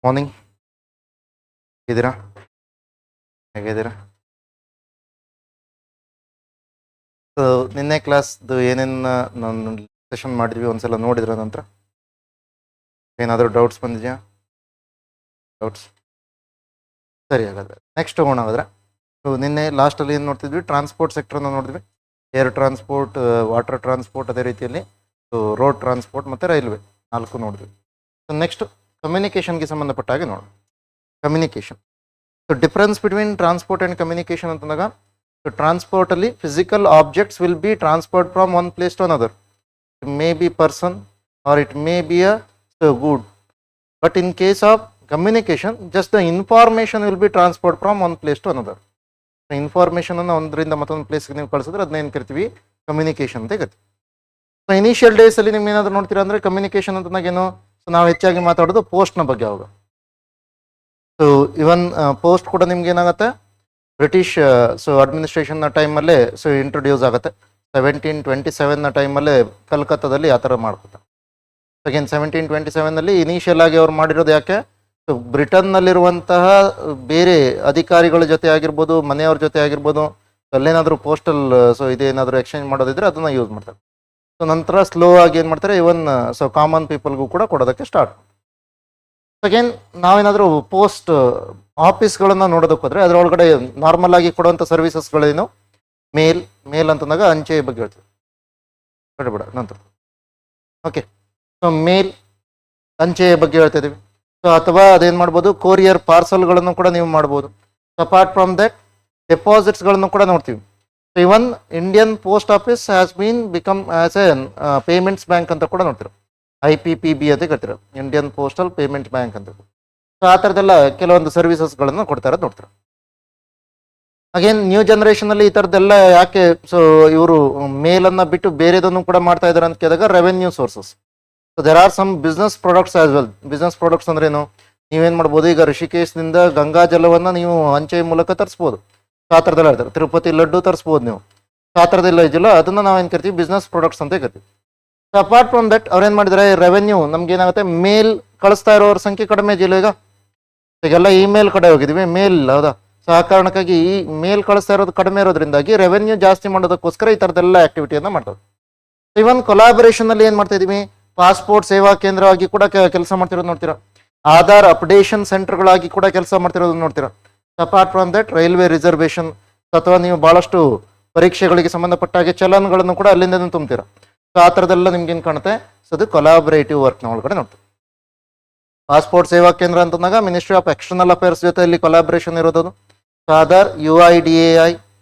Morning ಇದ್ದೀರಾ? ಹೇಗಿದ್ದೀರಾ? So ನಿನ್ನೆ ಕ್ಲಾಸ್ದು ಏನೇನು ನಾನು ಸೆಷನ್ ಮಾಡಿದ್ವಿ ಒಂದ್ಸಲ ನೋಡಿದ್ರ ನಂತರ ಏನಾದರೂ ಡೌಟ್ಸ್ ಬಂದಿದೆಯಾ? ಡೌಟ್ಸ್ ಸರಿ, ಹಾಗಾದ್ರೆ ನೆಕ್ಸ್ಟ್ ಹೋಗೋಣ. ಹಾಗಾದ್ರೆ ಸೊ ನಿನ್ನೆ ಲಾಸ್ಟಲ್ಲಿ ಏನು ನೋಡ್ತಿದ್ವಿ? ಟ್ರಾನ್ಸ್ಪೋರ್ಟ್ ಸೆಕ್ಟರ್ನ ನೋಡಿದ್ವಿ. ಏರ್ ಟ್ರಾನ್ಸ್ಪೋರ್ಟ್, ವಾಟರ್ ಟ್ರಾನ್ಸ್ಪೋರ್ಟ್, ಅದೇ ರೀತಿಯಲ್ಲಿ ಸೊ ರೋಡ್ ಟ್ರಾನ್ಸ್ಪೋರ್ಟ್ ಮತ್ತು ರೈಲ್ವೆ 4 ನೋಡಿದ್ವಿ. ಸೊ ನೆಕ್ಸ್ಟ್ ಕಮ್ಯುನಿಕೇಷನ್ಗೆ ಸಂಬಂಧಪಟ್ಟ ಹಾಗೆ ನೋಡೋಣ. Communication, so difference between transport and communication ಅಂತಂದಾಗ, ಸೊ ಟ್ರಾನ್ಸ್ಪೋರ್ಟಲ್ಲಿ physical objects will be transport from one place to another. It may be person or it may be a good. But in case of communication, just the information will be transport from one place to another. ಇನ್ಫಾರ್ಮೇಷನನ್ನು ಒಂದರಿಂದ ಮತ್ತೊಂದು ಪ್ಲೇಸ್ಗೆ ನೀವು ಕಳಿಸಿದ್ರೆ ಅದನ್ನ ಏನು ಕರಿತೀವಿ? Communication ಅಂತ ಕರಿತೀವಿ. ಸೊ ಇನಿಷಿಯಲ್ ಡೇಸಲ್ಲಿ ನಿಮ್ಗೆ ಏನಾದರೂ ನೋಡ್ತೀರಾ ಅಂದರೆ ಕಮ್ಯುನಿಕೇಷನ್ ಅಂತನಾಗೇನು? ಸೊ ನಾವು ಹೆಚ್ಚಾಗಿ ಮಾತಾಡೋದು ಪೋಸ್ಟ್ನ ಬಗ್ಗೆ ಅವಾಗ. ಸೊ ಇವನ್ ಪೋಸ್ಟ್ ಕೂಡ ನಿಮ್ಗೆ ಏನಾಗುತ್ತೆ, ಬ್ರಿಟಿಷ್ ಸೊ ಅಡ್ಮಿನಿಸ್ಟ್ರೇಷನ್ನ ಟೈಮಲ್ಲೇ ಸೊ ಇಂಟ್ರೊಡ್ಯೂಸ್ ಆಗುತ್ತೆ. 1727ನ ಟೈಮಲ್ಲೇ ಕಲ್ಕತ್ತಾದಲ್ಲಿ ಆ ಥರ ಮಾಡ್ಕೊತಾರೆ. ಅಗೇನ್ 1727ನಲ್ಲಿ ಇನಿಷಿಯಲ್ ಆಗಿ ಅವ್ರು ಮಾಡಿರೋದು ಯಾಕೆ? ಸೊ ಬ್ರಿಟನ್ನಲ್ಲಿರುವಂತಹ ಬೇರೆ ಅಧಿಕಾರಿಗಳ ಜೊತೆ ಆಗಿರ್ಬೋದು, ಮನೆಯವ್ರ ಜೊತೆ ಆಗಿರ್ಬೋದು, ಅಲ್ಲೇನಾದರೂ ಪೋಸ್ಟಲ್ ಸೊ ಇದೇನಾದರೂ ಎಕ್ಸ್ಚೇಂಜ್ ಮಾಡೋದಿದ್ರೆ ಅದನ್ನು ಯೂಸ್ ಮಾಡ್ತಾರೆ. ಸೊ ನಂತರ ಸ್ಲೋ ಆಗಿ ಏನು ಮಾಡ್ತಾರೆ, ಇವನ್ ಸೊ ಕಾಮನ್ ಪೀಪಲ್ಗೂ ಕೂಡ ಕೊಡೋದಕ್ಕೆ ಸ್ಟಾರ್ಟ್. ಅಗೇನ್ ನಾವೇನಾದರೂ ಪೋಸ್ಟ್ ಆಫೀಸ್ಗಳನ್ನು ನೋಡೋದಕ್ಕೆ ಹೋದರೆ ಅದರೊಳಗಡೆ ನಾರ್ಮಲ್ ಆಗಿ ಕೊಡುವಂಥ ಸರ್ವಿಸಸ್ಗಳೇನು? ಮೇಲ್ ಅಂತಂದಾಗ ಅಂಚೆ ಬಗ್ಗೆ ಹೇಳ್ತೀವಿ, ಬೇಡ ನಂತರ. ಓಕೆ, ಸೊ ಮೇಲ್ ಅಂಚೆ ಬಗ್ಗೆ ಹೇಳ್ತಾ ಇದ್ದೀವಿ. ಸೊ ಅಥವಾ ಅದೇನು ಮಾಡ್ಬೋದು, ಕೊರಿಯರ್ ಪಾರ್ಸಲ್ಗಳನ್ನು ಕೂಡ ನೀವು ಮಾಡ್ಬೋದು. ಅಪಾರ್ಟ್ ಫ್ರಮ್ ದಟ್ ಡೆಪಾಸಿಟ್ಸ್ಗಳನ್ನು ಕೂಡ ನೋಡ್ತೀವಿ. So even Indian post office has been become as A payments bank ಅಂತ ಕೂಡ ನೋಡ್ತೀರ. IPPB ಅಂತ ಕರಿತೀರ, ಇಂಡಿಯನ್ ಪೋಸ್ಟಲ್ ಪೇಮೆಂಟ್ ಬ್ಯಾಂಕ್ ಅಂತ. ಸೊ ಆ ಥರದ್ದೆಲ್ಲ ಕೆಲವೊಂದು ಸರ್ವಿಸಸ್ಗಳನ್ನು ಕೊಡ್ತಾ ಇರೋದು ನೋಡ್ತಾರೆ. ಅಗೇನ್ ನ್ಯೂ ಜನ್ರೇಷನಲ್ಲಿ ಈ ಥರದ್ದೆಲ್ಲ ಯಾಕೆ ಸೊ ಇವರು ಮೇಲನ್ನು ಬಿಟ್ಟು ಬೇರೆದನ್ನು ಕೂಡ ಮಾಡ್ತಾ ಇದ್ದಾರೆ ಅಂತ ಕೇಳಿದಾಗ, revenue sources. So there are some business products as well. Business products ಅಂದ್ರೇನು? ನೀವೇನು ಮಾಡ್ಬೋದು, ಈಗ ಋಷಿಕೇಶ್ನಿಂದ ಗಂಗಾ ಜಲವನ್ನು ನೀವು ಅಂಚೆ ಮೂಲಕ ತರಿಸ್ಬೋದು. ಆ ಥರದ್ದೆಲ್ಲ ಹೇಳ್ತಾರೆ. ತಿರುಪತಿ ಲಡ್ಡು ತರಿಸ್ಬೋದು ನೀವು. ಆ ಥರದ್ದೆಲ್ಲ ಇದೆಯಲ್ಲ, ಅದನ್ನು ನಾವೇನು ಕರಿತೀವಿ? ಬಿಸ್ನೆಸ್ ಪ್ರಾಡಕ್ಟ್ಸ್ ಅಂತ ಕರಿತೀವಿ. ಸೊ ಅಪಾರ್ಟ್ ಫ್ರಮ್ ದಟ್ ಅವ್ರೇನು ಮಾಡಿದ್ದಾರೆ, ರೆವೆನ್ಯೂ ನಮ್ಗೇನಾಗುತ್ತೆ, ಮೇಲ್ ಕಳಿಸ್ತಾ ಇರೋರ ಸಂಖ್ಯೆ ಕಡಿಮೆ ಇದೆಯಲ್ಲ ಈಗೆಲ್ಲ ಇಮೇಲ್ ಕಡೆ ಹೋಗಿದ್ದೀವಿ, ಮೇಲ್ ಇಲ್ಲ, ಹೌದಾ? ಸೊ ಆ ಕಾರಣಕ್ಕಾಗಿ ಈ ಮೇಲ್ ಕಳಿಸ್ತಾ ಇರೋದು ಕಡಿಮೆ ಇರೋದ್ರಿಂದಾಗಿ ರೆವೆನ್ಯೂ ಜಾಸ್ತಿ ಮಾಡೋದಕ್ಕೋಸ್ಕರ ಈ ಥರದ್ದೆಲ್ಲ ಆ್ಯಕ್ಟಿವಿಟಿಯನ್ನು ಮಾಡ್ತಾರೆ. ಇವನ್ ಕೊಲಾಬರೇಷನಲ್ಲಿ ಏನು ಮಾಡ್ತಾ ಇದ್ದೀವಿ, ಪಾಸ್ಪೋರ್ಟ್ ಸೇವಾ ಕೇಂದ್ರವಾಗಿ ಕೂಡ ಕೆಲಸ ಮಾಡ್ತಿರೋದು ನೋಡ್ತೀರಾ. ಆಧಾರ್ ಅಪ್ಡೇಷನ್ ಸೆಂಟರ್ಗಳಾಗಿ ಕೂಡ ಕೆಲಸ ಮಾಡ್ತಿರೋದು ನೋಡ್ತೀರಾ. Apart from that railway reservation, ಅಥವಾ ನೀವು ಭಾಳಷ್ಟು ಪರೀಕ್ಷೆಗಳಿಗೆ ಸಂಬಂಧಪಟ್ಟ ಹಾಗೆ ಚಲನ್ಗಳನ್ನು ಕೂಡ ಅಲ್ಲಿಂದ ತುಂಬ್ತೀರಾ. ಸೊ ಆ ಥರದ್ದೆಲ್ಲ ನಿಮ್ಗೇನು ಕಾಣುತ್ತೆ? ಸೊ ಅದು ಕೊಲಾಬರೇಟಿವ್ ವರ್ಕ್ನ ಒಳಗಡೆ ನೋಡ್ತೀವಿ. ಪಾಸ್ಪೋರ್ಟ್ ಸೇವಾ ಕೇಂದ್ರ ಅಂತಂದಾಗ ಮಿನಿಸ್ಟ್ರಿ ಆಫ್ ಎಕ್ಸ್ಟರ್ನಲ್ ಅಫೇರ್ಸ್ ಜೊತೆ ಇಲ್ಲಿ ಕೊಲಾಬರೇಷನ್ ಇರೋದು. ಸೊ ಆಧಾರ್ UIDAI,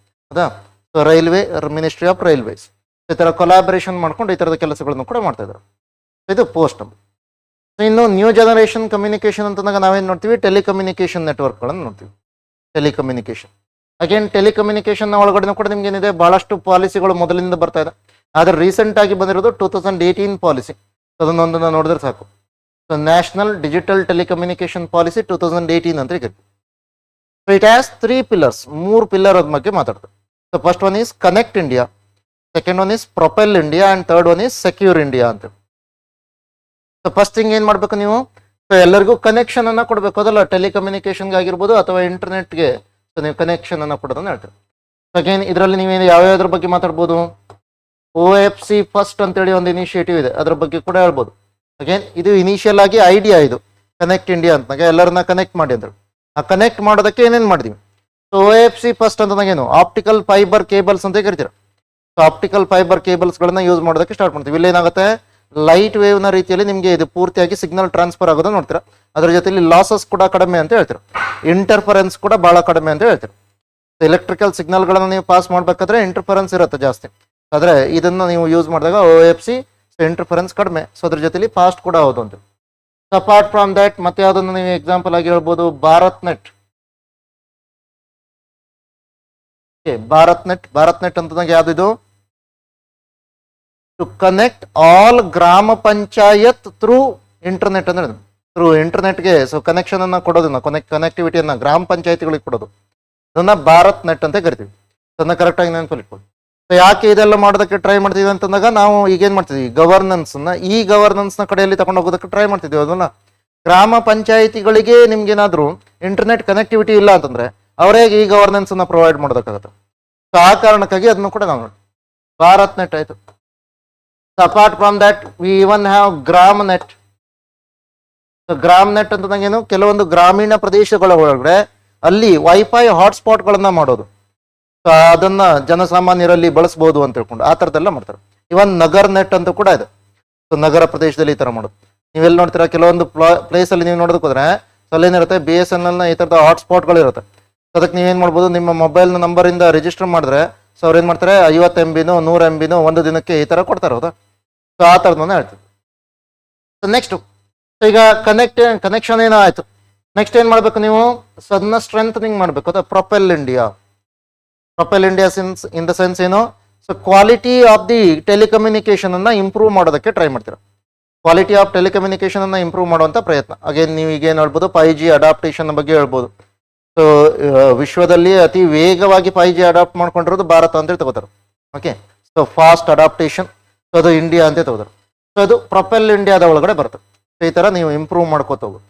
ಹೌದಾ? So railway ministry of railways, ಈ ಥರ ಕೊಲಾಬರೇಷನ್ ಮಾಡ್ಕೊಂಡು ಈ ಥರದ ಕೆಲಸಗಳನ್ನು ಕೂಡ ಮಾಡ್ತಾ ಇದ್ದಾರೆ. ಇದು ಪೋಸ್ಟ್. ಇನ್ನು ನ್ಯೂ ಜನರೇಷನ್ ಕಮ್ಯುನಿಕೇಷನ್ ಅಂತಂದಾಗ ನಾವೇನು ನೋಡ್ತೀವಿ? ಟೆಲಿಕಮ್ಯುನಿಕೇಷನ್ ನೆಟ್ವರ್ಕ್ಗಳನ್ನು ನೋಡ್ತೀವಿ. ಟೆಲಿಕಮ್ಯುನಿಕೇಷನ್, ಅಗೇನ್ ಟೆಲಿಕಮ್ಯುನಿಕೇಷನ್ನ ಒಳಗಡೆ ಕೂಡ ನಿಮ್ಗೆ ಏನಿದೆ, ಭಾಳಷ್ಟು ಪಾಲಿಸಿಗಳು ಮೊದಲಿಂದ ಬರ್ತಾ ಇದೆ. ಆದರೆ ರೀಸೆಂಟ್ ಆಗಿ ಬಂದಿರೋದು 2018 ಪಾಲಿಸಿ. ಅದನ್ನೊಂದನ್ನು ನೋಡಿದ್ರೆ ಸಾಕು. So national digital telecommunication policy 2018 ಅಂತ ಕರಿತೀವಿ. So it has 3 pillars, 3 pillar ಅದ ಬಗ್ಗೆ ಮಾತಾಡ್ತಾರೆ. So first one is connect India, second one is propel India, and third one is secure India ಅಂತ. ಸೊ ಫಸ್ಟ್ ಥಿಂಗ್ ಏನು ಮಾಡಬೇಕು ನೀವು? ಸೊ ಎಲ್ಲರಿಗೂ ಕನೆಕ್ಷನ್ ಅನ್ನು ಕೊಡಬೇಕು, ಅದಲ್ಲ? ಟೆಲಿಕಮ್ಯುನಿಕೇಷನ್ಗೆ ಆಗಿರ್ಬೋದು ಅಥವಾ ಇಂಟರ್ನೆಟ್ಗೆ ಸೊ ನೀವು ಕನೆಕ್ಷನ್ ಅನ್ನು ಕೊಡೋದನ್ನು ಹೇಳ್ತೀವಿ. ಅಗೇನ್ ಇದರಲ್ಲಿ ನೀವೇನು ಯಾವ್ಯಾವ್ದ್ರ ಬಗ್ಗೆ ಮಾತಾಡ್ಬೋದು? OFC ಫಸ್ಟ್ ಅಂತೇಳಿ ಒಂದು ಇನಿಷಿಯೇಟಿವ್ ಇದೆ, ಅದ್ರ ಬಗ್ಗೆ ಕೂಡ ಹೇಳ್ಬೋದು. ಅಗೇನ್ ಇದು ಇನಿಷಿಯಲ್ ಆಗಿ ಐಡಿಯಾ, ಇದು ಕನೆಕ್ಟ್ ಇಂಡಿಯಾ ಅಂತ ಎಲ್ಲರನ್ನ ಕನೆಕ್ಟ್ ಮಾಡಿ ಅಂದರು. ಆ ಕನೆಕ್ಟ್ ಮಾಡೋದಕ್ಕೆ ಏನೇನು ಮಾಡಿದೀವಿ? ಸೊ OFC ಫಸ್ಟ್ ಅಂತಂದಾಗೇನು, ಆಪ್ಟಿಕಲ್ ಫೈಬರ್ ಕೇಬಲ್ಸ್ ಅಂತ ಕರಿತೀರ. ಸೊ ಆಪ್ಟಿಕಲ್ ಫೈಬರ್ ಕೇಬಲ್ಸ್ಗಳನ್ನ ಯೂಸ್ ಮಾಡೋದಕ್ಕೆ ಸ್ಟಾರ್ಟ್ ಮಾಡ್ತೀವಿ. ಇಲ್ಲಿ ಏನಾಗುತ್ತೆ, ಲೈಟ್ ವೇವ್ನ ರೀತಿಯಲ್ಲಿ ನಿಮಗೆ ಇದು ಪೂರ್ತಿಯಾಗಿ ಸಿಗ್ನಲ್ ಟ್ರಾನ್ಸ್ಫರ್ ಆಗೋದು ನೋಡ್ತೀರಾ. ಅದ್ರ ಜೊತೆಲಿ ಲಾಸಸ್ ಕೂಡ ಕಡಿಮೆ ಅಂತ ಹೇಳ್ತೀರ, ಇಂಟರ್ಫರೆನ್ಸ್ ಕೂಡ ಭಾಳ ಕಡಿಮೆ ಅಂತ ಹೇಳ್ತೀರ. ಎಲೆಕ್ಟ್ರಿಕಲ್ ಸಿಗ್ನಲ್ಗಳನ್ನು ನೀವು ಪಾಸ್ ಮಾಡಬೇಕಾದ್ರೆ ಇಂಟರ್ಫರೆನ್ಸ್ ಇರುತ್ತೆ ಜಾಸ್ತಿ, ಆದರೆ ಇದನ್ನು ನೀವು ಯೂಸ್ ಮಾಡಿದಾಗ OFC ಇಂಟರ್ಫರೆನ್ಸ್ ಕಡಿಮೆ. ಸೊ ಅದ್ರ ಜೊತೆಲಿ ಫಾಸ್ಟ್ ಕೂಡ ಹೌದು ಅಂತ. ಅಪಾರ್ಟ್ ಫ್ರಮ್ ದ್ಯಾಟ್ ಮತ್ತೆ ಯಾವುದನ್ನು ನೀವು ಎಕ್ಸಾಂಪಲ್ ಆಗಿ ಹೇಳ್ಬೋದು? ಭಾರತ್ ನೆಟ್. ಭಾರತ್ ನೆಟ್ ಅಂತಂದಾಗ ಯಾವ್ದು? ಟು ಕನೆಕ್ಟ್ ಆಲ್ ಗ್ರಾಮ ಪಂಚಾಯತ್ ಥ್ರೂ ಇಂಟರ್ನೆಟ್ ಅಂದ್ರೆ ಥ್ರೂ ಇಂಟರ್ನೆಟ್ಗೆ ಸೊ ಕನೆಕ್ಷನ್ ಅನ್ನ ಕೊಡೋದನ್ನ, ಕನೆಕ್ಟಿವಿಟಿಯನ್ನ ಗ್ರಾಮ ಪಂಚಾಯತಿಗಳಿಗೆ ಕೊಡೋದು, ಅದನ್ನ ಭಾರತ್ ನೆಟ್ ಅಂತ ಕರಿತೀವಿ. ಅದನ್ನ ಕರೆಕ್ಟಾಗಿ ನೆನಪಲ್ಲಿಟ್ಕೊಳ್ಳಿ. ಸೊ ಯಾಕೆ ಇದೆಲ್ಲ ಮಾಡೋದಕ್ಕೆ ಟ್ರೈ ಮಾಡ್ತೀವಿ ಅಂತಂದಾಗ, ನಾವು ಈಗೇನು ಮಾಡ್ತಿದ್ವಿ, ಗವರ್ನೆನ್ಸ್ನ ಕಡೆಯಲ್ಲಿ ತಗೊಂಡು ಹೋಗೋದಕ್ಕೆ ಟ್ರೈ ಮಾಡ್ತಿದ್ವಿ. ಅದನ್ನ ಗ್ರಾಮ ಪಂಚಾಯಿತಿಗಳಿಗೆ ನಿಮ್ಗೇನಾದ್ರೂ ಇಂಟರ್ನೆಟ್ ಕನೆಕ್ಟಿವಿಟಿ ಇಲ್ಲ ಅಂತಂದ್ರೆ ಅವರೇ ಈ ಗವರ್ನೆನ್ಸ್ ಅನ್ನ ಪ್ರೊವೈಡ್ ಮಾಡೋದಕ್ಕಾಗತ್ತೆ. ಸೊ ಆ ಕಾರಣಕ್ಕಾಗಿ ಅದನ್ನು ಕೂಡ ನಾವು ನೋಡಿ ಭಾರತ್ ನೆಟ್ ಆಯ್ತು. Apart from that we even have gram net. Gram net ಅಂತ ನಂಗೇನು, ಕೆಲವೊಂದು ಗ್ರಾಮೀಣ ಪ್ರದೇಶಗಳ ಒಳಗಡೆ ಅಲ್ಲಿ ವೈಫೈ ಹಾಟ್ಸ್ಪಾಟ್ಗಳನ್ನ ಮಾಡೋದು. ಸೊ ಅದನ್ನ ಜನಸಾಮಾನ್ಯರಲ್ಲಿ ಬಳಸಬಹುದು ಅಂತ ಹೇಳ್ಕೊಂಡು ಆ ಥರದ್ದೆಲ್ಲ ಮಾಡ್ತಾರೆ. ಇವನ್ ನಗರ್ ನೆಟ್ ಅಂತ ಕೂಡ ಇದೆ. ಸೊ ನಗರ ಪ್ರದೇಶದಲ್ಲಿ ಈ ಥರ ಮಾಡೋದು. ನೀವೆಲ್ಲಿ ನೋಡ್ತೀರಾ, ಕೆಲವೊಂದು ಪ್ಲೇಸಲ್ಲಿ ನೀವು ನೋಡೋದಕ್ಕೆ ಹೋದ್ರೆ ಸೊ ಅಲ್ಲೇನಿರುತ್ತೆ BSNL ನ ಈ ಥರದ ಹಾಟ್ಸ್ಪಾಟ್ಗಳು ಇರುತ್ತೆ. ಸೊ ಅದಕ್ಕೆ ನೀವೇನು ಮಾಡ್ಬೋದು, ನಿಮ್ಮ ಮೊಬೈಲ್ ನಂಬರಿಂದ ರಿಜಿಸ್ಟರ್ ಮಾಡಿದ್ರೆ ಸೊ ಅವ್ರು ಏನು ಮಾಡ್ತಾರೆ 50 MB 100 MB ಒಂದು ದಿನಕ್ಕೆ ಈ ಥರ ಕೊಡ್ತಾರೆ, ಹೌದಾ. ಸೊ ಆ ಥರದನ್ನ ಹೇಳ್ತೀವಿ. ಸೊ ನೆಕ್ಸ್ಟ್ ಈಗ ಕನೆಕ್ಷನ್ ಏನೋ ಆಯ್ತು. ನೆಕ್ಸ್ಟ್ ಏನ್ ಮಾಡ್ಬೇಕು ನೀವು, ಅದನ್ನ ಸ್ಟ್ರೆಂಥನಿಂಗ್ ಮಾಡ್ಬೇಕು. ಅದು propel India since in the sense ಏನು, so quality of the telecommunication ಅನ್ನ ಇಂಪ್ರೂವ್ ಮಾಡೋದಕ್ಕೆ ಟ್ರೈ ಮಾಡ್ತೀರಾ. ಕ್ವಾಲಿಟಿ ಆಫ್ ಟೆಲಿಕಮ್ಯುನಿಕೇಶನ್ ಅನ್ನ ಇಂಪ್ರೂವ್ ಮಾಡುವಂತ ಪ್ರಯತ್ನ. ಅಗೇನ್ ನೀವು ಈಗೇನು ಹೇಳ್ಬೋದು 5G ಅಡಾಪ್ಟೇಷನ್ ಬಗ್ಗೆ ಹೇಳ್ಬೋದು. ಸೊ ವಿಶ್ವದಲ್ಲಿ ಅತಿ ವೇಗವಾಗಿ 5G ಅಡಾಪ್ಟ್ ಮಾಡ್ಕೊಂಡಿರೋದು ಭಾರತ ಅಂತ ತಗೋತಾರೆ. Okay, so fast adaptation, so ಅದು ಇಂಡಿಯಾ ಅಂತ ತಗೋತಾರೆ. ಸೊ ಅದು ಪ್ರೊಪೆಲ್ ಇಂಡಿಯಾದ ಒಳಗಡೆ ಬರುತ್ತೆ. ಸೊ ಈ ತರ ನೀವು ಇಂಪ್ರೂವ್ ಮಾಡ್ಕೋತ ಹೋಗೋದು.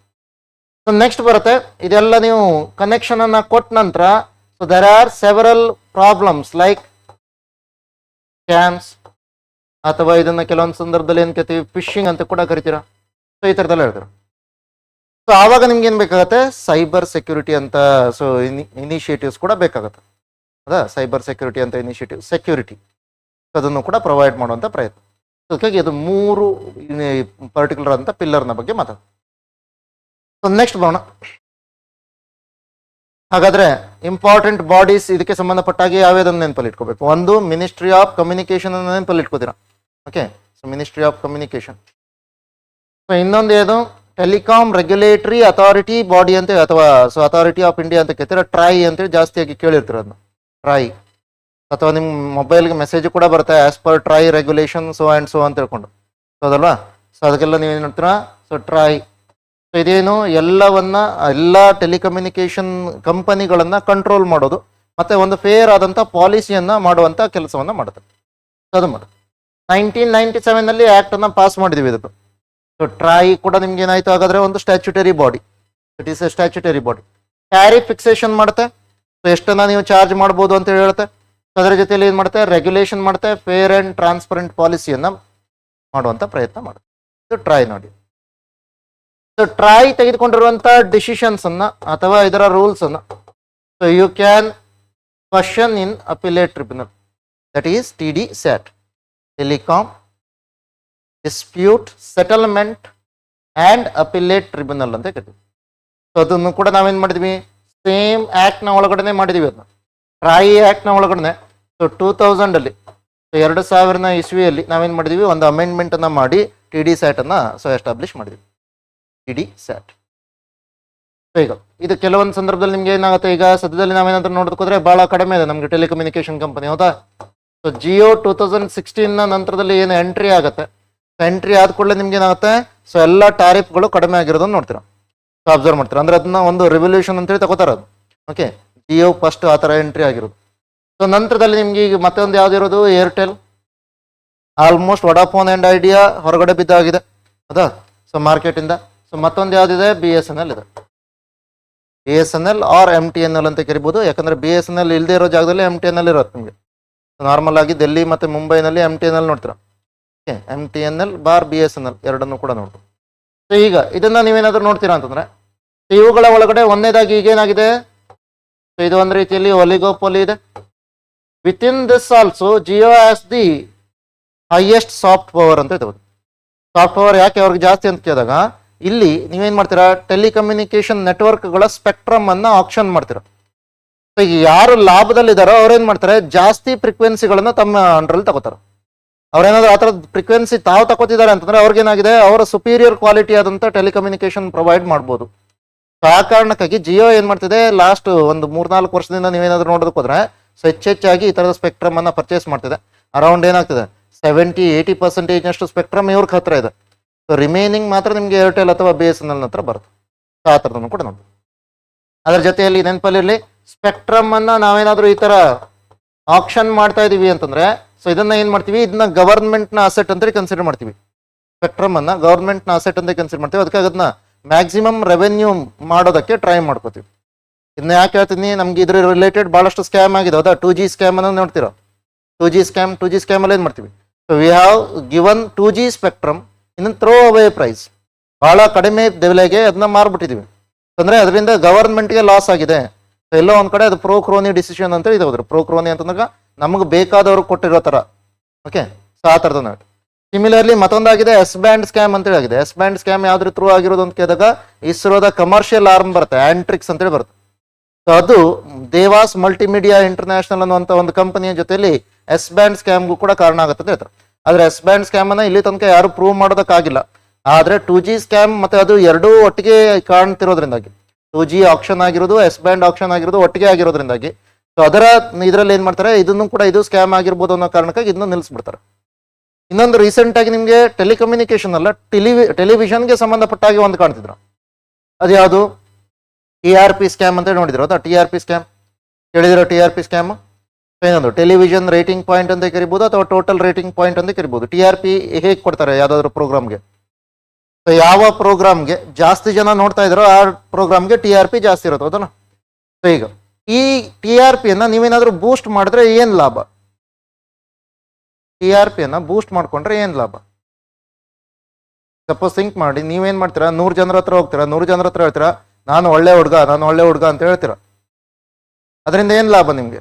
ಸೊ ನೆಕ್ಸ್ಟ್ ಬರುತ್ತೆ, ಇದೆಲ್ಲ ನೀವು ಕನೆಕ್ಷನ್ ಅನ್ನ ಕೊಟ್ಟ ನಂತರ so there are several problems like scams, ಅಥವಾ ಇದನ್ನ ಕೆಲವೊಂದು ಸಂದರ್ಭದಲ್ಲಿ ಏನ್ ಕರಿತೀವಿ ಫಿಶಿಂಗ್ ಅಂತ ಕೂಡ ಕರಿತೀರಾ. ಸೊ ಈ ಥರದ್ದೆಲ್ಲ ಹೇಳ್ತಾರೆ. ಸೊ ಆವಾಗ ನಿಮ್ಗೆ ಏನ್ ಬೇಕಾಗತ್ತೆ, ಸೈಬರ್ ಸೆಕ್ಯೂರಿಟಿ ಅಂತ ಸೊ ಇನಿಷಿಯೇಟಿವ್ಸ್ ಕೂಡ ಬೇಕಾಗತ್ತೆ. ಹೌದಾ, ಸೈಬರ್ ಸೆಕ್ಯೂರಿಟಿ ಅಂತ ಇನಿಷಿಯೇಟಿವ್, ಸೆಕ್ಯೂರಿಟಿ ಅದನ್ನು ಕೂಡ ಪ್ರೊವೈಡ್ ಮಾಡುವಂತ ಪ್ರಯತ್ನ. ಹಾಗಾಗಿ ಅದು 3 ಪರ್ಟಿಕ್ಯುಲರ್ ಅಂತ ಪಿಲ್ಲರ್ನ ಬಗ್ಗೆ ಮಾತಾಡ್ತೀವಿ. ಸೊ ನೆಕ್ಸ್ಟ್ ಬರೋಣ. ಹಾಗಾದ್ರೆ ಇಂಪಾರ್ಟೆಂಟ್ ಬಾಡೀಸ್ ಇದಕ್ಕೆ ಸಂಬಂಧಪಟ್ಟಾಗಿ ಯಾವ್ಯಾವ್ದನ್ನ ನೆನಪಲ್ಲಿ ಇಟ್ಕೋಬೇಕು. ಒಂದು ಮಿನಿಸ್ಟ್ರಿ ಆಫ್ ಕಮ್ಯುನಿಕೇಶನ್ ಅನ್ನ ನೆನಪಲ್ಲಿ ಇಟ್ಕೋತೀರಾ. Okay, so ministry of communication. So ಇನ್ನೊಂದು ಏನು, ಟೆಲಿಕಾಂ ರೆಗ್ಯುಲೇಟರಿ ಅಥಾರಿಟಿ ಬಾಡಿ ಅಂತ, ಅಥವಾ ಸೊ ಅಥಾರಿಟಿ ಆಫ್ ಇಂಡಿಯಾ ಅಂತ ಕೇಳ್ತೀರಾ. ಟ್ರೈ ಅಂತೇಳಿ ಜಾಸ್ತಿಯಾಗಿ ಕೇಳಿರ್ತೀರ ಅದನ್ನ, ಟ್ರೈ. ಅಥವಾ ನಿಮ್ಮ ಮೊಬೈಲ್ಗೆ ಮೆಸೇಜ್ ಕೂಡ ಬರುತ್ತೆ as per try regulation so and so ಅಂತ ಹೇಳ್ಕೊಂಡು. ಸೊ ಅದಲ್ವಾ, ಸೊ ಅದಕ್ಕೆಲ್ಲ ನೀವೇನು ನೋಡ್ತೀರಾ, ಸೊ ಟ್ರೈ. ಸೊ ಇದೇನು, ಎಲ್ಲ ಟೆಲಿಕಮ್ಯುನಿಕೇಶನ್ ಕಂಪನಿಗಳನ್ನ ಕಂಟ್ರೋಲ್ ಮಾಡೋದು ಮತ್ತೆ ಒಂದು ಫೇರ್ ಆದಂಥ ಪಾಲಿಸಿಯನ್ನ ಮಾಡುವಂಥ ಕೆಲಸವನ್ನ ಮಾಡುತ್ತೆ. ಸೊ ಅದು ಮಾಡುತ್ತೆ. 1997 ಆಕ್ಟ್ ಅನ್ನ ಪಾಸ್ ಮಾಡಿದ್ವಿ ಇದನ್ನು. ಸೊ ಟ್ರೈ ಕೂಡ ನಿಮ್ಗೆ ಏನಾಯ್ತು, ಹಾಗಾದ್ರೆ ಒಂದು statutory body, it is A statutory body. Tariff fixation ಮಾಡುತ್ತೆ. ಸೊ ಎಷ್ಟನ್ನ ನೀವು ಚಾರ್ಜ್ ಮಾಡ್ಬೋದು ಅಂತ ಹೇಳುತ್ತೆ. ಅದರ ಜೊತೆಯಲ್ಲಿ ಏನು ಮಾಡುತ್ತೆ, ರೆಗ್ಯುಲೇಷನ್ ಮಾಡುತ್ತೆ, ಫೇರ್ ಅಂಡ್ ಟ್ರಾನ್ಸ್ಪರೆಂಟ್ ಪಾಲಿಸಿಯನ್ನ ಮಾಡುವಂತ ಪ್ರಯತ್ನ ಮಾಡುತ್ತೆ. ಇದು ಟ್ರೈ ನೋಡಿ. ಸೊ ಟ್ರೈ ತೆಗೆದುಕೊಂಡಿರುವಂತ ಡಿಸಿಷನ್ಸ್ ಅನ್ನ ಅಥವಾ ಇದರ ರೂಲ್ಸ್ ಅನ್ನ so you can question in appellate tribunal, that is TDSAT, telecom dispute settlement and appellate tribunal ಅಂತ ಕರಿತೀವಿ. ಸೊ ಅದನ್ನು ಕೂಡ ನಾವೇನ್ ಮಾಡಿದ್ವಿ, ಸೇಮ್ ಆಕ್ಟ್ ನ ಒಳಗಡೆ ಮಾಡಿದೀವಿ. ಅದನ್ನ ಟ್ರೈ ಆಕ್ಟ್ ನ ಒಳಗಡೆ ಸೊ 2000 2000 ಇಸ್ವಿಯಲ್ಲಿ ನಾವೇನ್ ಮಾಡಿದ್ವಿ, ಒಂದು ಅಮೆಂಡ್ಮೆಂಟ್ ಅನ್ನ ಮಾಡಿ TDSAT ಅನ್ನ ಸೊ ಎಸ್ಟಾಬ್ಲಿಷ್ ಮಾಡಿದ್ವಿ, TDSAT. ಸೊ ಈಗ ಇದು ಕೆಲವೊಂದು ಸಂದರ್ಭದಲ್ಲಿ ನಿಮ್ಗೆ ಏನಾಗುತ್ತೆ, ಈಗ ಸದ್ಯದಲ್ಲಿ ನಾವೇನಾದ್ರೂ ನೋಡೋದಕ್ಕೋದ್ರೆ ಬಹಳ ಕಡಿಮೆ ಇದೆ ನಮ್ಗೆ ಟೆಲಿಕಮ್ಯುನಿಕೇಶನ್ ಕಂಪನಿ, ಹೌದಾ. ಸೊ ಜಿಯೋ 2016 ನಂತರದಲ್ಲಿ ಏನು ಎಂಟ್ರಿ ಆಗುತ್ತೆ, ಎಂಟ್ರಿ ಆದ ಕೂಡಲೇ ನಿಮ್ಗೆ ಏನಾಗುತ್ತೆ, ಸೊ ಎಲ್ಲ ಟ್ಯಾರಿಫ್ಗಳು ಕಡಿಮೆ ಆಗಿರೋದನ್ನ ನೋಡ್ತೀರಾ, ಸೊ ಅಬ್ಸರ್ವ್ ಮಾಡ್ತೀರಾ. ಅಂದ್ರೆ ಅದನ್ನ ಒಂದು ರೆವಲ್ಯೂಷನ್ ಅಂತೇಳಿ ತಗೋತಾರ ಅದು. ಓಕೆ, ಜಿಯೋ ಫಸ್ಟ್ ಆ ಥರ ಎಂಟ್ರಿ ಆಗಿರೋದು. ಸೊ ನಂತರದಲ್ಲಿ ನಿಮ್ಗೆ ಈಗ ಮತ್ತೊಂದು ಯಾವ್ದಿರೋದು, Airtel. Almost Vodafone and Idea ಹೊರಗಡೆ ಬಿದ್ದಾಗಿದೆ, ಹೌದಾ, ಸೊ ಮಾರ್ಕೆಟ್ ಇಂದ. ಸೊ ಮತ್ತೊಂದು ಯಾವ್ದಿದೆ, BSNL ಇದೆ. BSNL ಆರ್ MTNL ಅಂತ ಕರಿಬಹುದು. ಯಾಕಂದ್ರೆ BSNL ಇಲ್ಲದೆ ಇರೋ ಜಾಗದಲ್ಲಿ MTNL ಇರುತ್ತೆ ನಿಮಗೆ. ನಾರ್ಮಲ್ ಆಗಿ ದಿಲ್ಲಿ ಮತ್ತೆ ಮುಂಬೈನಲ್ಲಿ MTNL ನೋಡ್ತೀರಾ. ಓಕೆ, MTNL ಬಾರ್ BSNL ಎರಡನ್ನು ಕೂಡ ನೋಡ್ತೀವಿ. ಸೊ ಈಗ ಇದನ್ನ ನೀವೇನಾದ್ರೂ ನೋಡ್ತೀರಾ ಅಂತಂದ್ರೆ ಇವುಗಳ ಒಳಗಡೆ ಒಂದನೇದಾಗಿ ಈಗೇನಾಗಿದೆ, ಸೊ ಇದು ಒಂದು ರೀತಿಯಲ್ಲಿ ಒಲಿಗೋಪೊಲಿ ಇದೆ. With in this also Jio as the highest soft power ಅಂತ ಹೇಳ್ಬೋದು. ಸಾಫ್ಟ್ ಪವರ್ ಯಾಕೆ ಅವ್ರಿಗೆ ಜಾಸ್ತಿ ಅಂತ ಕೇಳಿದಾಗ, ಇಲ್ಲಿ ನೀವೇನ್ ಮಾಡ್ತೀರಾ, ಟೆಲಿಕಮ್ಯುನಿಕೇಶನ್ ನೆಟ್ವರ್ಕ್ಗಳ ಸ್ಪೆಕ್ಟ್ರಮ್ ಅನ್ನ ಆಕ್ಷನ್ ಮಾಡ್ತೀರಾ. ಸೊ ಈಗ ಯಾರು ಲಾಭದಲ್ಲಿದ್ದಾರೋ ಅವ್ರೇನ್ ಮಾಡ್ತಾರೆ, ಜಾಸ್ತಿ ಫ್ರೀಕ್ವೆನ್ಸಿಗಳನ್ನ ತಮ್ಮ ಅಂಡರಲ್ಲಿ ತಗೋತಾರೆ. ಅವ್ರೇನಾದ್ರೂ ಆ ಥರದ ಫ್ರೀಕ್ವೆನ್ಸಿ ತಾವು ತಗೋತಿದ್ದಾರೆ ಅಂತಂದ್ರೆ ಅವ್ರಿಗೇನಾಗಿದೆ, ಅವರ ಸುಪೀರಿಯರ್ ಕ್ವಾಲಿಟಿ ಆದಂತ ಟೆಲಿಕಮ್ಯುನಿಕೇಶನ್ ಪ್ರೊವೈಡ್ ಮಾಡ್ಬೋದು. ಸೊ ಆ ಕಾರಣಕ್ಕಾಗಿ ಜಿಯೋ ಏನ್ ಮಾಡ್ತಿದೆ, ಲಾಸ್ಟ್ ಒಂದು 3-4 ವರ್ಷದಿಂದ ನೀವೇನಾದ್ರೂ ನೋಡೋದಕ್ಕೆ ಹೋದ್ರೆ ಸೊ ಹೆಚ್ಚಾಗಿ ಈ ತರದ ಸ್ಪೆಕ್ಟ್ರಮ್ ಅನ್ನ ಪರ್ಚೇಸ್ ಮಾಡ್ತಿದೆ. ಅರೌಂಡ್ ಏನಾಗ್ತಿದೆ 70-80% ಅಷ್ಟು ಸ್ಪೆಕ್ಟ್ರಮ್ ಇವ್ರಿಗೆ ಹತ್ರ ಇದೆ. ಸೊ ರಿಮೈನಿಂಗ್ ಮಾತ್ರ ನಿಮ್ಗೆ ಏರ್ಟೆಲ್ ಅಥವಾ BSNL ಹತ್ರ ಬರುತ್ತೆ. ಸೊ ಆ ಥರದನ್ನು ಕೂಡ ನೋಡಿ. ಅದರ ಜೊತೆಯಲ್ಲಿ ನೆನಪಲ್ಲಿರಲಿ, ಸ್ಪೆಕ್ಟ್ರಮ್ ಅನ್ನ ನಾವೇನಾದ್ರೂ ಈ ತರ ಆಕ್ಷನ್ ಮಾಡ್ತಾ ಇದೀವಿ ಅಂತಂದ್ರೆ ಸೊ ಇದನ್ನ ಏನ್ ಮಾಡ್ತೀವಿ, ಇದನ್ನ ಗವರ್ಮೆಂಟ್ ನ ಅಸೆಟ್ ಅಂತ ಕನ್ಸಿಡರ್ ಮಾಡ್ತೀವಿ. ಸ್ಪೆಕ್ಟ್ರಮ್ ಅನ್ನ ಗವರ್ಮೆಂಟ್ ನ ಅಸೆಟ್ ಅಂತ ಕನ್ಸಿಡರ್ ಮಾಡ್ತೀವಿ. ಅದಕ್ಕೆ ಅದನ್ನ ಮ್ಯಾಕ್ಸಿಮಮ್ ರೆವೆನ್ಯೂ ಮಾಡೋದಕ್ಕೆ ಟ್ರೈ ಮಾಡ್ಕೋತೀವಿ. ಇದನ್ನ ಯಾಕೆ ಹೇಳ್ತೀನಿ, ನಮ್ಗೆ ಇದ್ರ ರಿಲೇಟೆಡ್ ಭಾಳಷ್ಟು ಸ್ಕ್ಯಾಮ್ ಆಗಿದೆ. ಹೌದಾ, 2G ಸ್ಕ್ಯಾಮ್ ಅನ್ನೋ ನೋಡ್ತೀರಾ. 2G ಸ್ಕ್ಯಾಮಲ್ಲಿ ಏನು ಮಾಡ್ತೀವಿ, so we have given 2G spectrum in throw away price, ಭಾಳ ಕಡಿಮೆ ಬೆಲೆಗೆ ಅದನ್ನ ಮಾರ್ಬಿಟ್ಟಿದ್ದೀವಿ. ಅಂದರೆ ಅದರಿಂದ ಗವರ್ಮೆಂಟ್ಗೆ ಲಾಸ್ ಆಗಿದೆ. ಎಲ್ಲೋ ಒಂದು ಕಡೆ ಅದು ಪ್ರೋ ಕ್ರೋನಿ ಡಿಸಿಷನ್ ಅಂತೇಳಿ ಇದು ಹೋದ್ರು. ಪ್ರೋ ಕ್ರೋನಿ ಅಂತಂದಾಗ ನಮಗೆ ಬೇಕಾದವ್ರು ಕೊಟ್ಟಿರೋ ಥರ. ಓಕೆ, ಸೊ ಆ ಥರದ ನೋಡಿ. ಸಿಮಿಲರ್ಲಿ ಮತ್ತೊಂದಾಗಿದೆ ಎಸ್ ಬ್ಯಾಂಡ್ ಸ್ಕ್ಯಾಮ್ ಅಂತೇಳಿ ಆಗಿದೆ. ಎಸ್ ಬ್ಯಾಂಡ್ ಸ್ಕ್ಯಾಮ್ ಯಾವ್ದ್ರ ಥ್ರೂ ಆಗಿರೋದು ಅಂತ ಕೇಳಿದಾಗ ಇಸ್ರೋದ ಕಮರ್ಷಿಯಲ್ ಆರ್ಮ್ ಬರುತ್ತೆ, ಆಂಟ್ರಿಕ್ಸ್ ಅಂತೇಳಿ ಬರುತ್ತೆ. ಸೊ ಅದು ದೇವಾಸ್ ಮಲ್ಟಿಮೀಡಿಯಾ ಇಂಟರ್ನ್ಯಾಷನಲ್ ಅನ್ನುವಂಥ ಒಂದು ಕಂಪನಿಯ ಜೊತೆಲಿ ಎಸ್ ಬ್ಯಾಂಡ್ ಸ್ಕ್ಯಾಮ್ಗೂ ಕೂಡ ಕಾರಣ ಆಗುತ್ತೆ ಅಂತ ಹೇಳ್ತಾರೆ. ಆದರೆ ಎಸ್ ಬ್ಯಾಂಡ್ ಸ್ಕ್ಯಾಮನ್ನು ಇಲ್ಲಿ ತನಕ ಯಾರು ಪ್ರೂವ್ ಮಾಡೋದಕ್ಕಾಗಿಲ್ಲ. ಆದರೆ 2G ಸ್ಕ್ಯಾಮ್ ಮತ್ತು ಅದು ಎರಡೂ ಒಟ್ಟಿಗೆ ಕಾಣ್ತಿರೋದ್ರಿಂದಾಗಿ, 2G ಆಕ್ಷನ್ ಆಗಿರೋದು ಎಸ್ ಬ್ಯಾಂಡ್ ಆಕ್ಷನ್ ಆಗಿರೋದು ಒಟ್ಟಿಗೆ ಆಗಿರೋದ್ರಿಂದಾಗಿ, ಸೊ ಅದರ ಇದರಲ್ಲಿ ಏನು ಮಾಡ್ತಾರೆ, ಇದನ್ನು ಕೂಡ ಇದು ಸ್ಕ್ಯಾಮ್ ಆಗಿರ್ಬೋದು ಅನ್ನೋ ಕಾರಣಕ್ಕಾಗಿ ಇದನ್ನು ನಿಲ್ಲಿಸ್ಬಿಡ್ತಾರೆ. ಇನ್ನೊಂದು ರೀಸೆಂಟ್ ಆಗಿ ನಿಮಗೆ ಟೆಲಿಕಮ್ಯುನಿಕೇಶನ್ ಅಲ್ಲ, ಟೆಲಿವಿಷನ್ಗೆ ಸಂಬಂಧಪಟ್ಟಾಗಿ ಒಂದು ಕಾಣ್ತಿದ್ರು. ಅದು ಯಾವುದು, TRP ಸ್ಕ್ಯಾಮ್ ಅಂತ ನೋಡಿದ್ರು. ಹೌದಾ, TRP ಸ್ಕ್ಯಾಮ್ ಕೇಳಿದಿರೋ. TRP ಸ್ಕ್ಯಾಮ್ ಏನಂದ್ರು, ಟೆಲಿವಿಷನ್ ರೇಟಿಂಗ್ ಪಾಯಿಂಟ್ ಅಂತ ಕರಿಬೋದು ಅಥವಾ ಟೋಟಲ್ ರೇಟಿಂಗ್ ಪಾಯಿಂಟ್ ಅಂತ ಕರಿಬೋದು. TRP ಹೇಗೆ ಕೊಡ್ತಾರೆ ಯಾವುದಾದ್ರು ಪ್ರೋಗ್ರಾಮ್ಗೆ, ಸೊ ಯಾವ ಪ್ರೋಗ್ರಾಮ್ಗೆ ಜಾಸ್ತಿ ಜನ ನೋಡ್ತಾ ಇದ್ದಾರೋ ಆ ಪ್ರೋಗ್ರಾಮ್ಗೆ TRP ಜಾಸ್ತಿ ಇರುತ್ತೆ. ಹೌದಾ, ಸೊ ಈಗ ಈ TRPಯನ್ನು ನೀವೇನಾದರೂ ಬೂಸ್ಟ್ ಮಾಡಿದ್ರೆ ಏನು ಲಾಭ, TRPಯನ್ನು ಬೂಸ್ಟ್ ಮಾಡ್ಕೊಂಡ್ರೆ ಏನು ಲಾಭ? ಸಪೋಸ್ ಥಿಂಕ್ ಮಾಡಿ, ನೀವೇನು ಮಾಡ್ತೀರಾ, 100 ಜನರ ಹತ್ರ ಹೋಗ್ತೀರಾ, 100 ಜನರ ಹತ್ರ ಹೇಳ್ತೀರಾ ನಾನು ಒಳ್ಳೆ ಹುಡುಗ ಅಂತ ಹೇಳ್ತೀರಾ. ಅದರಿಂದ ಏನು ಲಾಭ ನಿಮಗೆ?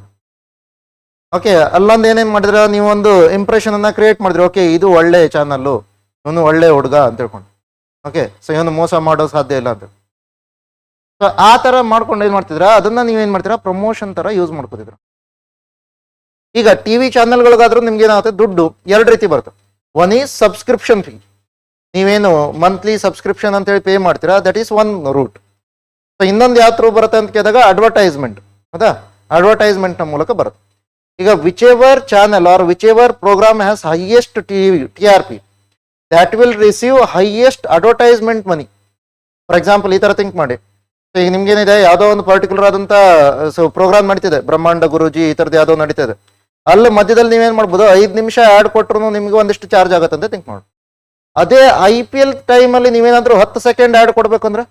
ಓಕೆ, ಅಲ್ಲೊಂದು ಏನೇನು ಮಾಡಿದ್ರ, ನೀವೊಂದು ಇಂಪ್ರೆಷನನ್ನು ಕ್ರಿಯೇಟ್ ಮಾಡಿದ್ರಿ. ಓಕೆ, ಇದು ಒಳ್ಳೆ ಚಾನಲ್ಲು, ಇವನು ಒಳ್ಳೆ ಹುಡುಗ ಅಂತ ಹೇಳ್ಕೊಂಡು. ಓಕೆ, ಸೊ ಇವನು ಮೋಸ ಮಾಡೋ ಸಾಧ್ಯ ಇಲ್ಲ ಅಂತ. ಸೊ ಆ ಥರ ಮಾಡ್ಕೊಂಡು ಏನು ಮಾಡ್ತಿದ್ರ, ಅದನ್ನು ನೀವೇನು ಮಾಡ್ತೀರಾ, ಪ್ರಮೋಷನ್ ಥರ ಯೂಸ್ ಮಾಡ್ಕೋತಿದ್ರ. ಈಗ TV ಚಾನಲ್ಗಳಿಗಾದ್ರೂ ನಿಮ್ಗೆ ಏನಾಗುತ್ತೆ, ದುಡ್ಡು ಎರಡು ರೀತಿ ಬರುತ್ತೆ. ಒನ್ ಈಸ್ ಸಬ್ಸ್ಕ್ರಿಪ್ಷನ್ ಫೀ, ನೀವೇನು ಮಂತ್ಲಿ ಸಬ್ಸ್ಕ್ರಿಪ್ಷನ್ ಅಂತೇಳಿ ಪೇ ಮಾಡ್ತೀರಾ, that is one route. So ಇನ್ನೊಂದು ಯಾವ ಥ್ರೂ ಬರುತ್ತೆ ಅಂತ ಕೇಳಿದಾಗ ಅಡ್ವರ್ಟೈಸ್ಮೆಂಟ್. ಹೌದಾ, ಅಡ್ವರ್ಟೈಸ್ಮೆಂಟ್ನ ಮೂಲಕ ಬರುತ್ತೆ. ಈಗ whichever channel or whichever programme has highest TRP that will receive highest advertisement money. For example ಈ ಥರ ಥಿಂಕ್ ಮಾಡಿ, ಸೊ ಈಗ ನಿಮ್ಗೇನಿದೆ, ಯಾವುದೋ ಒಂದು ಪರ್ಟಿಕ್ಯುಲರ್ ಆದಂಥ ಸೊ ಪ್ರೋಗ್ರಾಮ್ ನಡೀತಿದೆ, ಬ್ರಹ್ಮಾಂಡ ಗುರುಜಿ ಈ ಥರದ್ದು ಯಾವುದೋ ನಡೀತಾ ಇದೆ. ಅಲ್ಲಿ ಮಧ್ಯದಲ್ಲಿ ನೀವೇನು ಮಾಡ್ಬೋದು, 5 ನಿಮಿಷ ಆ್ಯಡ್ ಕೊಟ್ಟರು ನಿಮಗೆ ಒಂದಿಷ್ಟು ಚಾರ್ಜ್ ಆಗುತ್ತೆ ಅಂತ ಥಿಂಕ್ ಮಾಡಿ. ಅದೇ IPL ಟೈಮಲ್ಲಿ ನೀವೇನಾದರೂ 10 ಸೆಕೆಂಡ್ ಆ್ಯಡ್ ಕೊಡಬೇಕಂದ್ರೆ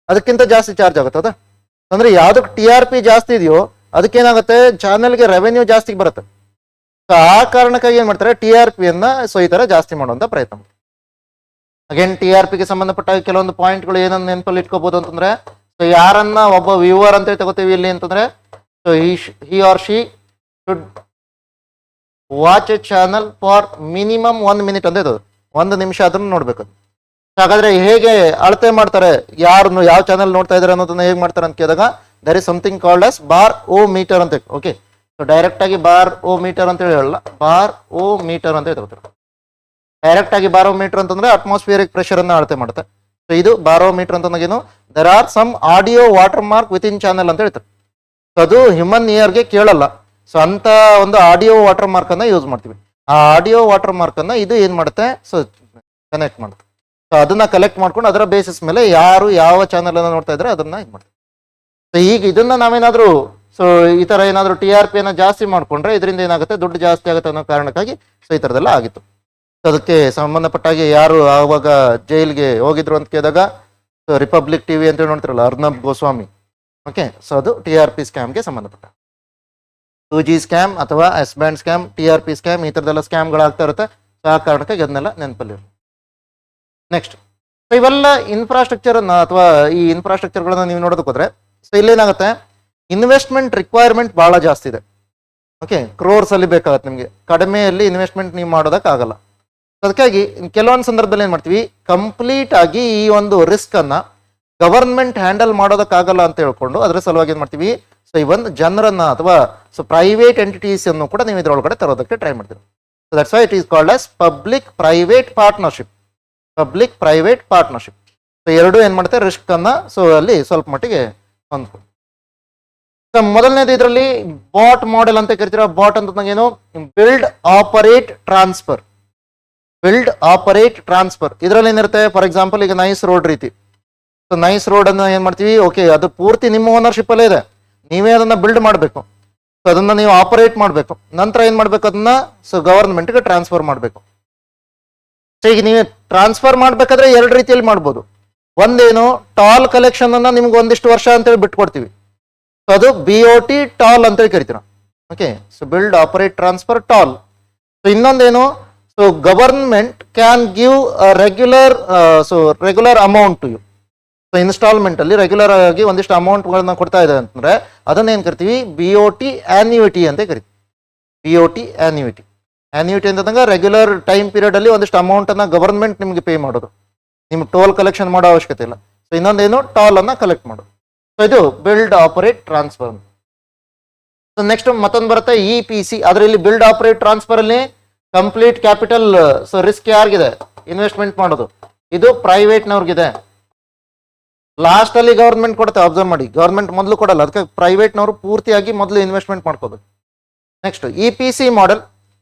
ಅದಕ್ಕಿಂತ ಜಾಸ್ತಿ ಚಾರ್ಜ್ ಆಗುತ್ತೆ. ಹೌದಾ, ಅಂದರೆ ಯಾವುದಕ್ಕೆ TRP ಜಾಸ್ತಿ ಇದೆಯೋ ಅದಕ್ಕೇನಾಗುತ್ತೆ, ಚಾನಲ್ಗೆ ರೆವೆನ್ಯೂ ಜಾಸ್ತಿ ಬರುತ್ತೆ. ಸೊ ಆ ಕಾರಣಕ್ಕಾಗಿ ಏನು ಮಾಡ್ತಾರೆ, TRPಯನ್ನು ಸೊ ಈ ಥರ ಜಾಸ್ತಿ ಮಾಡುವಂಥ ಪ್ರಯತ್ನ. ಅಗೇನ್ TRPಗೆ ಸಂಬಂಧಪಟ್ಟ ಕೆಲವೊಂದು ಪಾಯಿಂಟ್ಗಳು ಏನನ್ನು ನೆನಪಲ್ಲಿ ಇಟ್ಕೋಬಹುದು ಅಂತಂದ್ರೆ, ಸೊ ಯಾರನ್ನ ಒಬ್ಬ ವ್ಯೂವರ್ ಅಂತ ತಗೋತೀವಿ ಇಲ್ಲಿ ಅಂತಂದ್ರೆ, so he or she should watch A channel for minimum 1 minute ಅಂತ ಇರೋದು, 1 ನಿಮಿಷ ಅದನ್ನು ನೋಡ್ಬೇಕು. ಹಾಗಾದ್ರೆ ಹೇಗೆ ಅಳತೆ ಮಾಡ್ತಾರೆ, ಯಾರು ಯಾವ ಚಾನಲ್ ನೋಡ್ತಾ ಇದ್ದಾರೆ ಅನ್ನೋದನ್ನ ಹೇಗೆ ಮಾಡ್ತಾರೆ ಅಂತ ಕೇಳಿದಾಗ, there is something called as bar o meter ಅಂತ. ಓಕೆ, ಸೊ ಡೈರೆಕ್ಟ್ ಆಗಿ ಬಾರ್ ಓ ಮೀಟರ್ ಅಂತ ಹೇಳಲ್ಲ, ಬಾರ್ ಓ ಮೀಟರ್ ಅಂತ ತಗೋತಾರೆ. ಡೈರೆಕ್ಟ್ ಆಗಿ ಬಾರೋ ಮೀಟರ್ ಅಂತಂದ್ರೆ ಅಟ್ಮಾಸ್ಫಿಯರಿಕ್ ಪ್ರೆಷರ್ ಅನ್ನು ಅಳತೆ ಮಾಡುತ್ತೆ. ಸೊ ಇದು ಬಾರೋ ಮೀಟರ್ ಅಂತಂದಾಗೇನು, there are some audio watermark within channel ಅಂತ ಹೇಳ್ತಾರೆ. ಸೊ ಅದು ಹ್ಯೂಮನ್ ಇಯರ್ಗೆ ಕೇಳಲ್ಲ. ಸೊ ಅಂತ ಒಂದು ಆಡಿಯೋ ವಾಟರ್ ಮಾರ್ಕ್ ಅನ್ನ ಯೂಸ್ ಮಾಡ್ತೀವಿ. ಆ ಆಡಿಯೋ ವಾಟರ್ ಮಾರ್ಕ್ ಅನ್ನ ಇದು ಏನ್ ಮಾಡುತ್ತೆ, ಸೊ ಕನೆಕ್ಟ್ ಮಾಡುತ್ತೆ. ಸೊ ಅದನ್ನ ಕಲೆಕ್ಟ್ ಮಾಡ್ಕೊಂಡು ಅದರ ಬೇಸಿಸ್ ಮೇಲೆ ಯಾರು ಯಾವ ಚಾನಲ್ ಅನ್ನ ನೋಡ್ತಾ ಇದ್ರೆ ಅದನ್ನ ಇದು ಮಾಡ್ತಾರೆ. ಸೊ ಈಗ ಇದನ್ನ ನಾವೇನಾದ್ರೂ ಸೊ ಈ ತರ ಏನಾದ್ರು TRPಯನ್ನು ಜಾಸ್ತಿ ಮಾಡ್ಕೊಂಡ್ರೆ ಇದರಿಂದ ಏನಾಗುತ್ತೆ, ದುಡ್ಡು ಜಾಸ್ತಿ ಆಗುತ್ತೆ ಅನ್ನೋ ಕಾರಣಕ್ಕಾಗಿ ಸೊ ಈ ಥರದ್ದೆಲ್ಲ ಆಗಿತ್ತು. ಸೊ ಅದಕ್ಕೆ ಸಂಬಂಧಪಟ್ಟಾಗಿ ಯಾರು ಆವಾಗ ಜೈಲ್ಗೆ ಹೋಗಿದ್ರು ಅಂತ ಕೇಳಿದಾಗ, ಸೊ ರಿಪಬ್ಲಿಕ್ TV ಅಂತ ನೋಡ್ತಿರಲ್ಲ, ಅರ್ನಬ್ ಗೋಸ್ವಾಮಿ. ಓಕೆ, ಸೊ ಅದು TRP ಸ್ಕ್ಯಾಮ್ಗೆ ಸಂಬಂಧಪಟ್ಟ. 2G ಸ್ಕ್ಯಾಮ್ ಅಥವಾ S band scam, TRP scam, ಈ ಥರದ್ದೆಲ್ಲ ಸ್ಕ್ಯಾಮ್ಗಳಾಗ್ತಾ ಇರುತ್ತೆ. ಸೊ ಆ ಕಾರಣಕ್ಕಾಗಿ ಅದನ್ನೆಲ್ಲ ನೆನಪಲ್ಲಿ. ನೆಕ್ಸ್ಟ್, ಸೊ ಇವೆಲ್ಲ ಇನ್ಫ್ರಾಸ್ಟ್ರಕ್ಚರ್ ಅಥವಾ ಈ ಇನ್ಫ್ರಾಸ್ಟ್ರಕ್ಚರ್ಗಳನ್ನ ನೀವು ನೋಡೋದಕ್ಕೆ ಹೋದ್ರೆ, ಸೊ ಇಲ್ಲೇನಾಗುತ್ತೆ, ಇನ್ವೆಸ್ಟ್ಮೆಂಟ್ ರಿಕ್ವೈರ್ಮೆಂಟ್ ಭಾಳ ಜಾಸ್ತಿ ಇದೆ. ಓಕೆ, ಕ್ರೋರ್ಸ್ ಅಲ್ಲಿ ಬೇಕಾಗುತ್ತೆ ನಿಮಗೆ, ಕಡಿಮೆಯಲ್ಲಿ ಇನ್ವೆಸ್ಟ್ಮೆಂಟ್ ನೀವು ಮಾಡೋದಕ್ಕಾಗಲ್ಲ. ಅದಕ್ಕಾಗಿ ಕೆಲವೊಂದು ಸಂದರ್ಭದಲ್ಲಿ ಏನು ಮಾಡ್ತೀವಿ, ಕಂಪ್ಲೀಟ್ ಆಗಿ ಈ ಒಂದು ರಿಸ್ಕ್ ಅನ್ನ ಗವರ್ಮೆಂಟ್ ಹ್ಯಾಂಡಲ್ ಮಾಡೋದಕ್ಕಾಗಲ್ಲ ಅಂತ ಹೇಳ್ಕೊಂಡು ಅದರ ಸಲುವಾಗಿ ಏನು ಮಾಡ್ತೀವಿ, ಸೊ ಈ ಒಂದು ಜನರನ್ನ ಅಥವಾ ಸೊ ಪ್ರೈವೇಟ್ ಎಂಟಿಟೀಸ್ ಅನ್ನು ಕೂಡ ನೀವು ಇದರೊಳಗಡೆ ತರೋದಕ್ಕೆ ಟ್ರೈ ಮಾಡ್ತೀವಿ. So that's why it is called as public private partnership. Public private partnership. So ಎರಡು ಏನು ಮಾಡುತ್ತೆ, ರಿಸ್ಕ್ ಅನ್ನ ಸೊ ಅಲ್ಲಿ ಸ್ವಲ್ಪ ಮಟ್ಟಿಗೆ ಹೊಂದ್ಕೊಂಡು. ಸೊ ಮೊದಲನೇದು ಇದರಲ್ಲಿ ಬಾಟ್ ಮಾಡೆಲ್ ಅಂತ ಕರಿತೀರ. ಬಾಟ್ ಅಂತ ಏನು, build operate transfer. Build operate transfer ಇದರಲ್ಲಿ ಏನಿರುತ್ತೆ, ಫಾರ್ ಎಕ್ಸಾಂಪಲ್ ಈಗ ನೈಸ್ ರೋಡ್ ರೀತಿ. ಸೊ ನೈಸ್ ರೋಡ್ ಅನ್ನ ಏನ್ ಮಾಡ್ತೀವಿ, ಓಕೆ ಅದು ಪೂರ್ತಿ ನಿಮ್ಮ ಓನರ್ಶಿಪ್ ಅಲ್ಲೇ ಇದೆ, ನೀವೇ ಅದನ್ನ ಬಿಲ್ಡ್ ಮಾಡಬೇಕು. ಸೊ ಅದನ್ನ ನೀವು ಆಪರೇಟ್ ಮಾಡಬೇಕು. ನಂತರ ಏನ್ ಮಾಡ್ಬೇಕು, ಅದನ್ನ ಸೊ ಗವರ್ಮೆಂಟ್ಗೆ ಟ್ರಾನ್ಸ್ಫರ್ ಮಾಡಬೇಕು. ಸೊ ಈಗ ನೀವು ಟ್ರಾನ್ಸ್ಫರ್ ಮಾಡ್ಬೇಕಾದ್ರೆ ಎರಡು ರೀತಿಯಲ್ಲಿ ಮಾಡ್ಬೋದು. ಒಂದೇನು ಟಾಲ್ ಕಲೆಕ್ಷನ್ ಅನ್ನ ನಿಮ್ಗೆ ಒಂದಿಷ್ಟು ವರ್ಷ ಅಂತೇಳಿ ಬಿಟ್ಕೊಡ್ತೀವಿ, ಸೊ ಅದು BOT ಟಾಲ್ ಅಂತೇಳಿ ಕರಿತೀವಿ. Okay, so build operate transfer toll. So ಇನ್ನೊಂದೇನು, so government can give regular amount to you. So installment ಅಲ್ಲಿ ರೆಗ್ಯುಲರ್ ಆಗಿ ಒಂದಿಷ್ಟು ಅಮೌಂಟ್ಗಳನ್ನ ಕೊಡ್ತಾ ಇದೆ ಅಂತಂದ್ರೆ ಅದನ್ನ ಏನ್ ಕರಿತೀವಿ, BOT ಆನ್ಯುಯಿಟಿ ಅಂತ ಕರಿತೀವಿ. BOT ಆನ್ಯುಯಿಟಿ. ಆನ್ಯುಯಿಟಿ ಅಂತಂದಾಗ ರೆಗ್ಯುಲರ್ ಟೈಮ್ ಪೀರಿಯಡ್ ಅಲ್ಲಿ ಒಂದಿಷ್ಟು ಅಮೌಂಟ್ ಅನ್ನ ಗವರ್ಮೆಂಟ್ ನಿಮ್ಗೆ ಪೇ ಮಾಡೋದು, ನಿಮ್ಗೆ ಟೋಲ್ ಕಲೆಕ್ಷನ್ ಮಾಡೋ ಅವಶ್ಯಕತೆ ಇಲ್ಲ. ಸೊ ಇನ್ನೊಂದೇನು, ಟಾಲ್ ಅನ್ನ ಕಲೆಕ್ಟ್ ಮಾಡೋದು. ಸೊ ಇದು build operate transfer. So next ಮತ್ತೊಂದು ಬರುತ್ತೆ EPC. ಅದರಲ್ಲಿ ಬಿಲ್ಡ್ ಆಪರೇಟ್ ಟ್ರಾನ್ಸ್ಫರ್ ಅಲ್ಲಿ ಕಂಪ್ಲೀಟ್ ಕ್ಯಾಪಿಟಲ್, ಸೊ ರಿಸ್ಕ್ ಯಾರಿಗಿದೆ, ಇನ್ವೆಸ್ಟ್ಮೆಂಟ್ ಮಾಡೋದು, ಇದು ಪ್ರೈವೇಟ್ನವ್ರಿಗಿದೆ. ಲಾಸ್ಟ್ ಅಲ್ಲಿ ಗವರ್ಮೆಂಟ್ ಕೊಡುತ್ತೆ, ಅಬ್ಸರ್ವ್ ಮಾಡಿ, ಗವರ್ಮೆಂಟ್ ಮೊದಲು ಕೊಡಲ್ಲ, ಅದಕ್ಕೆ ಪ್ರೈವೇಟ್ನವರು ಪೂರ್ತಿಯಾಗಿ ಮೊದಲು ಇನ್ವೆಸ್ಟ್ಮೆಂಟ್ ಮಾಡ್ಕೋಬೇಕು. Next EPC model,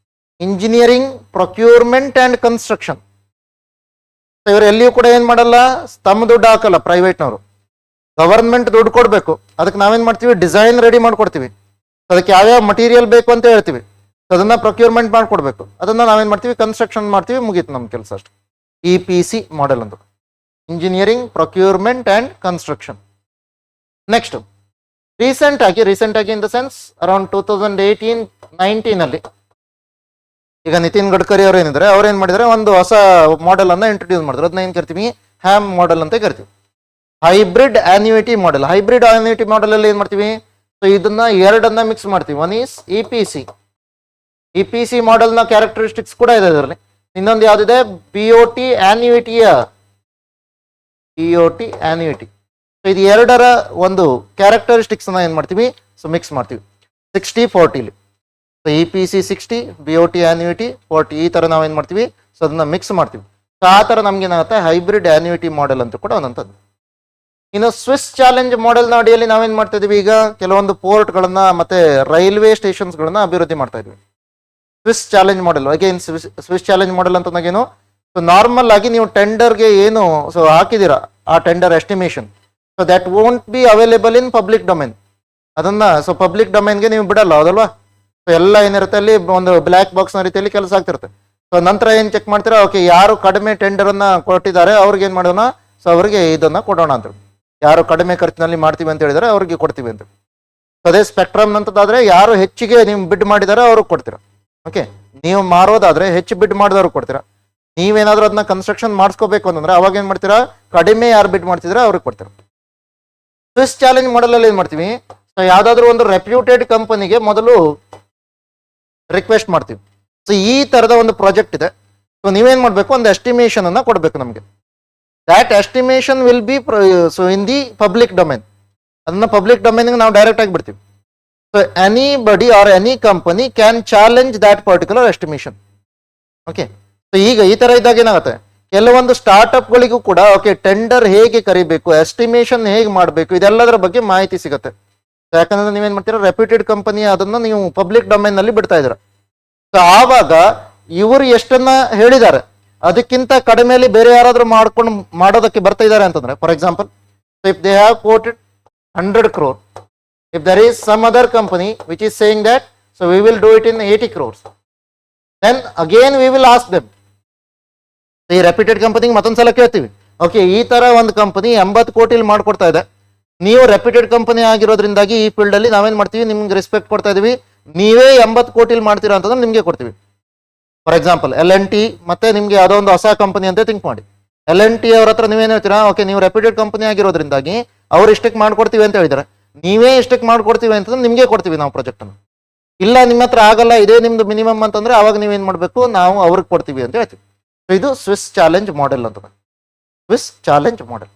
engineering, procurement and construction. ಇವರು ಎಲ್ಲಿಯೂ ಕೂಡ ಏನ್ ಮಾಡಲ್ಲ, ತಮ್ಮ ದುಡ್ಡು ಹಾಕಲ್ಲ ಪ್ರೈವೇಟ್ನವರು, ಗವರ್ಮೆಂಟ್ ದುಡ್ಡು ಕೊಡಬೇಕು. ಅದಕ್ಕೆ ನಾವೇನ್ ಮಾಡ್ತೀವಿ, ಡಿಸೈನ್ ರೆಡಿ ಮಾಡ್ಕೊಡ್ತೀವಿ, ಅದಕ್ಕೆ ಯಾವ್ಯಾವ ಮಟೀರಿಯಲ್ ಬೇಕು ಅಂತ ಹೇಳ್ತೀವಿ, ಅದನ್ನ ಪ್ರೊಕ್ಯೂರ್ಮೆಂಟ್ ಮಾಡ್ಕೊಡ್ಬೇಕು, ಅದನ್ನ ನಾವೇನ್ ಮಾಡ್ತೀವಿ, ಕನ್ಸ್ಟ್ರಕ್ಷನ್ ಮಾಡ್ತೀವಿ, ಮುಗೀತು ನಮ್ಮ ಕೆಲಸ ಅಷ್ಟು. EPC ಮಾಡೆಲ್ ಅಂತ, engineering, procurement and construction. Next recent ಆಗಿ ಇನ್ ದ ಸೆನ್ಸ್ ಅರೌಂಡ್ 2018-19 ಅಲ್ಲಿ ಈಗ ನಿತಿನ್ ಗಡ್ಕರಿ ಅವ್ರು ಏನಿದ್ದಾರೆ, ಅವ್ರು ಏನ್ ಮಾಡಿದ್ದಾರೆ, ಒಂದು ಹೊಸ ಮಾಡೆಲ್ ಅನ್ನ ಇಂಟ್ರೊಡ್ಯೂಸ್ ಮಾಡಿದ್ರು. ಅದನ್ನ ಏನ್ ಕರಿತೀವಿ, ಹ್ಯಾಮ್ ಮಾಡೆಲ್ ಅಂತ ಕರಿತೀವಿ. Hybrid annuity model. Hybrid annuity model ಅಲ್ಲಿ ಏನ್ ಮಾಡ್ತೀವಿ, ಸೊ ಇದನ್ನ ಎರಡನ್ನ ಮಿಕ್ಸ್ ಮಾಡ್ತೀವಿ. ಒನ್ ಈಸ್ EPC ಮಾಡೆಲ್ ನ ಕ್ಯಾರೆಕ್ಟರಿಸ್ಟಿಕ್ಸ್ ಕೂಡ ಇದೆ ಇದರಲ್ಲಿ. ಇನ್ನೊಂದು ಯಾವ್ದಿದೆ, BOT ಆನ್ಯುಯಿಟಿ. ಸೊ ಇದು ಎರಡರ ಒಂದು ಕ್ಯಾರೆಕ್ಟರಿಸ್ಟಿಕ್ಸ್ ನ ಏನ್ ಮಾಡ್ತೀವಿ, ಸೊ ಮಿಕ್ಸ್ ಮಾಡ್ತೀವಿ 60-40. ಸೊ EPC 60, BOT ಆನ್ಯುಯಿಟಿ 40, ಈ ತರ ನಾವೇನ್ ಮಾಡ್ತೀವಿ, ಸೊ ಅದನ್ನ ಮಿಕ್ಸ್ ಮಾಡ್ತೀವಿ. ಸೊ ಆ ತರ ನಮ್ಗೆ ಏನಾಗುತ್ತೆ, ಹೈಬ್ರಿಡ್ ಆನ್ಯುಯಿಟಿ ಮಾಡೆಲ್ ಅಂತ ಕೂಡ ಒಂದಂತದ್ದು. ಇನ್ನು ಸ್ವಿಸ್ ಚಾಲೆಂಜ್ ಮಾಡೆಲ್ ನ ಅಡಿಯಲ್ಲಿ ನಾವೇನ್ ಮಾಡ್ತಾ ಇದೀವಿ, ಈಗ ಕೆಲವೊಂದು ಪೋರ್ಟ್ ಗಳನ್ನ ಮತ್ತೆ ರೈಲ್ವೆ ಸ್ಟೇಷನ್ಸ್ ಗಳನ್ನ ಅಭಿವೃದ್ಧಿ ಮಾಡ್ತಾ ಇದೀವಿ. Swiss challenge model, again Swiss challenge model ಅಂತಂದಾಗೇನು, ಸೊ ನಾರ್ಮಲ್ ಆಗಿ ನೀವು ಟೆಂಡರ್ಗೆ ಏನು ಸೊ ಹಾಕಿದೀರಾ, ಆ tender estimation, so that won't be available in public domain. ಅದನ್ನ ಸೊ ಪಬ್ಲಿಕ್ ಡೊಮೈನ್ಗೆ ನೀವು ಬಿಡಲ್ಲ, ಹೌದಲ್ವಾ. ಸೊ ಎಲ್ಲ ಏನಿರುತ್ತೆ ಅಲ್ಲಿ ಒಂದು ಬ್ಲ್ಯಾಕ್ ಬಾಕ್ಸ್ ನ ರೀತಿಯಲ್ಲಿ ಕೆಲಸ ಆಗ್ತಿರುತ್ತೆ. ಸೊ ನಂತರ ಏನ್ ಚೆಕ್ ಮಾಡ್ತೀರಾ, ಓಕೆ ಯಾರು ಕಡಿಮೆ ಟೆಂಡರ್ ಅನ್ನ ಕೊಟ್ಟಿದ್ದಾರೆ ಅವ್ರಿಗೆ ಏನ್ ಮಾಡೋಣ, ಸೊ ಅವ್ರಿಗೆ ಇದನ್ನ ಕೊಡೋಣ ಅಂತ. ಯಾರು ಕಡಿಮೆ ಖರ್ಚಿನಲ್ಲಿ ಮಾಡ್ತೀವಿ ಅಂತ ಹೇಳಿದರೆ ಅವ್ರಿಗೆ ಕೊಡ್ತೀವಿ ಅಂತ. ಅದೇ ಸ್ಪೆಕ್ಟ್ರಮ್ ಅಂತದಾದ್ರೆ ಯಾರು ಹೆಚ್ಚಿಗೆ ನೀವು ಬಿಡ್ ಮಾಡಿದಾರೆ ಅವ್ರಿಗೆ ಕೊಡ್ತೀರಾ. ಓಕೆ, ನೀವು ಮಾರೋದಾದ್ರೆ ಹೆಚ್ಚು ಬಿಡ್ ಮಾಡಿದವ್ರಿಗೆ ಕೊಡ್ತೀರಾ. ನೀವೇನಾದ್ರೂ ಅದನ್ನ ಕನ್ಸ್ಟ್ರಕ್ಷನ್ ಮಾಡಿಸ್ಕೋಬೇಕು ಅಂತಂದ್ರೆ ಅವಾಗ ಏನ್ ಮಾಡ್ತೀರಾ, ಕಡಿಮೆ ಯಾರು ಬಿಡ್ ಮಾಡ್ತಿದ್ರೆ ಅವ್ರಿಗೆ ಕೊಡ್ತೀರಾ. ಸ್ವಿಸ್ ಚಾಲೆಂಜ್ ಮಾಡೆಲ್ ಅಲ್ಲಿ ಏನ್ ಮಾಡ್ತೀವಿ, ಸೊ ಯಾವ್ದಾದ್ರು ಒಂದು ರೆಪ್ಯೂಟೆಡ್ ಕಂಪನಿಗೆ ಮೊದಲು ರಿಕ್ವೆಸ್ಟ್ ಮಾಡ್ತೀವಿ. ಸೊ ಈ ತರದ ಒಂದು ಪ್ರಾಜೆಕ್ಟ್ ಇದೆ, ಸೊ ನೀವೇನ್ ಮಾಡ್ಬೇಕು, ಒಂದು ಎಸ್ಟಿಮೇಷನ್ ಅನ್ನ ಕೊಡ್ಬೇಕು ನಮಗೆ. That estimation will be so in the public domain. ಅದನ್ನ ಪಬ್ಲಿಕ್ ಡೊಮೈನ್ ನಾವು ಡೈರೆಕ್ಟ್ ಆಗಿ ಬಿಡ್ತೀವಿ. So anybody R any company can challenge that particular estimation. Okay, so ಈಗ ಈ ತರ ಇದ್ದಾಗ ಏನಾಗುತ್ತೆ, ಕೆಲವೊಂದು ಸ್ಟಾರ್ಟ್ಅಪ್ ಗಳಿಗೂ ಕೂಡ ಓಕೆ ಟೆಂಡರ್ ಹೇಗೆ ಕರಿಬೇಕು, ಎಸ್ಟಿಮೇಷನ್ ಹೇಗೆ ಮಾಡಬೇಕು, ಇದೆಲ್ಲದರ ಬಗ್ಗೆ ಮಾಹಿತಿ ಸಿಗುತ್ತೆ. ಯಾಕಂದ್ರೆ ನೀವೇನ್ ಮಾಡ್ತೀರಾ, ರೆಪ್ಯೂಟೆಡ್ ಕಂಪನಿ ಅದನ್ನ ನೀವು ಪಬ್ಲಿಕ್ ಡೊಮೈನ್ ನಲ್ಲಿ ಬಿಡ್ತಾ ಇದ್ದೀರಾ. ಸೊ ಆವಾಗ ಇವರು ಎಷ್ಟನ್ನ ಹೇಳಿದ್ದಾರೆ ಅದಕ್ಕಿಂತ ಕಡಿಮೆಯಲ್ಲಿ ಬೇರೆ ಯಾರಾದ್ರೂ ಮಾಡೋದಕ್ಕೆ ಬರ್ತಾ ಇದ್ದಾರೆ ಅಂತಂದ್ರೆ, for example if they have quoted 100 crore, if there is some other company which is saying that so we will do it in 80 crores, then again we will ask them. ಈ ರೆಪ್ಯೂಟೆಡ್ ಕಂಪನಿಗೆ ಮತ್ತೊಂದ್ಸಲ ಕೇಳ್ತೀವಿ, okay ಈ ತರ ಒಂದು company 80 ಕೋಟಿಲಿ ಮಾಡ್ಕೊಡ್ತಾ ಇದೆ, ನೀವು reputed company ಆಗಿರೋದ್ರಿಂದಾಗಿ ಈ field ಅಲ್ಲಿ ನಾವೇನ್ ಮಾಡ್ತೀವಿ, ನಿಮ್ಗೆ ರೆಸ್ಪೆಕ್ಟ್ ಕೊಡ್ತಾ ಇದೀವಿ, ನೀವೇ 80 ಕೋಟಿಲಿ ಮಾಡ್ತೀರಾ ಅಂತಂದ್ರೆ ನಿಮ್ಗೆ ಕೊಡ್ತೀವಿ. ಫಾರ್ ಎಕ್ಸಾಂಪಲ್ L&T ಮತ್ತೆ ನಿಮ್ಗೆ ಯಾವುದೋ ಒಂದು ಹೊಸ ಕಂಪನಿ ಅಂತ ಥಿಂಕ್ ಮಾಡಿ. L&T ಅವ್ರ ಹತ್ರ ನೀವೇನ್ ಹೇಳ್ತೀರಾ, ಓಕೆ ನೀವು ರೆಪ್ಯೂಟೆಡ್ ಕಂಪನಿ ಆಗಿರೋದ್ರಿಂದಾಗಿ ಅವ್ರು ಇಷ್ಟಕ್ಕೆ ಮಾಡ್ಕೊಡ್ತೀವಿ ಅಂತ ಹೇಳಿದಾರೆ, ನೀವೇ ಇಷ್ಟಕ್ಕೆ ಮಾಡ್ಕೊಡ್ತೀವಿ ಅಂತಂದ್ರೆ ನಿಮ್ಗೆ ಕೊಡ್ತೀವಿ ನಾವು ಪ್ರಾಜೆಕ್ಟ್ ಅನ್ನು. ಇಲ್ಲ ನಿಮ್ಮ ಹತ್ರ ಆಗಲ್ಲ, ಇದೇ ನಿಮ್ದು ಮಿನಿಮಮ್ ಅಂತಂದ್ರೆ ಅವಾಗ ನೀವೇನ್ ಮಾಡ್ಬೇಕು, ನಾವು ಅವ್ರಿಗೆ ಕೊಡ್ತೀವಿ ಅಂತ ಹೇಳ್ತೀವಿ. ಇದು ಸ್ವಿಸ್ ಚಾಲೆಂಜ್ ಮಾಡೆಲ್ ಅಂತ. Swiss challenge model.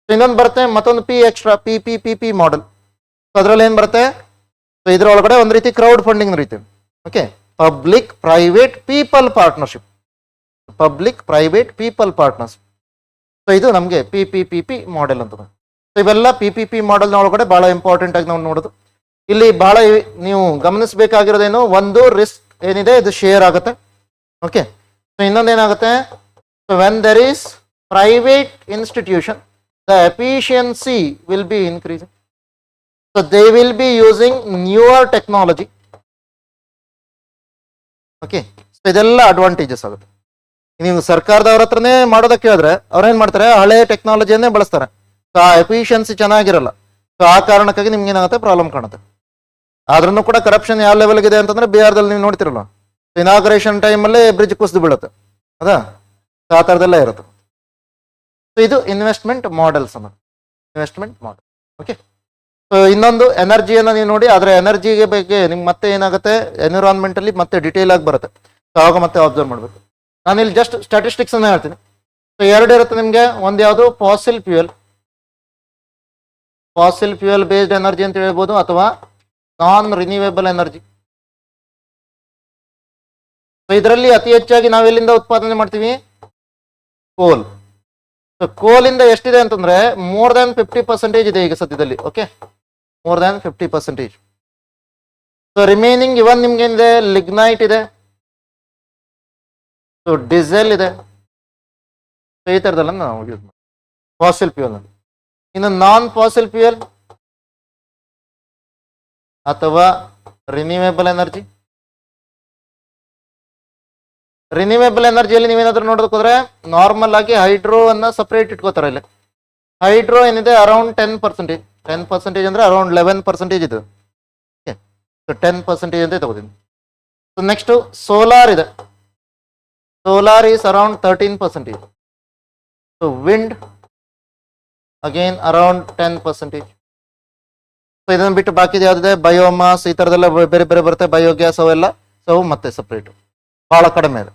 ಇನ್ನೊಂದು ಬರುತ್ತೆ ಮತ್ತೊಂದು P ಎಕ್ಸ್ಟ್ರಾ, PPP ಮಾಡೆಲ್. ಅದ್ರಲ್ಲಿ ಏನ್ ಬರುತ್ತೆ, ಸೊ ಇದ್ರೊಳಗಡೆ ಒಂದು ರೀತಿ ಕ್ರೌಡ್ ಫಂಡಿಂಗ್ ರೀತಿ. Okay, public private people partnership. Public private people partnership. So ಇದು ನಮಗೆ PPP ಮಾಡೆಲ್ ಅಂತ. ಸೊ ಇವೆಲ್ಲ PPP ಮಾಡೆಲ್ನ ಒಳಗಡೆ ಬಹಳ ಇಂಪಾರ್ಟೆಂಟ್ ಆಗಿ ನಾವು ನೋಡೋದು. ಇಲ್ಲಿ ಬಹಳ ನೀವು ಗಮನಿಸಬೇಕಾಗಿರೋದೇನು, ಒಂದು ರಿಸ್ಕ್ ಏನಿದೆ ಇದು ಶೇರ್ ಆಗುತ್ತೆ. ಓಕೆ, ಸೊ ಇನ್ನೊಂದೇನಾಗುತ್ತೆ, so when there is private institution the efficiency will be increasing, so they will be using newer technology. Okay, so ಇದೆಲ್ಲ ಅಡ್ವಾಂಟೇಜಸ್ ಆಗುತ್ತೆ. ನೀವು ಸರ್ಕಾರದವ್ರ ಹತ್ರನೇ ಮಾಡೋದಕ್ಕೆ ಹೇಳಿದ್ರೆ ಅವ್ರೇನ್ ಮಾಡ್ತಾರೆ, ಹಳೆ ಟೆಕ್ನಾಲಜಿಯನ್ನೇ ಬಳಸ್ತಾರೆ. ಸೊ ಆ ಎಫಿಷಿಯನ್ಸಿ ಚೆನ್ನಾಗಿರಲ್ಲ. ಸೊ ಆ ಕಾರಣಕ್ಕಾಗಿ ನಿಮ್ಗೆ ಏನಾಗುತ್ತೆ, ಪ್ರಾಬ್ಲಮ್ ಕಾಣುತ್ತೆ. ಆದ್ರೂ ಕೂಡ ಕರಪ್ಷನ್ ಯಾವ ಲೆವೆಲ್ಗೆ ಇದೆ ಅಂತಂದ್ರೆ ಬಿಹಾರದಲ್ಲಿ ನೀವು ನೋಡ್ತಿರಲ್ಲ, ಇನಾಗ್ರೇಷನ್ ಟೈಮಲ್ಲೇ ಬ್ರಿಡ್ಜ್ ಕುಸಿದು ಬೀಳುತ್ತೆ. ಅದಾ ಆ ಥರದೆಲ್ಲ ಇರುತ್ತೆ. ಸೊ ಇದು ಇನ್ವೆಸ್ಟ್ಮೆಂಟ್ ಮಾಡೆಲ್ಸ್ ಅನ್ನೋದು, ಇನ್ವೆಸ್ಟ್ಮೆಂಟ್ ಮಾಡೆಲ್. ಓಕೆ. ಸೊ ಇನ್ನೊಂದು ಎನರ್ಜಿಯನ್ನು ನೀವು ನೋಡಿ, ಅದರ ಎನರ್ಜಿಗೆ ಬಗ್ಗೆ ನಿಮ್ಗೆ ಮತ್ತೆ ಏನಾಗುತ್ತೆ, ಎನ್ವಿರಾನ್ಮೆಂಟಲ್ಲಿ ಮತ್ತೆ ಡಿಟೇಲ್ ಆಗಿ ಬರುತ್ತೆ. ಸೊ ಆವಾಗ ಮತ್ತೆ ಅಬ್ಸರ್ವ್ ಮಾಡಬೇಕು. ನಾನು ಇಲ್ಲಿ ಜಸ್ಟ್ ಸ್ಟ್ಯಾಟಿಸ್ಟಿಕ್ಸ್ ಅನ್ನ ಹೇಳ್ತೀನಿ. ಸೊ ಎರಡು ಇರುತ್ತೆ ನಿಮಗೆ. ಒಂದು ಯಾವುದು, ಫಾಸಿಲ್ ಫ್ಯೂಯಲ್ ಬೇಸ್ಡ್ ಎನರ್ಜಿ ಅಂತ ಹೇಳ್ಬೋದು, ಅಥವಾ ನಾನ್ ರಿನ್ಯೂವೇಬಲ್ ಎನರ್ಜಿ. ಸೊ ಇದರಲ್ಲಿ ಅತಿ ಹೆಚ್ಚಾಗಿ ನಾವೆಲ್ಲಿಂದ ಉತ್ಪಾದನೆ ಮಾಡ್ತೀವಿ, ಕೋಲ್. ಸೊ ಕೋಲಿಂದ ಎಷ್ಟಿದೆ ಅಂತಂದ್ರೆ ಮೋರ್ ದ್ಯಾನ್ 50% ಇದೆ ಈಗ ಸದ್ಯದಲ್ಲಿ. Okay, more than 50%. So remaining even ನಿಮ್ಗೆ ಏನಿದೆ, ಲಿಗ್ನೈಟ್ ಇದೆ, ಸೊ ಡೀಸೆಲ್ ಇದೆ. ಸೊ ಈ ಥರದೆಲ್ಲ ನಾವು ಯೂಸ್ ಮಾಡ್ತೀವಿ ಫಾಸಿಲ್ ಫ್ಯೂಯಲ್. ಇನ್ನು ನಾನ್ ಫಾಸಿಲ್ ಫ್ಯೂಯಲ್ ಅಥವಾ ರಿನ್ಯೂವೇಬಲ್ ಎನರ್ಜಿ. ರಿನ್ಯೂವೇಬಲ್ ಎನರ್ಜಿಯಲ್ಲಿ ನೀವೇನಾದ್ರೂ ನೋಡೋದಕ್ಕೆ ಹೋದ್ರೆ ನಾರ್ಮಲ್ ಆಗಿ ಹೈಡ್ರೋ ಅನ್ನ ಸಪರೇಟ್ ಇಟ್ಕೋತಾರೆ. ಇಲ್ಲಿ ಹೈಡ್ರೋ ಏನಿದೆ ಅರೌಂಡ್ 10%. 10% ಅಂದ್ರೆ ಅರೌಂಡ್ 11% ಇದು. ಸೊ 10% ಅಂತ ತಗೋತೀನಿ. ಸೊ ನೆಕ್ಸ್ಟ್ ಸೋಲಾರ್ ಇದೆ. Solar is around 13%. So wind again around 10%. So ಇದನ್ನು ಬಿಟ್ಟು ಬಾಕಿದು ಯಾವುದಿದೆ, ಬಯೋಮಾಸ್, ಈ ಥರದೆಲ್ಲ ಬೇರೆ ಬೇರೆ ಬರುತ್ತೆ, ಬಯೋಗ್ಯಾಸ್ ಅವೆಲ್ಲ. ಸೊ ಮತ್ತೆ ಸಪ್ರೇಟ್ ಬಹಳ ಕಡಿಮೆ ಇದೆ.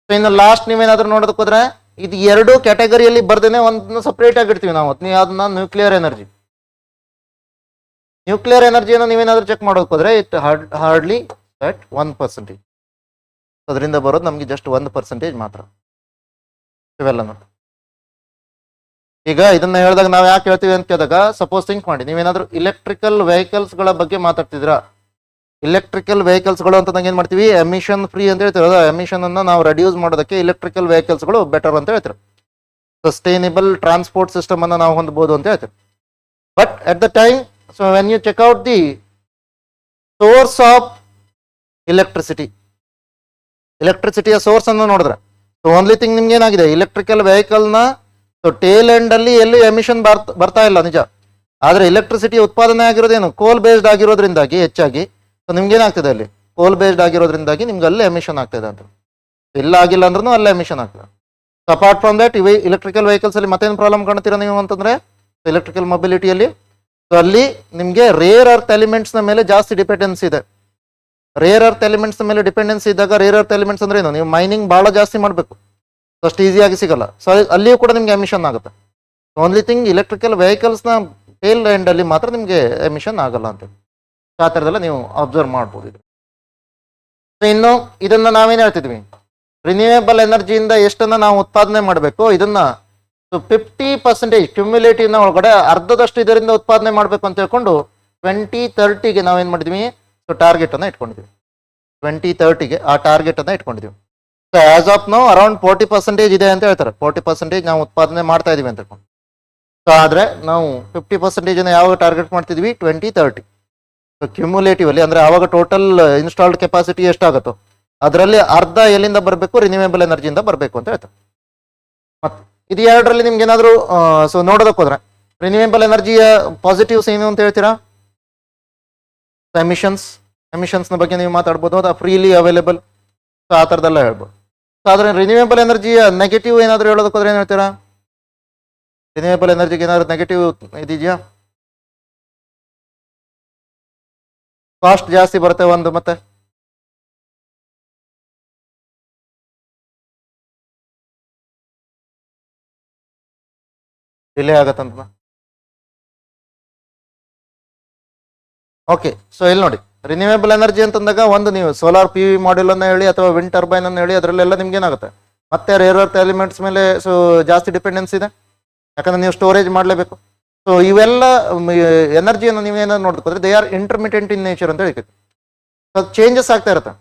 ಸೊ ಇನ್ನು ಲಾಸ್ಟ್ ನೀವೇನಾದ್ರೂ ನೋಡೋದಕ್ಕೆ ಹೋದ್ರೆ ಇದು ಎರಡು ಕ್ಯಾಟಗರಿಯಲ್ಲಿ ಬರ್ದೇನೆ ಒಂದನ್ನು ಸಪ್ರೇಟ್ ಆಗಿರ್ತೀವಿ ನಾವು. ಅದನ್ನ ನ್ಯೂಕ್ಲಿಯರ್ ಎನರ್ಜಿ. ನ್ಯೂಕ್ಲಿಯರ್ ಎನರ್ಜಿಯನ್ನು ನೀವೇನಾದ್ರೂ ಚೆಕ್ ಮಾಡೋದಕ್ಕೆ ಹೋದ್ರೆ ಇಟ್ ಹಾರ್ಡ್ಲಿ ಅಟ್ 1%. ಅದರಿಂದ ಬರೋದು ನಮಗೆ ಜಸ್ಟ್ 1% ಮಾತ್ರ ಇವೆಲ್ಲನು. ಈಗ ಇದನ್ನ ಹೇಳಿದಾಗ ನಾವು ಯಾಕೆ ಹೇಳ್ತೀವಿ ಅಂತ ಕೇಳಿದಾಗ, ಸಪೋಸ್ ಥಿಂಕ್ ಮಾಡಿ, ನೀವೇನಾದ್ರೂ ಇಲೆಕ್ಟ್ರಿಕಲ್ ವೆಹಿಕಲ್ಸ್ಗಳ ಬಗ್ಗೆ ಮಾತಾಡ್ತಿದ್ರಾ. ಇಲೆಕ್ಟ್ರಿಕಲ್ ವೆಹಿಕಲ್ಸ್ಗಳು ಅಂತಂದಾಗ ಏನ್ ಮಾಡ್ತೀವಿ, ಎಮಿಷನ್ ಫ್ರೀ ಅಂತ ಹೇಳ್ತೀವಿ. ಎಮಿಷನ್ ಅನ್ನ ನಾವು ರೆಡ್ಯೂಸ್ ಮಾಡೋದಕ್ಕೆ ಇಲೆಕ್ಟ್ರಿಕಲ್ ವೆಹಿಕಲ್ಸ್ಗಳು ಬೆಟರ್ ಅಂತ ಹೇಳ್ತೀವಿ. ಸಸ್ಟೈನೇಬಲ್ ಟ್ರಾನ್ಸ್ಪೋರ್ಟ್ ಸಿಸ್ಟಮ್ ಅನ್ನ ನಾವು ಹೊಂದಬಹುದು ಅಂತ ಹೇಳ್ತೀವಿ. But at the time, so when you check out the source of ಎಲೆಕ್ಟ್ರಿಸಿಟಿಯ ಸೋರ್ಸ್ ಅನ್ನು ನೋಡಿದ್ರೆ, ಸೊ ಓನ್ಲಿ ಥಿಂಗ್ ನಿಮ್ಗೆ ಏನಾಗಿದೆ, ಇಲೆಕ್ಟ್ರಿಕಲ್ ವೆಹಿಕಲ್ನ ಸೊ ಟೇಲ್ ಎಂಡ್ ಅಲ್ಲಿ ಎಲ್ಲಿ ಎಮಿಷನ್ ಬರ್ತಾ ಇಲ್ಲ ನಿಜ. ಆದ್ರೆ ಎಲೆಕ್ಟ್ರಿಸಿಟಿ ಉತ್ಪಾದನೆ ಆಗಿರೋದೇನು, ಕೋಲ್ ಬೇಸ್ಡ್ ಆಗಿರೋದ್ರಿಂದಾಗಿ ಹೆಚ್ಚಾಗಿ. ಸೊ ನಿಮ್ಗೆ ಏನಾಗ್ತದೆ, ಅಲ್ಲಿ ಕೋಲ್ ಬೇಸ್ಡ್ ಆಗಿರೋದ್ರಿಂದಾಗಿ ನಿಮ್ಗೆ ಅಲ್ಲಿ ಎಮಿಷನ್ ಆಗ್ತದೆ ಅಂತ. ಇಲ್ಲ ಆಗಿಲ್ಲ ಅಂದ್ರೂ ಅಲ್ಲೇ ಎಮಿಷನ್ ಆಗ್ತದೆ. ಸೊ ಅಪಾರ್ಟ್ ಫ್ರಮ್ ದಟ್, ಇವೆ ಇಲೆಕ್ಟ್ರಿಕಲ್ ವೆಹಿಕಲ್ಸ್ ಅಲ್ಲಿ ಮತ್ತೇನು ಪ್ರಾಬ್ಲಮ್ ಕಾಣ್ತೀರಾ ನೀವು ಅಂತಂದ್ರೆ, ಎಲೆಕ್ಟ್ರಿಕಲ್ ಮೊಬಿಲಿಟಿಯಲ್ಲಿ ಸೊ ಅಲ್ಲಿ ನಿಮಗೆ ರೇರ್ ಅರ್ತ್ ಎಲಿಮೆಂಟ್ಸ್ ನ ಮೇಲೆ ಜಾಸ್ತಿ ಡಿಪೆಂಡೆನ್ಸಿ ಇದೆ. ರೇರ್ ಅರ್ತ್ ಎಲಿಮೆಂಟ್ಸ್ ಮೇಲೆ ಡಿಪೆಂಡೆನ್ಸಿ ಇದ್ದಾಗ, ರೇರ್ ಅರ್ತ್ ಎಲಿಮೆಂಟ್ಸ್ ಅಂದ್ರೆ ಏನು, ನೀವು ಮೈನಿಂಗ್ ಬಹಳ ಜಾಸ್ತಿ ಮಾಡಬೇಕು, ಅಷ್ಟು ಈಸಿಯಾಗಿ ಸಿಗಲ್ಲ. ಸೊ ಅಲ್ಲಿಯೂ ಕೂಡ ನಿಮ್ಗೆ ಎಮಿಷನ್ ಆಗುತ್ತೆ. ಓನ್ಲಿ ಥಿಂಗ್ ಇಲೆಕ್ಟ್ರಿಕಲ್ ವೆಹಿಕಲ್ಸ್ನ ಟೇಲ್ ಎಂಡ್ ಅಲ್ಲಿ ಮಾತ್ರ ನಿಮಗೆ ಎಮಿಷನ್ ಆಗಲ್ಲ ಅಂತ. ಆ ಥರದೆಲ್ಲ ನೀವು ಅಬ್ಸರ್ವ್ ಮಾಡ್ಬೋದು. ಇದು ಇನ್ನು ಇದನ್ನ ನಾವೇನು ಹೇಳ್ತಿದ್ವಿ, ರಿನ್ಯೂವೇಬಲ್ ಎನರ್ಜಿಯಿಂದ ಎಷ್ಟನ್ನ ನಾವು ಉತ್ಪಾದನೆ ಮಾಡಬೇಕು, ಇದನ್ನ 50% ಕ್ಯುಮ್ಯುಲೇಟಿವ್ನ ಒಳಗಡೆ ಅರ್ಧದಷ್ಟು ಇದರಿಂದ ಉತ್ಪಾದನೆ ಮಾಡಬೇಕು ಅಂತ ಹೇಳ್ಕೊಂಡು 2030ಗೆ ನಾವೇನು ಮಾಡಿದ್ವಿ, ಸೊ ಟಾರ್ಗೆಟ್ ಅನ್ನ ಇಟ್ಕೊಂಡಿದ್ವಿ. 2030ಗೆ ಆ ಟಾರ್ಗೆಟ್ ಅನ್ನ ಇಟ್ಕೊಂಡಿದ್ವಿ. So as of now around 40% ಇದೆ ಅಂತ ಹೇಳ್ತಾರೆ. 40% ನಾವು ಉತ್ಪಾದನೆ ಮಾಡ್ತಾ ಇದೀವಿ ಅಂತ ಹೇಳ್ಕೊಂಡು. ಸೊ ಆದ್ರೆ ನಾವು 50% ಯಾವಾಗ ಟಾರ್ಗೆಟ್ ಮಾಡ್ತಿದ್ವಿ, 2030. ಸೊ ಕ್ಯುಮ್ಯುಲೇಟಿವ್ ಅಲ್ಲಿ ಅಂದ್ರೆ ಆವಾಗ ಟೋಟಲ್ ಇನ್ಸ್ಟಾಲ್ಡ್ ಕೆಪಾಸಿಟಿ ಎಷ್ಟಾಗುತ್ತೋ ಅದರಲ್ಲಿ ಅರ್ಧ ಎಲ್ಲಿಂದ ಬರಬೇಕು, ರಿನ್ಯೂವೇಬಲ್ ಎನರ್ಜಿಯಿಂದ ಬರಬೇಕು ಅಂತ ಹೇಳ್ತಾರೆ. ಮತ್ತೆ ಇದು ಎರಡರಲ್ಲಿ ನಿಮ್ಗೆ ಏನಾದ್ರು ಸೊ ನೋಡೋದಕ್ಕೆ ಹೋದ್ರೆ ರಿನ್ಯೂವೇಬಲ್ ಎನರ್ಜಿಯ ಪಾಸಿಟಿವ್ಸ್ ಏನು ಅಂತ ಹೇಳ್ತೀರಾ. ಎಮಿಷನ್ಸ್ನ ಬಗ್ಗೆ ನೀವು ಮಾತಾಡ್ಬೋದು, ಅದು ಫ್ರೀಲಿ ಅವೈಲೇಬಲ್, ಸೊ ಆ ಥರದ್ದೆಲ್ಲ ಹೇಳ್ಬೋದು. ಸೊ ಆದ್ರೆ ರಿನ್ಯೂವೇಬಲ್ ಎನರ್ಜಿಯ ನೆಗೆಟಿವ್ ಏನಾದ್ರು ಹೇಳೋದಕ್ಕೆ ಹೋದ್ರೆ ಏನು ಹೇಳ್ತೀರಾ, ರಿನ್ಯೂವೇಬಲ್ ಎನರ್ಜಿಗೆ ಏನಾದ್ರು ನೆಗೆಟಿವ್ ಇದೆಯಾ, ಕಾಸ್ಟ್ ಜಾಸ್ತಿ ಬರುತ್ತೆ ಒಂದು, ಮತ್ತೆ ಡಿಲೇ ಆಗತ್ತಂತ. ಓಕೆ, ಸೊ ಇಲ್ಲಿ ನೋಡಿ, ರಿನ್ಯೂವೇಬಲ್ ಎನರ್ಜಿ ಅಂತಂದಾಗ ಒಂದು ನೀವು ಸೋಲಾರ್ PV ಮಾಡ್ಯೂಲ್ ಅನ್ನ ಹೇಳಿ ಅಥವಾ ವಿಂಡ್ ಟರ್ಬೈನ್ ಅನ್ನು ಹೇಳಿ, ಅದರಲ್ಲೆಲ್ಲ ನಿಮ್ಗೆ ಏನಾಗುತ್ತೆ, ಮತ್ತೆ ರೇರ್ ಅರ್ತ್ ಎಲಿಮೆಂಟ್ಸ್ ಮೇಲೆ ಸೊ ಜಾಸ್ತಿ ಡಿಪೆಂಡೆನ್ಸ್ ಇದೆ, ಯಾಕಂದ್ರೆ ನೀವು ಸ್ಟೋರೇಜ್ ಮಾಡಲೇಬೇಕು. ಸೊ ಇವೆಲ್ಲ ಎನರ್ಜಿಯನ್ನು ನೀವೇನಾದ್ರು ನೋಡ್ಕೋದ್ರೆ they are intermittent in nature ಅಂತ ಹೇಳ್ತೀವಿ. ಸೊ ಚೇಂಜಸ್ ಆಗ್ತಾ ಇರುತ್ತೆ.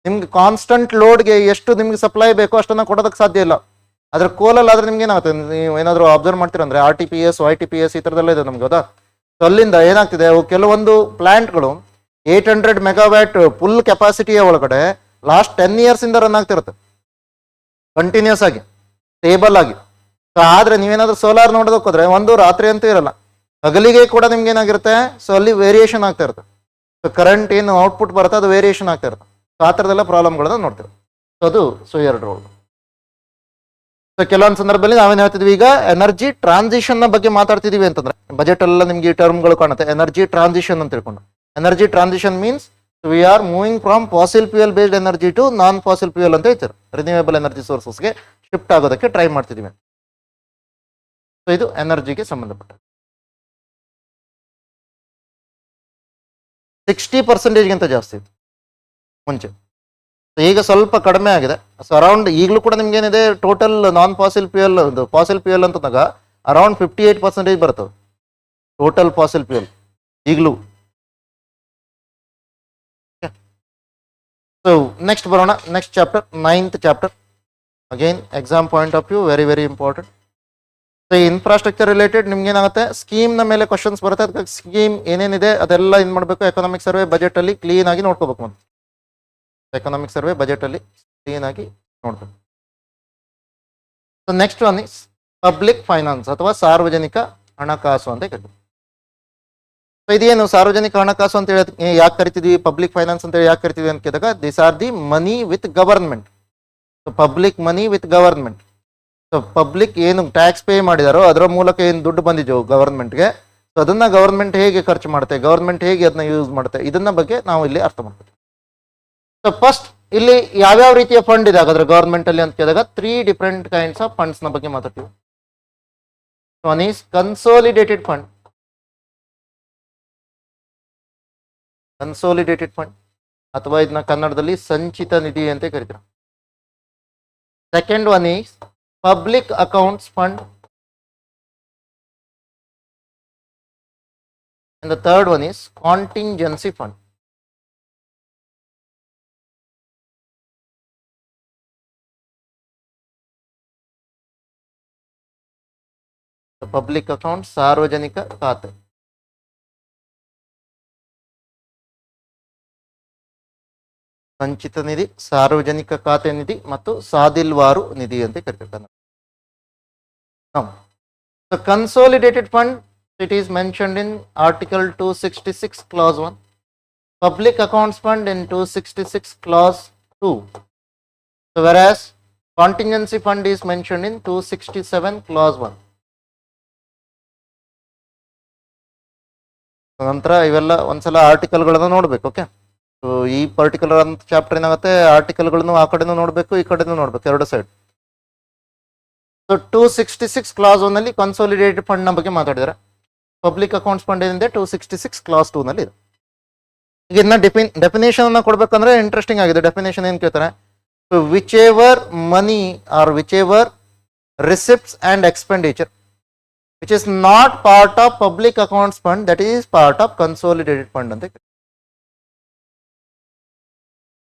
ನಿಮ್ಗೆ ಕಾನ್ಸ್ಟಂಟ್ ಲೋಡ್ಗೆ ಎಷ್ಟು ನಿಮ್ಗೆ ಸಪ್ಲೈ ಬೇಕೋ ಅಷ್ಟನ್ನ ಕೊಡೋದಕ್ಕೆ ಸಾಧ್ಯ ಇಲ್ಲ. ಅದ್ರ ಕೋಲಲ್ಲಿ ಆದ್ರೆ ನಿಮ್ಗೆ ಏನಾಗುತ್ತೆ, ನೀವು ಏನಾದ್ರು ಅಬ್ಸರ್ವ್ ಮಾಡ್ತೀರಂದ್ರೆ RTPS YTPS ಈ ಥರದೆಲ್ಲ ಇದೆ ನಮ್ಗೆ, ಹೌದಾ. ಸೊ ಅಲ್ಲಿಂದ ಏನಾಗ್ತಿದೆ, ಕೆಲವೊಂದು ಪ್ಲಾಂಟ್ಗಳು 800 ಮೆಗಾವ್ಯಾಟ್ ಫುಲ್ ಕೆಪಾಸಿಟಿಯ ಒಳಗಡೆ ಲಾಸ್ಟ್ 10 years ಇಂದ ರನ್ ಆಗ್ತಿರುತ್ತೆ. ಕಂಟಿನ್ಯೂಸ್ ಆಗಿ ಸ್ಟೇಬಲ್ ಆಗಿ. ಆದ್ರೆ ನೀವೇನಾದ್ರೂ ಸೋಲಾರ್ ನೋಡೋದಕ್ಕೆ ಹೋದ್ರೆ ಒಂದು ರಾತ್ರಿ ಅಂತೂ ಇರಲ್ಲ, ಹಗಲಿಗೆ ಕೂಡ ನಿಮ್ಗೆ ಏನಾಗಿರುತ್ತೆ, ಸೊ ಅಲ್ಲಿ ವೇರಿಯೇಷನ್ ಆಗ್ತಾ ಇರುತ್ತೆ. ಸೊ ಕರೆಂಟ್ ಏನು ಔಟ್ಪುಟ್ ಬರುತ್ತೆ ಅದು ವೇರಿಯೇಷನ್ ಆಗ್ತಾ ಇರುತ್ತೆ. ಸೊ ಆ ಥರದೆಲ್ಲ ಪ್ರಾಬ್ಲಮ್ಗಳನ್ನ ನೋಡ್ತೀವಿ. ಸೊ ಅದು ಎರಡು ರೋಲ್. ಸೊ ಕೆಲವೊಂದು ಸಂದರ್ಭದಲ್ಲಿ ನಾವೇನು ಹೇಳ್ತಿದ್ವಿ, ಈಗ ಎನರ್ಜಿ ಟ್ರಾನ್ಸಿಷನ್ ನ ಬಗ್ಗೆ ಮಾತಾಡ್ತಿದೀವಿ ಅಂತಂದ್ರೆ ಬಜೆಟ್ ಎಲ್ಲ ನಿಮ್ಗೆ ಈ ಟರ್ಮ್ಗಳು ಕಾಣುತ್ತೆ, ಎನರ್ಜಿ ಟ್ರಾನ್ಸಿಷನ್ ಅಂತ ತಿಳ್ಕೊಂಡು. Energy transition means we are moving from fossil fuel based energy to non fossil fuel ಅಂತ ಹೇಳ್ತಾರೆ. ರಿನ್ಯೂವೇಬಲ್ ಎನರ್ಜಿ ಸೋರ್ಸಸ್ಗೆ ಶಿಫ್ಟ್ ಆಗೋದಕ್ಕೆ ಟ್ರೈ ಮಾಡ್ತಿದೀವಿ. ಸೊ ಇದು ಎನರ್ಜಿಗೆ ಸಂಬಂಧಪಟ್ಟ 60% ಜಾಸ್ತಿ ಇತ್ತು ಮುಂಚೆ. ಈಗ ಸ್ವಲ್ಪ ಕಡಿಮೆ ಆಗಿದೆ. ಸೊ ಅರೌಂಡ್ ಈಗಲೂ ಕೂಡ ನಿಮ್ಗೆ ಏನಿದೆ, ಟೋಟಲ್ ನಾನ್ ಫಾಸಿಲ್ ಫ್ಯೂಯಲ್ ಫಾಸಿಲ್ ಫ್ಯೂಯಲ್ ಅಂತಂದಾಗ ಅರೌಂಡ್ 58% ಬರ್ತದೆ ಟೋಟಲ್ ಫಾಸಿಲ್ ಫ್ಯೂಯಲ್ ಈಗಲೂ. ಸೊ ನೆಕ್ಸ್ಟ್ ಬರೋಣ, next chapter 9th chapter. Again exam point of view very very important. So infrastructure related ನಿಮ್ಗೆ ಏನಾಗುತ್ತೆ, ಸ್ಕೀಮ್ನ ಮೇಲೆ ಕ್ವಶನ್ಸ್ ಬರುತ್ತೆ. ಅದಕ್ಕೆ ಸ್ಕೀಮ್ ಏನೇನಿದೆ ಅದೆಲ್ಲ ಏನು ಮಾಡಬೇಕು, ಎಕನಾಮಿಕ್ ಸರ್ವೆ ಬಜೆಟ್ ಅಲ್ಲಿ ಕ್ಲೀನ್ ಆಗಿ ನೋಡ್ಕೋಬೇಕು. ಮತ್ತು ಎಕನಾಮಿಕ್ ಸರ್ವೆ ಬಜೆಟ್ ಅಲ್ಲಿ ಕ್ಲೀನ್ ಆಗಿ ನೋಡ್ಬೇಕು. So next one is public finance ಅಥವಾ ಸಾರ್ವಜನಿಕ ಹಣಕಾಸು ಅಂತ ಕರಿತೀವಿ. ಸೊ ಇದೇನು ಸಾರ್ವಜನಿಕ ಹಣಕಾಸು ಅಂತ ಹೇಳಿ ಯಾಕೆ ಕರಿತಿದ್ವಿ, ಪಬ್ಲಿಕ್ ಫೈನಾನ್ಸ್ ಅಂತ ಹೇಳಿ ಯಾಕೆ ಕರಿತಿದ್ವಿ ಅಂತ ಕೇಳಿದಾಗ, this are the money with government. So public money with government. So public ಏನು ಟ್ಯಾಕ್ಸ್ ಪೇ ಮಾಡಿದಾರೋ ಅದರ ಮೂಲಕ ಏನು ದುಡ್ಡು ಬಂದಿದೆಯೋ ಗವರ್ಮೆಂಟ್ಗೆ, ಸೊ ಅದನ್ನ ಗವರ್ಮೆಂಟ್ ಹೇಗೆ ಖರ್ಚು ಮಾಡುತ್ತೆ, ಗವರ್ಮೆಂಟ್ ಹೇಗೆ ಅದನ್ನ ಯೂಸ್ ಮಾಡುತ್ತೆ, ಇದನ್ನ ಬಗ್ಗೆ ನಾವು ಇಲ್ಲಿ ಅರ್ಥ ಮಾಡ್ತೀವಿ. ಸೊ ಫಸ್ಟ್ ಇಲ್ಲಿ ಯಾವ್ಯಾವ ರೀತಿಯ ಫಂಡ್ ಇದೆ ಹಾಗಾದ್ರೆ ಗವರ್ಮೆಂಟ್ ಅಲ್ಲಿ ಅಂತ ಕೇಳಿದಾಗ 3 ಡಿಫರೆಂಟ್ ಕೈಂಡ್ಸ್ ಆಫ್ ಫಂಡ್ಸ್ ನ ಬಗ್ಗೆ ಮಾತಾಡ್ತೀವಿ. One is consolidated fund. Consolidated fund ಅಥವಾ ಇದನ್ನ ಕನ್ನಡದಲ್ಲಿ ಸಂಚಿತ ನಿಧಿ ಅಂತ ಕರೀತಾರೆ. Second one is public accounts fund. And the third one is contingency fund. Public account ಸಾರ್ವಜನಿಕ ಖಾತೆ, ಸಂಚಿತ ನಿಧಿ, ಸಾರ್ವಜನಿಕ ಖಾತೆ ನಿಧಿ ಮತ್ತು ಸಾದಿಲ್ವಾರು ನಿಧಿ ಅಂತ ಕರೀತಾರೆ. Consolidated fund, it is mentioned in article 266 clause 1. Public accounts fund in 266 clause 2. So whereas contingency fund is mentioned in 267 clause 1. ನಂತರ ಇವೆಲ್ಲ ಒಂದ್ಸಲ ಆರ್ಟಿಕಲ್ಗಳನ್ನ ನೋಡ್ಬೇಕು. ಓಕೆ, ಸೊ ಈ ಪರ್ಟಿಕ್ಯುಲರ್ ಅಂತ ಚಾಪ್ಟರ್ ಏನಾಗುತ್ತೆ, ಆರ್ಟಿಕಲ್ಗಳನ್ನು ಆ ಕಡೆನೂ ನೋಡ್ಬೇಕು ಈ ಕಡೆನೂ ನೋಡ್ಬೇಕು, ಎರಡು ಸೈಡ್. ಸೊ 266 clause 1 ನಲ್ಲಿ ಕನ್ಸೋಲಿಡೇಟೆಡ್ ಫಂಡ್ ನ ಬಗ್ಗೆ ಮಾತಾಡಿದ್ದಾರೆ. ಪಬ್ಲಿಕ್ ಅಕೌಂಟ್ಸ್ ಫಂಡ್ ಏನಿದೆ 266 clause 2 ನಲ್ಲಿ ಇದೆ. ಈಗ ಇದನ್ನ ಡೆಫಿನೇಷನ್ ಅನ್ನ ಕೊಡ್ಬೇಕಂದ್ರೆ ಇಂಟ್ರೆಸ್ಟಿಂಗ್ ಆಗಿದೆ. ಡೆಫಿನೇಷನ್ ಏನ್ ಕೇಳ್ತಾರೆ, whichever money or whichever receipts and expenditure which is not part of public accounts fund, that is part of consolidated fund ಅಂತ.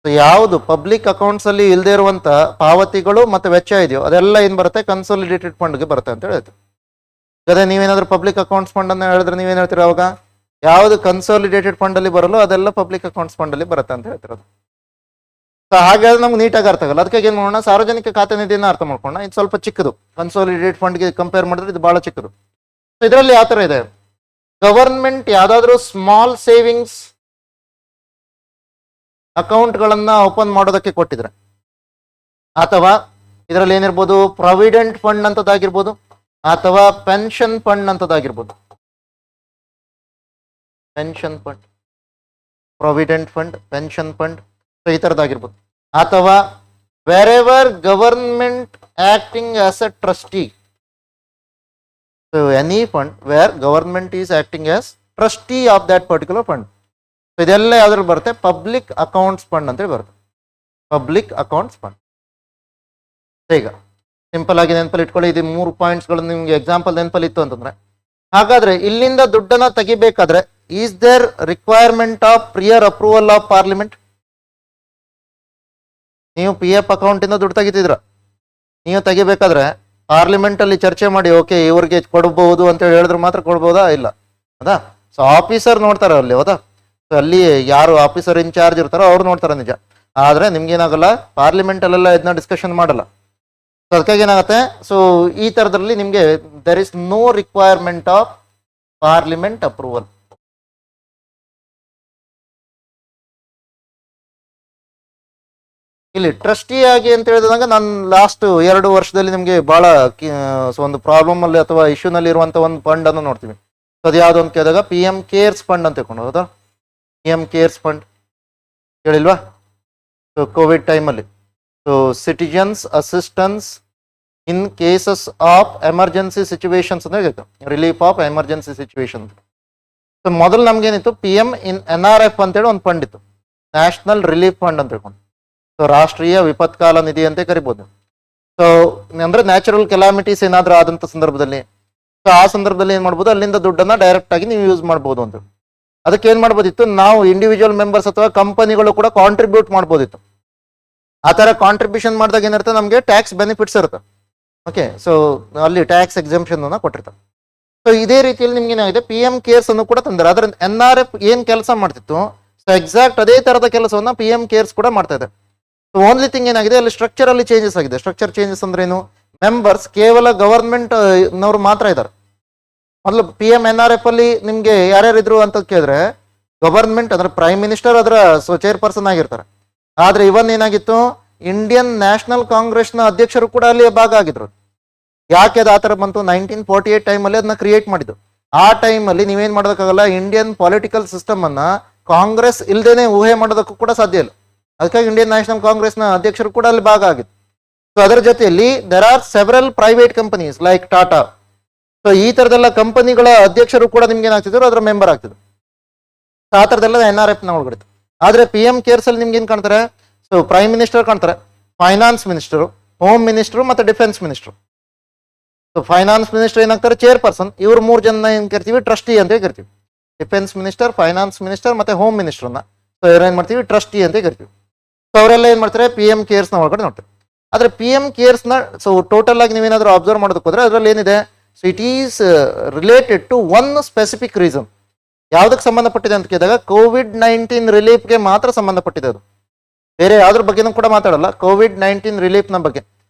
ಯಾವುದು ಪಬ್ಲಿಕ್ ಅಕೌಂಟ್ಸ್ ಅಲ್ಲಿ ಇಲ್ಲದೆ ಇರುವಂತ ಪಾವತಿಗಳು ಮತ್ತೆ ವೆಚ್ಚ ಇದೆಯೋ ಅದೆಲ್ಲ ಏನ್ ಬರುತ್ತೆ, ಕನ್ಸೋಲಿಡೇಟೆಡ್ ಫಂಡ್ಗೆ ಬರುತ್ತೆ ಅಂತ ಹೇಳ್ತೀವಿ. ಅದೇ ನೀವೇನಾದ್ರೂ ಪಬ್ಲಿಕ್ ಅಕೌಂಟ್ಸ್ ಫಂಡ್ ಅನ್ನ ಹೇಳಿದ್ರೆ ನೀವೇನ್ ಹೇಳ್ತೀರ, ಅವಾಗ ಯಾವ್ದು ಕನ್ಸೋಲಿಡೇಟೆಡ್ ಫಂಡ್ ಅಲ್ಲಿ ಬರಲ್ಲ ಅದೆಲ್ಲ ಪಬ್ಲಿಕ್ ಅಕೌಂಟ್ಸ್ ಫಂಡ್ ಅಲ್ಲಿ ಬರುತ್ತೆ ಅಂತ ಹೇಳ್ತಿರೋದು. ಸೊ ಹಾಗಾದ್ರೆ ನಮ್ಗೆ ನೀಟಾಗಿ ಅರ್ಥ ಆಗಲ್ಲ. ಅದಕ್ಕೆ ಏನ್ ಮಾಡೋಣ, ಸಾರ್ವಜನಿಕ ಖಾತೆ ನಿಧಿಯನ್ನ ಅರ್ಥ ಮಾಡ್ಕೊಳ್ಳೋಣ. ಇದು ಸ್ವಲ್ಪ ಚಿಕ್ಕದು, ಕನ್ಸೋಲಿಡೇಟೆಡ್ ಫಂಡ್ಗೆ ಕಂಪೇರ್ ಮಾಡಿದ್ರೆ ಇದು ಬಹಳ ಚಿಕ್ಕದು. ಸೊ ಇದರಲ್ಲಿ ಯಾವ ತರ ಇದೆ, ಗವರ್ಮೆಂಟ್ ಯಾವ್ದಾದ್ರು ಸ್ಮಾಲ್ ಸೇವಿಂಗ್ಸ್ ಅಕೌಂಟ್ಗಳನ್ನ ಓಪನ್ ಮಾಡೋದಕ್ಕೆ ಕೊಟ್ಟಿದ್ರೆ, ಅಥವಾ ಇದರಲ್ಲಿ ಏನಿರ್ಬೋದು ಪ್ರಾವಿಡೆಂಟ್ ಫಂಡ್ ಅಂತದಾಗಿರ್ಬೋದು, ಅಥವಾ ಪೆನ್ಷನ್ ಫಂಡ್ ಅಂತದಾಗಿರ್ಬೋದು. Pension fund, provident fund, pension fund, ಈ ತರದಾಗಿರ್ಬೋದು. ಅಥವಾ wherever government acting as a trustee. So any fund where government is acting as trustee of that particular fund. So ಇದೆಲ್ಲ ಯಾವ್ದ್ರಲ್ಲಿ ಬರುತ್ತೆ, public accounts fund ಅಂತ ಬರುತ್ತೆ. Public accounts fund. ಈಗ simple ಆಗಿ ನೆನಪಲ್ಲಿ ಇಟ್ಕೊಳ್ಳಿ, ಇದು 3 ಪಾಯಿಂಟ್ಸ್ಗಳು ನಿಮ್ಗೆ ಎಕ್ಸಾಂಪಲ್ ನೆನಪಲ್ಲಿ ಇತ್ತು ಅಂತಂದ್ರೆ, ಹಾಗಾದ್ರೆ ಇಲ್ಲಿಂದ ದುಡ್ಡನ್ನ ತೆಗಿಬೇಕಾದ್ರೆ is there requirement of prior approval of parliament? ನೀವು PF ಅಕೌಂಟ್ ಇಂದ ದುಡ್ಡು ತೆಗಿತಿದ್ರ, ನೀವು ತೆಗಿಬೇಕಾದ್ರೆ ಪಾರ್ಲಿಮೆಂಟ್ ಅಲ್ಲಿ ಚರ್ಚೆ ಮಾಡಿ, ಓಕೆ ಇವ್ರಿಗೆ ಕೊಡಬಹುದು ಅಂತ ಹೇಳಿದ್ರೆ ಮಾತ್ರ ಕೊಡ್ಬೋದಾ, ಇಲ್ಲ ಹೌದಾ? ಸೊ ಆಫೀಸರ್ ನೋಡ್ತಾರೆ ಅಲ್ಲಿ, ಹೌದಾ? ಸೊ ಅಲ್ಲಿ ಯಾರು ಆಫೀಸರ್ ಇನ್ಚಾರ್ಜ್ ಇರ್ತಾರೋ ಅವ್ರು ನೋಡ್ತಾರೆ ನಿಜ. ಆದ್ರೆ ನಿಮ್ಗೆ ಏನಾಗಲ್ಲ, ಪಾರ್ಲಿಮೆಂಟ್ ಅಲ್ಲೆಲ್ಲ ಇದನ್ನ ಡಿಸ್ಕಷನ್ ಮಾಡಲ್ಲ. ಸೊ ಅದಕ್ಕಾಗಿ ಏನಾಗುತ್ತೆ, ಸೊ ಈ ಥರದಲ್ಲಿ ನಿಮಗೆ there is no requirement of parliament approval. ಇಲ್ಲಿ ಟ್ರಸ್ಟಿಯಾಗಿ ಅಂತ ಹೇಳಿದಾಗ ನಾನು ಲಾಸ್ಟ್ 2 ವರ್ಷದಲ್ಲಿ ನಿಮಗೆ ಬಹಳ ಒಂದು ಪ್ರಾಬ್ಲಮ್ ಅಲ್ಲಿ ಅಥವಾ ಇಶ್ಯೂನಲ್ಲಿ ಇರುವಂತ ಒಂದು ಫಂಡ್ ಅನ್ನು ನೋಡ್ತೀವಿ. ಸೊ ಅದು ಯಾವ್ದು ಅಂತ ಕೇಳಿದಾಗ PM ಕೇರ್ಸ್ ಫಂಡ್ ಅಂತ ತಿಳ್ಕೊಂಡು, ಹೌದಾ? PM ಕೇರ್ಸ್ ಫಂಡ್ ಹೇಳಿಲ್ವಾ? ಸೊ ಕೋವಿಡ್ ಟೈಮಲ್ಲಿ so citizens assistance in cases of emergency situations ಅಂತ ಹೇಳಿತ್ತು, relief of emergency situation. So ಮೊದಲು ನಮ್ಗೇನಿತ್ತು PM ಇನ್ NRF ಅಂತೇಳಿ ಒಂದು ಫಂಡ್ ಇತ್ತು, ನ್ಯಾಷನಲ್ ರಿಲೀಫ್ ಫಂಡ್ ಅಂತ ಹೇಳ್ಕೊಂಡು. ಸೊ ರಾಷ್ಟ್ರೀಯ ವಿಪತ್ಕಾಲ ನಿಧಿ ಅಂತ ಕರಿಬೋದು. ಸೊ ಅಂದ್ರೆ ನ್ಯಾಚುರಲ್ ಕೆಲಾಮಿಟೀಸ್ ಏನಾದ್ರೂ ಆದಂತ ಸಂದರ್ಭದಲ್ಲಿ, ಸೊ ಆ ಸಂದರ್ಭದಲ್ಲಿ ಏನ್ ಮಾಡ್ಬೋದು, ಅಲ್ಲಿಂದ ದುಡ್ಡನ್ನ ಡೈರೆಕ್ಟ್ ಆಗಿ ನೀವು ಯೂಸ್ ಮಾಡ್ಬೋದು ಅಂತ. ಅದಕ್ಕೆ ಏನ್ ಮಾಡ್ಬೋದಿತ್ತು, ನಾವು ಇಂಡಿವಿಜುವಲ್ ಮೆಂಬರ್ಸ್ ಅಥವಾ ಕಂಪನಿಗಳು ಕೂಡ ಕಾಂಟ್ರಿಬ್ಯೂಟ್ ಮಾಡ್ಬೋದಿತ್ತು. ಆ ತರ ಕಾಂಟ್ರಿಬ್ಯೂಷನ್ ಮಾಡಿದಾಗ ಏನಿರುತ್ತೆ, ನಮಗೆ ಟ್ಯಾಕ್ಸ್ ಬೆನಿಫಿಟ್ಸ್ ಇರುತ್ತೆ. ಓಕೆ, ಸೊ ಅಲ್ಲಿ ಟ್ಯಾಕ್ಸ್ ಎಕ್ಸಂಪ್ಷನ್ ಅನ್ನ ಕೊಟ್ಟಿರ್ತಾರೆ. ಸೊ ಇದೇ ರೀತಿಯಲ್ಲಿ ನಿಮ್ಗೆ ಏನಾಗಿದೆ, PM ಕೇರ್ಸ್ ಅನ್ನು ಕೂಡ ತಂದರೆ. ಅದ್ರ NRF ಏನ್ ಕೆಲಸ ಮಾಡ್ತಿತ್ತು, ಸೊ ಎಕ್ಸಾಕ್ಟ್ ಅದೇ ತರದ ಕೆಲಸವನ್ನ PM ಕೇರ್ಸ್ ಕೂಡ ಮಾಡ್ತಾ ಇದೆ. ಸೊ ಓನ್ಲಿ ಥಿಂಗ್ ಏನಾಗಿದೆ, ಅಲ್ಲಿ ಸ್ಟ್ರಕ್ಚರ್ ಅಲ್ಲಿ ಚೇಂಜಸ್ ಆಗಿದೆ. ಸ್ಟ್ರಕ್ಚರ್ ಚೇಂಜಸ್ ಅಂದ್ರೆ ಏನು, ಮೆಂಬರ್ಸ್ ಕೇವಲ ಗವರ್ಮೆಂಟ್ ನವರು ಮಾತ್ರ ಇದ್ದಾರೆ. ಮೊದಲು PM NRF ಅಲ್ಲಿ ನಿಮ್ಗೆ ಯಾರ್ಯಾರಿದ್ರು ಅಂತ ಕೇಳಿದ್ರೆ ಗವರ್ಮೆಂಟ್ ಅಂದ್ರೆ ಪ್ರೈಮ್ ಮಿನಿಸ್ಟರ್ ಅದರ ಚೇರ್ಪರ್ಸನ್ ಆಗಿರ್ತಾರೆ. ಆದ್ರೆ ಇವನ್ ಏನಾಗಿತ್ತು, ಇಂಡಿಯನ್ ನ್ಯಾಷನಲ್ ಕಾಂಗ್ರೆಸ್ ನ ಅಧ್ಯಕ್ಷರು ಕೂಡ ಅಲ್ಲಿ ಭಾಗ ಆಗಿದ್ರು. ಯಾಕೆ ಅದು ಆತರ ಬಂತು, 1948 ಟೈಮಲ್ಲಿ ಅದನ್ನ ಕ್ರಿಯೇಟ್ ಮಾಡಿದ್ರು. ಆ ಟೈಮಲ್ಲಿ ನೀವೇನ್ ಮಾಡೋದಕ್ಕಾಗಲ್ಲ, ಇಂಡಿಯನ್ ಪೊಲಿಟಿಕಲ್ ಸಿಸ್ಟಮ್ ಅನ್ನ ಕಾಂಗ್ರೆಸ್ ಇಲ್ದೇನೆ ಊಹೆ ಮಾಡೋದಕ್ಕೂ ಕೂಡ ಸಾಧ್ಯ ಇಲ್ಲ. ಅದಕ್ಕಾಗಿ ಇಂಡಿಯನ್ ನ್ಯಾಷನಲ್ ಕಾಂಗ್ರೆಸ್ ನ ಅಧ್ಯಕ್ಷರು ಕೂಡ ಅಲ್ಲಿ ಭಾಗ ಆಗಿತ್ತು. ಸೊ ಅದರ ಜೊತೆಯಲ್ಲಿ there are several private companies like Tata. So ಈ ತರದೆಲ್ಲ ಕಂಪನಿಗಳ ಅಧ್ಯಕ್ಷರು ಕೂಡ ನಿಮ್ಗೆ ಏನಾಗ್ತಿದ್ರು, ಅದರ ಮೆಂಬರ್ ಆಗ್ತಿದ್ರು. ಆ ತರದೆಲ್ಲ NRF ನ ಒಳಗಡೆ. ಆದ್ರೆ PM ಕೇರ್ಸ್ ಅಲ್ಲಿ ನಿಮ್ಗೆ ಏನ್ ಕಾಣ್ತಾರೆ, ಸೊ ಪ್ರೈಮ್ ಮಿನಿಸ್ಟರ್ ಕಾಣ್ತಾರೆ, ಫೈನಾನ್ಸ್ ಮಿನಿಸ್ಟರ್, ಹೋಮ್ ಮಿನಿಸ್ಟರ್ ಮತ್ತೆ defence minister. So finance minister ಏನಾಗ್ತಾರೆ, ಚೇರ್ಪರ್ಸನ್. ಇವ್ರು 3 ಜನ ಏನ್ ಕರಿತೀವಿ, ಟ್ರಸ್ಟಿ ಅಂತ ಕರಿತೀವಿ. ಡಿಫೆನ್ಸ್ ಮಿನಿಸ್ಟರ್, ಫೈನಾನ್ಸ್ ಮಿನಿಸ್ಟರ್ ಮತ್ತೆ ಹೋಮ್ ಮಿನಿಸ್ಟರ್ನ ಸೊ ಇವ್ರೇನ್ ಮಾಡ್ತೀವಿ, ಟ್ರಸ್ಟಿ ಅಂತ ಕರಿತೀವಿ. ಸೊ ಅವರೆಲ್ಲ ಏನ್ ಮಾಡ್ತಾರೆ, PM ಕೇರ್ಸ್ ನ ಒಳಗಡೆ ನೋಡ್ತಾರೆ. ಆದ್ರೆ PM ಕೇರ್ಸ್ ನ ಸೊ ಟೋಟಲ್ ಆಗಿ ನೀವೇನಾದ್ರೂ ಅಬ್ಸರ್ವ್ ಮಾಡೋದಕ್ಕೆ ಹೋದ್ರೆ ಅದ್ರಲ್ಲಿ ಏನಿದೆ, so it is related to one specific reason. ಯಾವ್ದಕ್ಕೆ ಸಂಬಂಧಪಟ್ಟಿದೆ ಅಂತ ಕೇಳಿದಾಗ COVID-19 ರಿಲೀಫ್ಗೆ ಮಾತ್ರ ಸಂಬಂಧಪಟ್ಟಿದೆ. ಅದು ಬೇರೆ ಯಾವ್ದ್ರ ಬಗ್ಗೆನೂ ಕೂಡ ಮಾತಾಡಲ್ಲ, COVID-19 ರಿಲೀಫ್ನ ಬಗ್ಗೆ.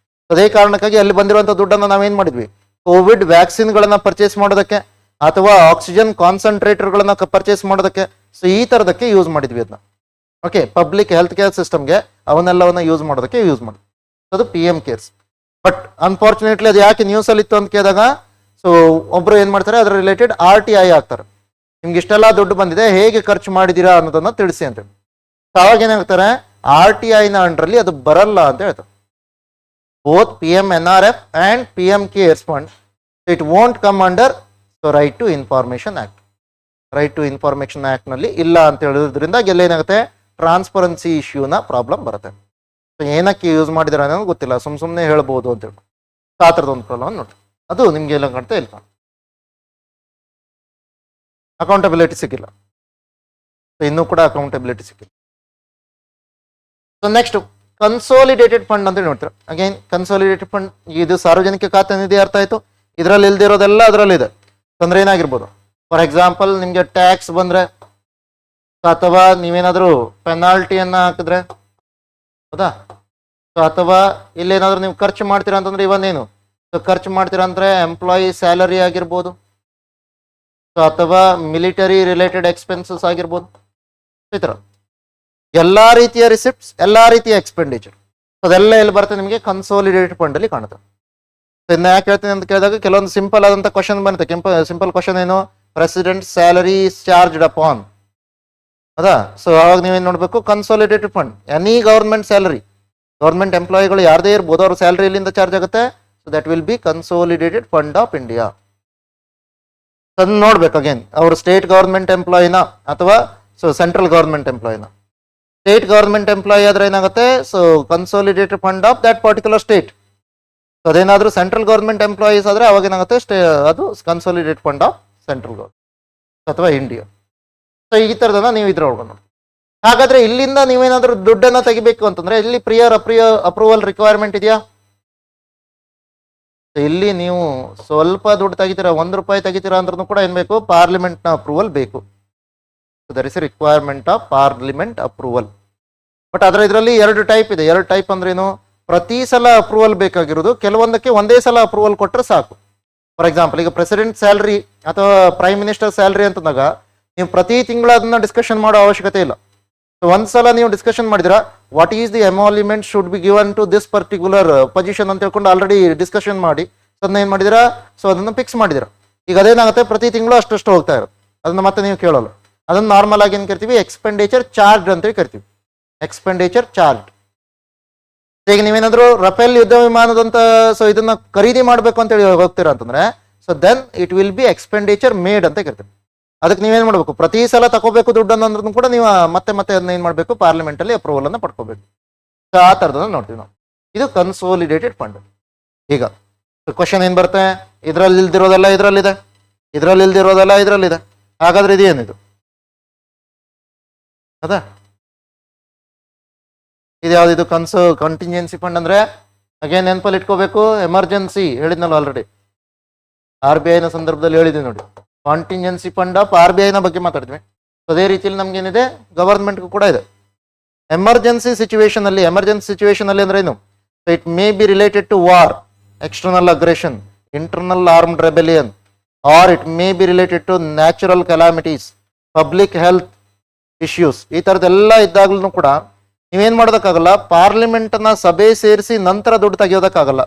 ಅದೇ ಕಾರಣಕ್ಕಾಗಿ ಅಲ್ಲಿ ಬಂದಿರುವಂತಹ ದುಡ್ಡನ್ನು ನಾವೇನ್ ಮಾಡಿದ್ವಿ, ಕೋವಿಡ್ ವ್ಯಾಕ್ಸಿನ್ಗಳನ್ನ ಪರ್ಚೇಸ್ ಮಾಡೋದಕ್ಕೆ ಅಥವಾ ಆಕ್ಸಿಜನ್ ಕಾನ್ಸಂಟ್ರೇಟರ್ಗಳನ್ನ ಪರ್ಚೇಸ್ ಮಾಡೋದಕ್ಕೆ, ಸೊ ಈ ತರದಕ್ಕೆ ಯೂಸ್ ಮಾಡಿದ್ವಿ ಅದನ್ನ. ಓಕೆ, ಪಬ್ಲಿಕ್ ಹೆಲ್ತ್ ಕೇರ್ ಸಿಸ್ಟಮ್ಗೆ ಅವನ್ನೆಲ್ಲವನ್ನ ಯೂಸ್ ಮಾಡೋದಕ್ಕೆ ಯೂಸ್ ಮಾಡಿದ್ವಿ. ಅದು PM ಕೇರ್ಸ್. ಬಟ್ ಅನ್ಫಾರ್ಚುನೇಟ್ಲಿ ಅದು ಯಾಕೆ ನ್ಯೂಸ್ ಅಲ್ಲಿ ಇತ್ತು ಅಂತ ಕೇಳಿದಾಗ, ಸೊ ಒಬ್ರು ಏನ್ ಮಾಡ್ತಾರೆ, ಅದರ ರಿಲೇಟೆಡ್ RTI ಆಗ್ತಾರೆ. ನಿಮ್ಗೆ ಇಷ್ಟೆಲ್ಲ ದುಡ್ಡು ಬಂದಿದೆ, ಹೇಗೆ ಖರ್ಚು ಮಾಡಿದೀರಾ ಅನ್ನೋದನ್ನ ತಿಳಿಸಿ ಅಂತ ಹೇಳಿ. ಅವಾಗ ಏನಾಗ್ತಾರೆ, RTI ನ ಅಂಡ್ರಲ್ಲಿ ಅದು ಬರಲ್ಲ ಅಂತ ಹೇಳ್ತಾರೆ. Both PM NRF and PM cares fund it won't come under right to information act. Right to information act ನಲ್ಲಿ ಇಲ್ಲ ಅಂತ ಹೇಳೋದ್ರಿಂದ ಎಲ್ಲ ಏನಾಗುತ್ತೆ, ಟ್ರಾನ್ಸ್ಪರೆನ್ಸಿ ಇಶ್ಯೂನ ಪ್ರಾಬ್ಲಮ್ ಬರುತ್ತೆ. ಸೊ ಏನಕ್ಕೆ ಯೂಸ್ ಮಾಡಿದಾರೆ ಅನ್ನೋದು ಗೊತ್ತಿಲ್ಲ, ಸುಮ್ಮನೆ ಹೇಳ್ಬೋದು ಅಂತ ಹೇಳಿ ಆ ಥರದ ಒಂದು ಪ್ರಾಬ್ಲಮ್ ನೋಡಿ. ಅದು ನಿಮ್ಗೆ ಎಲ್ಲ ಕಾಣ್ತಾ ಇಲ್ಲ, ಅಕೌಂಟಬಿಲಿಟಿ ಸಿಕ್ಕಿಲ್ಲ. ಸೊ ಇನ್ನೂ ಕೂಡ ಅಕೌಂಟಬಿಲಿಟಿ ಸಿಕ್ಕಿಲ್ಲ. ಸೊ ನೆಕ್ಸ್ಟ್ ಕನ್ಸೋಲಿಡೇಟೆಡ್ ಫಂಡ್ ಅಂತ ನೋಡ್ತೀರಾ. ಅಗೇನ್ ಕನ್ಸೋಲಿಡೇಟೆಡ್ ಫಂಡ್, ಇದು ಸಾರ್ವಜನಿಕ ಖಾತೆ ನಿಧಿ ಅರ್ಥ ಆಯ್ತು. ಇದರಲ್ಲಿ ಇಲ್ದಿರೋದೆಲ್ಲ ಅದರಲ್ಲಿ ಇದೆ. ತೊಂದರೆ ಏನಾಗಿರ್ಬೋದು, ಫಾರ್ ಎಕ್ಸಾಂಪಲ್ ನಿಮ್ಗೆ ಟ್ಯಾಕ್ಸ್ ಬಂದ್ರೆ ಅಥವಾ ನೀವೇನಾದ್ರೂ ಪೆನಾಲ್ಟಿಯನ್ನ ಹಾಕಿದ್ರೆ, ಹೌದಾ? ಸೊ ಅಥವಾ ಇಲ್ಲೇನಾದ್ರೂ ನೀವು ಖರ್ಚು ಮಾಡ್ತೀರಾ ಅಂತಂದ್ರೆ ಇವನ್ನೇನು, ಸೊ ಖರ್ಚು ಮಾಡ್ತೀರಾ ಅಂದ್ರೆ ಎಂಪ್ಲಾಯಿ ಸ್ಯಾಲರಿ ಆಗಿರ್ಬೋದು, ಸೊ ಅಥವಾ ಮಿಲಿಟರಿ ರಿಲೇಟೆಡ್ ಎಕ್ಸ್ಪೆನ್ಸಸ್ ಆಗಿರ್ಬೋದು. ಈ ಥರ ಎಲ್ಲಾ ರೀತಿಯ ರಿಸಿಪ್ಟ್ಸ್, ಎಲ್ಲಾ ರೀತಿಯ ಎಕ್ಸ್ಪೆಂಡಿಚರ್, ಅದೆಲ್ಲ ಎಲ್ಲಿ ಬರುತ್ತೆ, ನಿಮಗೆ ಕನ್ಸೋಲಿಡೇಟೆಡ್ ಫಂಡ್ ಅಲ್ಲಿ ಕಾಣುತ್ತೆ. ಇನ್ನ ಯಾಕೆ ಹೇಳ್ತೀನಿ ಅಂತ ಕೇಳಿದಾಗ ಕೆಲವೊಂದು ಸಿಂಪಲ್ ಆದಂತ ಕ್ವಶನ್ ಬರುತ್ತೆ. ಸಿಂಪಲ್ ಕ್ವಶನ್ ಏನು, ಪ್ರೆಸಿಡೆಂಟ್ ಸ್ಯಾಲರಿ ಚಾರ್ಜ್ಡ್ ಅಪಾನ್, ಹೌದಾ? ಸೊ ಅವಾಗ ನೀವೇನ್ ನೋಡ್ಬೇಕು, consolidated fund, any government salary, government ಎಂಪ್ಲಾಯಿಗಳು ಯಾರದೇ ಇರ್ಬೋದು, ಅವ್ರ ಸ್ಯಾಲರಿ ಇಲ್ಲಿಂದ ಚಾರ್ಜ್ ಆಗುತ್ತೆ. So that will be consolidated fund of India. ಅದನ್ನ ನೋಡ್ಬೇಕು. ಅಗೇನ್ ಅವ್ರ ಸ್ಟೇಟ್ ಗವರ್ಮೆಂಟ್ ಎಂಪ್ಲಾಯಿನ ಅಥವಾ ಸೊ ಸೆಂಟ್ರಲ್ ಗವರ್ಮೆಂಟ್ ಎಂಪ್ಲಾಯಿನ. ಸ್ಟೇಟ್ ಗವರ್ಮೆಂಟ್ ಎಂಪ್ಲಾಯಿ ಆದ್ರೆ ಏನಾಗುತ್ತೆ, so consolidated fund of that particular state. So ಅದೇನಾದ್ರೂ ಸೆಂಟ್ರಲ್ ಗವರ್ಮೆಂಟ್ ಎಂಪ್ಲಾಯೀಸ್ ಆದ್ರೆ ಅವಾಗ ಏನಾಗುತ್ತೆ, ಅದು consolidated fund of central government ಅಥವಾ ಇಂಡಿಯಾ. ಸೊ ಈ ತರದನ್ನ ನೀವು ಇದ್ರ ಒಳಗೊಂಡು. ಹಾಗಾದ್ರೆ ಇಲ್ಲಿಂದ ನೀವೇನಾದ್ರೂ ದುಡ್ಡನ್ನ ತೆಗಿಬೇಕು ಅಂತಂದ್ರೆ ಇಲ್ಲಿ ಪ್ರಿಯರ್ ಅಪ್ರೂವಲ್ ರಿಕ್ವೈರ್ಮೆಂಟ್ ಇದೆಯಾ? ಇಲ್ಲಿ ನೀವು ಸ್ವಲ್ಪ ದುಡ್ಡು ತೆಗಿತೀರಾ, 1 ರೂಪಾಯಿ ತೆಗಿತೀರಾ ಅಂದ್ರೂ ಕೂಡ ಏನ್ ಬೇಕು, ಪಾರ್ಲಿಮೆಂಟ್ ನ ಅಪ್ರೂವಲ್ ಬೇಕು. There is a requirement of parliament approval. But ಅದರ ಇದರಲ್ಲಿ 2 ಟೈಪ್ ಇದೆ. 2 ಟೈಪ್ ಅಂದ್ರೇನು, ಪ್ರತಿ ಸಲ ಅಪ್ರೂವಲ್ ಬೇಕಾಗಿರೋದು, ಕೆಲವೊಂದಕ್ಕೆ ಒಂದೇ ಸಲ ಅಪ್ರೂವಲ್ ಕೊಟ್ಟರೆ ಸಾಕು. ಫಾರ್ ಎಕ್ಸಾಂಪಲ್ ಈಗ ಪ್ರೆಸಿಡೆಂಟ್ ಸ್ಯಾಲ್ರಿ ಅಥವಾ ಪ್ರೈಮ್ ಮಿನಿಸ್ಟರ್ ಸ್ಯಾಲ್ರಿ ಅಂತಂದಾಗ ನೀವು ಪ್ರತಿ ತಿಂಗಳು ಅದನ್ನ ಡಿಸ್ಕಷನ್ ಮಾಡೋ ಅವಶ್ಯಕತೆ ಇಲ್ಲ. ಸೊ ಒಂದ್ಸಲ ನೀವು ಡಿಸ್ಕಷನ್ ಮಾಡಿದಿರಾ what is the emolument should be given to this particular position ಅಂತ ಹೇಳ್ಕೊಂಡು ಆಲ್ರೆಡಿ ಡಿಸ್ಕಷನ್ ಮಾಡಿ ಸೊ ಅದನ್ನ ಏನು ಮಾಡಿದಿರಾ, ಸೊ ಅದನ್ನು ಫಿಕ್ಸ್ ಮಾಡಿದಿರಾ. ಈಗ ಅದೇನಾಗುತ್ತೆ, ಪ್ರತಿ ತಿಂಗಳು ಅಷ್ಟು ಹೋಗ್ತಾ ಇರುತ್ತೆ, ಅದನ್ನ ಮತ್ತೆ ನೀವು ಕೇಳೋಲ್ಲ. ಅದನ್ನ ನಾರ್ಮಲ್ ಆಗಿ ಏನು ಕರಿತೀವಿ, ಎಕ್ಸ್ಪೆಂಡಿಚರ್ ಚಾರ್ಜ್ ಅಂತೇಳಿ ಕರಿತೀವಿ, ಎಕ್ಸ್ಪೆಂಡಿಚರ್ ಚಾರ್ಜ್. ಈಗ ನೀವೇನಾದ್ರು ರಫೇಲ್ ಯುದ್ಧ ವಿಮಾನದಂತ ಸೊ ಇದನ್ನ ಖರೀದಿ ಮಾಡಬೇಕು ಅಂತೇಳಿ ಹೋಗ್ತೀರಾ ಅಂತಂದ್ರೆ so then it will be expenditure made ಅಂತ ಕರಿತೀವಿ. ಅದಕ್ಕೆ ನೀವೇನ್ ಮಾಡಬೇಕು, ಪ್ರತಿ ಸಲ ತಗೋಬೇಕು ದುಡ್ಡನ್ನು ಅಂದ್ರೂ ಕೂಡ ನೀವು ಮತ್ತೆ ಅದನ್ನ ಏನ್ ಮಾಡಬೇಕು, ಪಾರ್ಲಿಮೆಂಟ್ ಅಲ್ಲಿ ಅಪ್ರೂವಲ್ ಅನ್ನ ಪಡ್ಕೋಬೇಕು. ಸೊ ಆ ತರದನ್ನ ನೋಡ್ತೀವಿ ನಾವು. ಇದು ಕನ್ಸೋಲಿಡೇಟೆಡ್ ಫಂಡ್. ಈಗ ಕ್ವಶನ್ ಏನ್ ಬರುತ್ತೆ, ಇದ್ರಲ್ಲಿ ಇಲ್ದಿರೋದೆಲ್ಲ ಇದ್ರಲ್ಲಿದೆ, ಇದ್ರಲ್ಲಿ ಇಲ್ದಿರೋದೆಲ್ಲ ಇದ್ರಲ್ಲಿದೆ, ಹಾಗಾದ್ರೆ ಇದು ಏನಿದು ಅದ ಇದು ಯಾವ್ದು, ಕಂಟಿಂಜೆನ್ಸಿ ಫಂಡ್ ಅಂದ್ರೆ ಅಗೇನ್ ನೆನಪಲ್ಲಿ ಇಟ್ಕೋಬೇಕು, ಎಮರ್ಜೆನ್ಸಿ ಹೇಳಿದ್ನಲ್ಲ ಆಲ್ರೆಡಿ, RBI ನ ಸಂದರ್ಭದಲ್ಲಿ ಹೇಳಿದ್ವಿ ನೋಡಿ, ಕಾಂಟಿಂಜೆನ್ಸಿ ಫಂಡ್ ಆಫ್ RBI ನ ಬಗ್ಗೆ ಮಾತಾಡಿದ್ವಿ. ಅದೇ ರೀತಿಯಲ್ಲಿ ನಮ್ಗೆ ಏನಿದೆ, ಗವರ್ಮೆಂಟ್ಗೂ ಕೂಡ ಇದೆ. ಎಮರ್ಜೆನ್ಸಿ ಸಿಚುವೇಶನ್ ಅಲ್ಲಿ ಅಂದ್ರೆ ಏನು, it may be related to war, external aggression, internal armed rebellion, or it may be related to natural calamities, public health issues. ಈ ತರದೆಲ್ಲ ಇದ್ದಾಗ್ಲೂ ಕೂಡ ನೀವೇನ್ ಮಾಡೋದಕ್ಕಾಗಲ್ಲ, ಪಾರ್ಲಿಮೆಂಟ್ ನ ಸಭೆ ಸೇರಿಸಿ ನಂತರ ದುಡ್ಡು ತೆಗೆಯೋದಕ್ಕಾಗಲ್ಲ.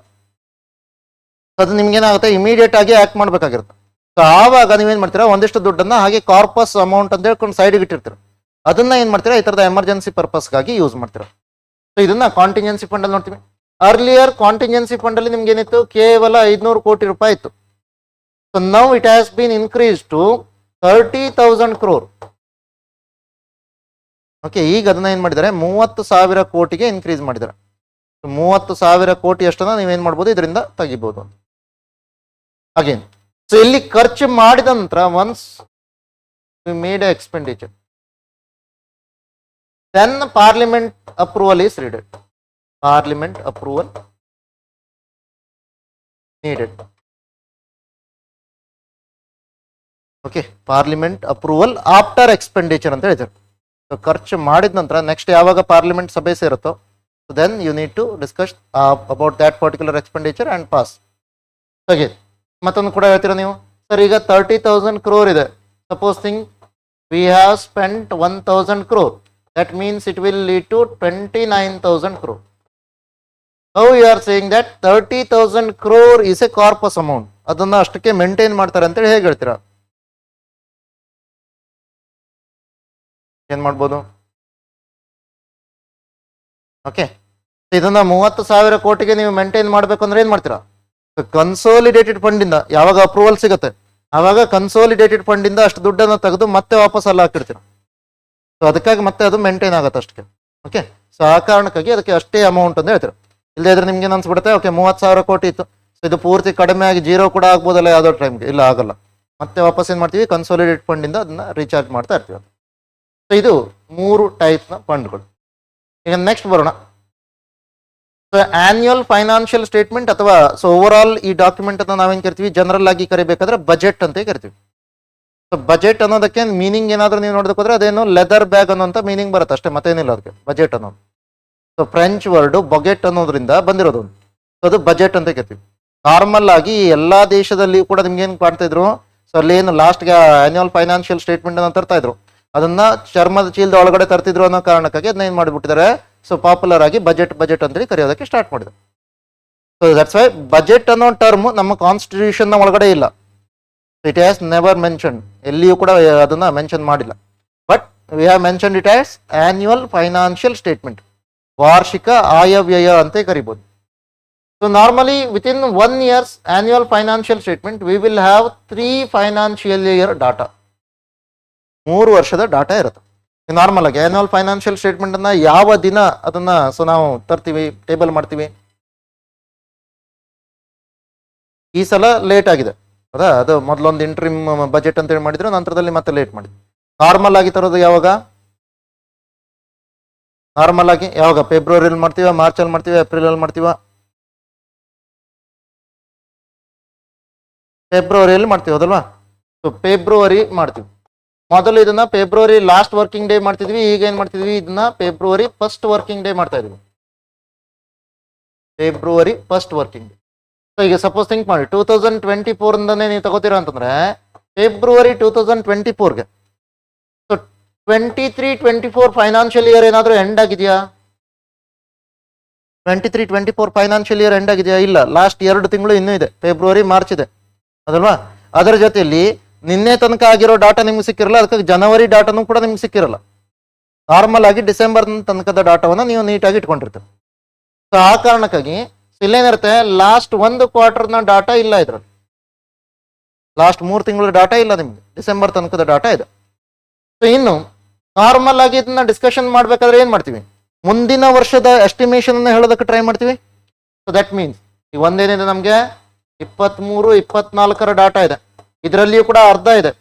ಅದು ನಿಮ್ಗೇನಾಗುತ್ತೆ, ಇಮಿಡಿಯೇಟ್ ಆಗಿ ಆಕ್ಟ್ ಮಾಡ್ಬೇಕಾಗಿರುತ್ತೆ. ಸೊ ಆವಾಗ ನೀವೇನ್ ಮಾಡ್ತೀರಾ, ಒಂದಿಷ್ಟು ದುಡ್ಡನ್ನ ಹಾಗೆ ಕಾರ್ಪಸ್ ಅಮೌಂಟ್ ಅಂತ ಹೇಳ್ಕೊಂಡು ಸೈಡ್ಗೆ ಇಟ್ಟಿರ್ತೀರ, ಅದನ್ನ ಏನ್ ಮಾಡ್ತೀರಾ, ಈ ತರದ ಎಮರ್ಜೆನ್ಸಿ ಪರ್ಪಸ್ಗಾಗಿ ಯೂಸ್ ಮಾಡ್ತೀರಾ. ಸೊ ಇದನ್ನ ಕಾಂಟಿಂಜೆನ್ಸಿ ಫಂಡ್ ಅಲ್ಲಿ ನೋಡ್ತೀವಿ. ಅರ್ಲಿಯರ್ ಕಾಂಟಿಂಜೆನ್ಸಿ ಫಂಡ್ ಅಲ್ಲಿ ನಿಮ್ಗೆ ಏನಿತ್ತು, ಕೇವಲ 500 ಕೋಟಿ ರೂಪಾಯಿ ಇತ್ತು. So now it has been increase to 30,000 crore. Okay, ಈಗ ಅದನ್ನ ಏನ್ ಮಾಡಿದ್ದಾರೆ, 30,000 ಕೋಟಿಗೆ ಇನ್ಕ್ರೀಸ್ ಮಾಡಿದ್ದಾರೆ. 30,000 ಕೋಟಿ ಅಷ್ಟನ್ನ ನೀವೇನ್ ಮಾಡ್ಬೋದು, ಇದರಿಂದ ತೆಗಿಬಹುದು. ಅಗೇನ್ ಸೊ ಇಲ್ಲಿ ಖರ್ಚು ಮಾಡಿದ ನಂತರ once we made a expenditure, then parliament approval is needed. Parliament approval needed. Okay, parliament approval after expenditure ಅಂತ ಹೇಳ್ತಾರೆ. ಸೊ ಖರ್ಚು ಮಾಡಿದ ನಂತರ ನೆಕ್ಸ್ಟ್ ಯಾವಾಗ ಪಾರ್ಲಿಮೆಂಟ್ ಸಭೆ ಸೇರುತ್ತೋ then you need to discuss about that particular expenditure and pass. ಹಾಗೆ ಮತ್ತೊಂದು ಕೂಡ ಹೇಳ್ತೀರಾ ನೀವು, ಸರ್ ಈಗ 30,000 crore ಇದೆ, suppose thing we have spent 1,000 crore, that means it will lead to 29,000 crore. How you are saying that 30,000 crore is a corpus amount, ಅದನ್ನ ಅಷ್ಟಕ್ಕೆ maintain ಮಾಡ್ತಾರೆ ಅಂತೇಳಿ ಹೇಗೆ ಹೇಳ್ತೀರಾ, ಏನ್ ಮಾಡ್ಬೋದು? ಓಕೆ, ಇದನ್ನ 30,000 ಕೋಟಿಗೆ ನೀವು ಮೇಂಟೈನ್ ಮಾಡ್ಬೇಕು ಅಂದ್ರೆ ಏನ್ ಮಾಡ್ತೀರಾ, ಕನ್ಸೋಲಿಡೇಟೆಡ್ ಫಂಡ್ ಇಂದ ಯಾವಾಗ ಅಪ್ರೂವಲ್ ಸಿಗುತ್ತೆ ಆವಾಗ ಕನ್ಸೋಲಿಡೇಟೆಡ್ ಫಂಡ್ ಇಂದ ಅಷ್ಟು ದುಡ್ಡನ್ನು ತೆಗೆದು ಮತ್ತೆ ವಾಪಸ್ ಅಲ್ಲ ಹಾಕಿರ್ತೀರ. ಸೊ ಅದಕ್ಕಾಗಿ ಮತ್ತೆ ಅದು ಮೇಂಟೈನ್ ಆಗುತ್ತೆ ಅಷ್ಟಕ್ಕೆ. ಓಕೆ, ಸೊ ಆ ಕಾರಣಕ್ಕಾಗಿ ಅದಕ್ಕೆ ಅಷ್ಟೇ ಅಮೌಂಟ್ ಅಂತ ಹೇಳ್ತೀರಾ. ಇಲ್ಲದೇ ಇದ್ರೆ ನಿಮ್ಗೆ ಏನು ಅನ್ಸ್ಬಿಡುತ್ತೆ, ಓಕೆ 30,000 ಕೋಟಿ ಇತ್ತು, ಸೊ ಇದು ಪೂರ್ತಿ ಕಡಿಮೆ ಆಗಿ 0 ಕೂಡ ಆಗ್ಬೋದಲ್ಲ ಯಾವ್ದೋ ಟೈಮ್ಗೆ, ಇಲ್ಲ ಆಗಲ್ಲ, ಮತ್ತೆ ವಾಪಸ್ ಏನ್ ಮಾಡ್ತೀವಿ, ಕನ್ಸೋಲಿಡೇಟ್ ಫಂಡ್ ಇಂದ ಅದನ್ನ ರೀಚಾರ್ಜ್ ಮಾಡ್ತಾ ಇರ್ತೀವಿ. ಸೊ ಇದು 3 ಟೈಪ್ನ ಫಂಡ್ಗಳು. ಈಗ ನೆಕ್ಸ್ಟ್ ಬರೋಣ. ಸೊ ಆನ್ಯುವಲ್ ಫೈನಾನ್ಷಿಯಲ್ ಸ್ಟೇಟ್ಮೆಂಟ್ ಅಥವಾ ಸೊ ಓವರ್ ಆಲ್ ಈ ಡಾಕ್ಯುಮೆಂಟ್ ಅನ್ನ ನಾವೇನ್ ಕರಿತೀವಿ, ಜನರಲ್ ಆಗಿ ಕರಿಬೇಕಾದ್ರೆ ಬಜೆಟ್ ಅಂತ ಕರಿತೀವಿ. ಸೊ ಬಜೆಟ್ ಅನ್ನೋದಕ್ಕೆ ಮೀನಿಂಗ್ ಏನಾದ್ರೂ ನೀವು ನೋಡೋದಕ್ಕೆ ಹೋದ್ರೆ ಅದೇನು ಲೆದರ್ ಬ್ಯಾಗ್ ಅನ್ನೋಂಥ ಮೀನಿಂಗ್ ಬರುತ್ತೆ ಅಷ್ಟೇ, ಮತ್ತೇನಿಲ್ಲ ಅದಕ್ಕೆ ಬಜೆಟ್ ಅನ್ನೋದು. ಸೊ ಫ್ರೆಂಚ್ ವರ್ಡ್ ಬೊಗೆಟ್ ಅನ್ನೋದ್ರಿಂದ ಬಂದಿರೋದು, ಸೊ ಅದು ಬಜೆಟ್ ಅಂತ ಕರಿತೀವಿ. ನಾರ್ಮಲ್ ಆಗಿ ಎಲ್ಲಾ ದೇಶದಲ್ಲಿ ಕೂಡ ನಿಮ್ಗೆ ಏನ್ ಕಾಣ್ತಾ ಇದ್ರು, ಸೊ ಅಲ್ಲಿ ಏನು ಲಾಸ್ಟ್ಗೆ ಆನ್ಯುವಲ್ ಫೈನಾನ್ಷಿಯಲ್ ಸ್ಟೇಟ್ಮೆಂಟ್ ಅನ್ನ ತರ್ತಾ ಇದ್ರು, ಅದನ್ನ ಚರ್ಮದ ಚೀಲದ ಒಳಗಡೆ ತರ್ತಿದ್ರು ಅನ್ನೋ ಕಾರಣಕ್ಕಾಗಿ ಅದನ್ನ ಏನ್ ಮಾಡಿಬಿಟ್ಟಿದ್ದಾರೆ, ಸೊ ಪಾಪ್ಯುಲರ್ ಆಗಿ ಬಜೆಟ್ ಅಂತೇಳಿ ಕರೆಯೋದಕ್ಕೆ ಸ್ಟಾರ್ಟ್ ಮಾಡಿದ್ರು. ಸೊ ದಟ್ಸ್ ವೈ ಬಜೆಟ್ ಅನ್ನೋ ಟರ್ಮ್ ನಮ್ಮ ಕಾನ್ಸ್ಟಿಟ್ಯೂಷನ್ ನ ಒಳಗಡೆ ಇಲ್ಲ, ಇಟ್ ಹ್ಯಾಸ್ ನೆವರ್ ಮೆನ್ಷನ್, ಎಲ್ಲಿಯೂ ಕೂಡ ಅದನ್ನ ಮೆನ್ಷನ್ ಮಾಡಿಲ್ಲ. But we have mention it as annual financial statement, ವಾರ್ಷಿಕ ಆಯವ್ಯಯ ಅಂತ ಕರಿಬಹುದು. So normally with in 1 year's annual financial statement we will have 3 financial year data, 3 ವರ್ಷದ ಡಾಟಾ ಇರುತ್ತೆ. ನಾರ್ಮಲ್ ಆಗಿ ಆನ್ಯುವಲ್ ಫೈನಾನ್ಷಿಯಲ್ ಸ್ಟೇಟ್ಮೆಂಟ್ ಅನ್ನ ಯಾವ ದಿನ ಅದನ್ನ ಸೊ ನಾವು ತರ್ತೀವಿ, ಟೇಬಲ್ ಮಾಡ್ತೀವಿ. ಈ ಸಲ ಲೇಟ್ ಆಗಿದೆ ಹೌದಾ, ಅದು ಮೊದಲೊಂದು ಇಂಟ್ರಿಮ್ ಬಜೆಟ್ ಅಂತ ಹೇಳಿ ಮಾಡಿದ್ರು, ನಂತರದಲ್ಲಿ ಮತ್ತೆ ಲೇಟ್ ಮಾಡಿದ್ರು. ನಾರ್ಮಲ್ ಆಗಿ ತರೋದು ಯಾವಾಗ, ನಾರ್ಮಲ್ ಆಗಿ ಯಾವಾಗ ಫೆಬ್ರವರಿಯಲ್ಲಿ ಮಾಡ್ತೀವ, ಮಾರ್ಚಲ್ಲಿ ಮಾಡ್ತೀವ, ಏಪ್ರಿಲ್ ಅಲ್ಲಿ ಮಾಡ್ತೀವ, ಫೆಬ್ರವರಿಯಲ್ಲಿ ಮಾಡ್ತೀವಿ ಹೌದಲ್ವಾ. ಸೊ ಫೆಬ್ರವರಿ ಮಾಡ್ತೀವಿ. ಮೊದಲು ಇದನ್ನ ಫೆಬ್ರವರಿ ಲಾಸ್ಟ್ ವರ್ಕಿಂಗ್ ಡೇ ಮಾಡ್ತಿದ್ವಿ, ಈಗ ಏನ್ ಮಾಡ್ತಿದ್ವಿ, ಇದನ್ನ ಫೆಬ್ರವರಿ ಫಸ್ಟ್ ವರ್ಕಿಂಗ್ ಡೇ ಮಾಡ್ತಾ ಇದೀವಿ. February first working day. So ಈಗ ಸಪೋಸ್ ಥಿಂಕ್ ಮಾಡಿ 2024 ನೀವು ತಗೋತೀರಾ ಅಂತಂದ್ರೆ ಫೆಬ್ರವರಿ 2024ಗೆ. ಸೊ 23-24 ಫೈನಾನ್ಷಿಯಲ್ ಇಯರ್ ಏನಾದರೂ ಎಂಡ್ ಆಗಿದೆಯಾ? 23-24 ಫೈನಾನ್ಷಿಯಲ್ ಇಯರ್ ಎಂಡ್ ಆಗಿದೆಯಾ? ಇಲ್ಲ. ಲಾಸ್ಟ್ 2 ತಿಂಗಳು ಇನ್ನೂ ಇದೆ, ಫೆಬ್ರವರಿ ಮಾರ್ಚ್ ಇದೆ ಅದಲ್ವಾ. ಅದರ ಜೊತೆಯಲ್ಲಿ ನಿನ್ನೆ ತನಕ ಆಗಿರೋ ಡಾಟಾ ನಿಮ್ಗೆ ಸಿಕ್ಕಿರಲ್ಲ, ಅದಕ್ಕೆ ಜನವರಿ ಡಾಟಾನು ಕೂಡ ನಿಮ್ಗೆ ಸಿಕ್ಕಿರಲ್ಲ. ನಾರ್ಮಲ್ ಆಗಿ ಡಿಸೆಂಬರ್ ತನಕದ ಡಾಟಾವನ್ನು ನೀವು ನೀಟಾಗಿ ಇಟ್ಕೊಂಡಿರ್ತೀರಿ. ಸೊ ಆ ಕಾರಣಕ್ಕಾಗಿ ಇಲ್ಲೇನಿರುತ್ತೆ, ಲಾಸ್ಟ್ 1 ಕ್ವಾರ್ಟರ್ನ ಡಾಟಾ ಇಲ್ಲ ಇದ್ರಲ್ಲಿ. ಲಾಸ್ಟ್ 3 ತಿಂಗಳ ಡಾಟಾ ಇಲ್ಲ ನಿಮ್ಗೆ, ಡಿಸೆಂಬರ್ ತನಕದ ಡಾಟಾ ಇದೆ. ಸೊ ಇನ್ನು ನಾರ್ಮಲ್ ಆಗಿ ಇದನ್ನ ಡಿಸ್ಕಷನ್ ಮಾಡ್ಬೇಕಾದ್ರೆ ಏನ್ ಮಾಡ್ತೀವಿ, ಮುಂದಿನ ವರ್ಷದ ಎಸ್ಟಿಮೇಷನ್ ಅನ್ನು ಹೇಳೋದಕ್ಕೆ ಟ್ರೈ ಮಾಡ್ತೀವಿ. ಸೊ ದಟ್ ಮೀನ್ಸ್ ಈ ಒಂದೇನಿದೆ ನಮಗೆ 23-24 ಡಾಟಾ ಇದೆ, ಇದರಲ್ಲಿಯೂ ಕೂಡ ಅರ್ಧ ಇದೆ.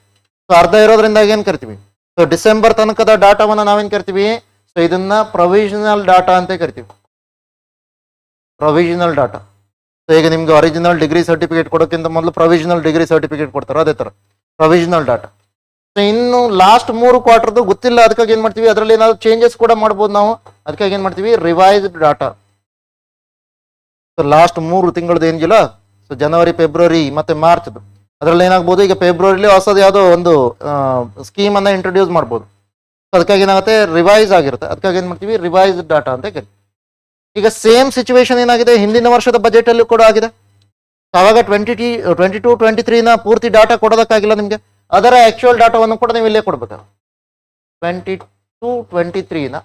ಸೊ ಅರ್ಧ ಇರೋದ್ರಿಂದ ಏನ್ ಕರಿತೀವಿ, ಸೊ ಡಿಸೆಂಬರ್ ತನಕದ ಡಾಟಾವನ್ನು ನಾವೇನ್ ಕರಿತೀವಿ, ಸೊ ಇದನ್ನ ಪ್ರೊವಿಷನಲ್ ಡಾಟಾ ಅಂತ ಕರಿತೀವಿ. Provisional data. ಸೊ ಈಗ ನಿಮ್ಗೆ ಒರಿಜಿನಲ್ ಡಿಗ್ರಿ ಸರ್ಟಿಫಿಕೇಟ್ ಕೊಡೋಕ್ಕಿಂತ ಮೊದಲು ಪ್ರೊವಿಷನಲ್ ಡಿಗ್ರಿ ಸರ್ಟಿಫಿಕೇಟ್ ಕೊಡ್ತಾರೆ, ಅದೇ ತರ ಪ್ರೊವಿಷನಲ್ ಡಾಟಾ. ಸೊ ಇನ್ನು ಲಾಸ್ಟ್ 3 ಕ್ವಾರ್ಟರ್ದು ಗೊತ್ತಿಲ್ಲ, ಅದಕ್ಕಾಗಿ ಏನ್ ಮಾಡ್ತೀವಿ, ಅದರಲ್ಲಿ ಏನಾದ್ರು ಚೇಂಜಸ್ ಕೂಡ ಮಾಡ್ಬೋದು ನಾವು, ಅದಕ್ಕಾಗಿ ಏನ್ ಮಾಡ್ತೀವಿ, ರಿವೈಸ್ಡ್ ಡಾಟಾ. ಸೊ ಲಾಸ್ಟ್ 3 ತಿಂಗಳದ್ದು ಏನಿಲ್ಲ, ಸೊ ಜನವರಿ, ಫೆಬ್ರವರಿ ಮತ್ತೆ ಮಾರ್ಚ್, ಅದರಲ್ಲಿ ಏನಾಗ್ಬೋದು, ಈಗ ಫೆಬ್ರವರಿಲಿ ಹೊಸದು ಯಾವುದೋ ಒಂದು ಸ್ಕೀಮ್ ಅನ್ನ ಇಂಟ್ರೊಡ್ಯೂಸ್ ಮಾಡ್ಬೋದು. ಅದಕ್ಕಾಗಿ ಏನಾಗುತ್ತೆ, ರಿವೈಸ್ ಆಗಿರುತ್ತೆ, ಅದಕ್ಕಾಗಿ ಏನ್ ಮಾಡ್ತೀವಿ, ರಿವೈಸ್ಡ್ ಡಾಟಾ ಅಂತ ಕರಿತೀವಿ. ಈಗ ಸೇಮ್ ಸಿಚುವೇಶನ್ ಏನಾಗಿದೆ, ಹಿಂದಿನ ವರ್ಷದ ಬಜೆಟ್ ಅಲ್ಲಿ ಕೂಡ ಆಗಿದೆ. ಆವಾಗ 22-23 ಪೂರ್ತಿ ಡಾಟಾ ಕೊಡೋದಕ್ಕಾಗಿಲ್ಲ ನಿಮಗೆ, ಅದರ ಆಕ್ಚುಯಲ್ ಡಾಟಾವನ್ನು ಕೂಡ ನೀವು ಇಲ್ಲೇ ಕೊಡ್ಬೇಕು. 22-23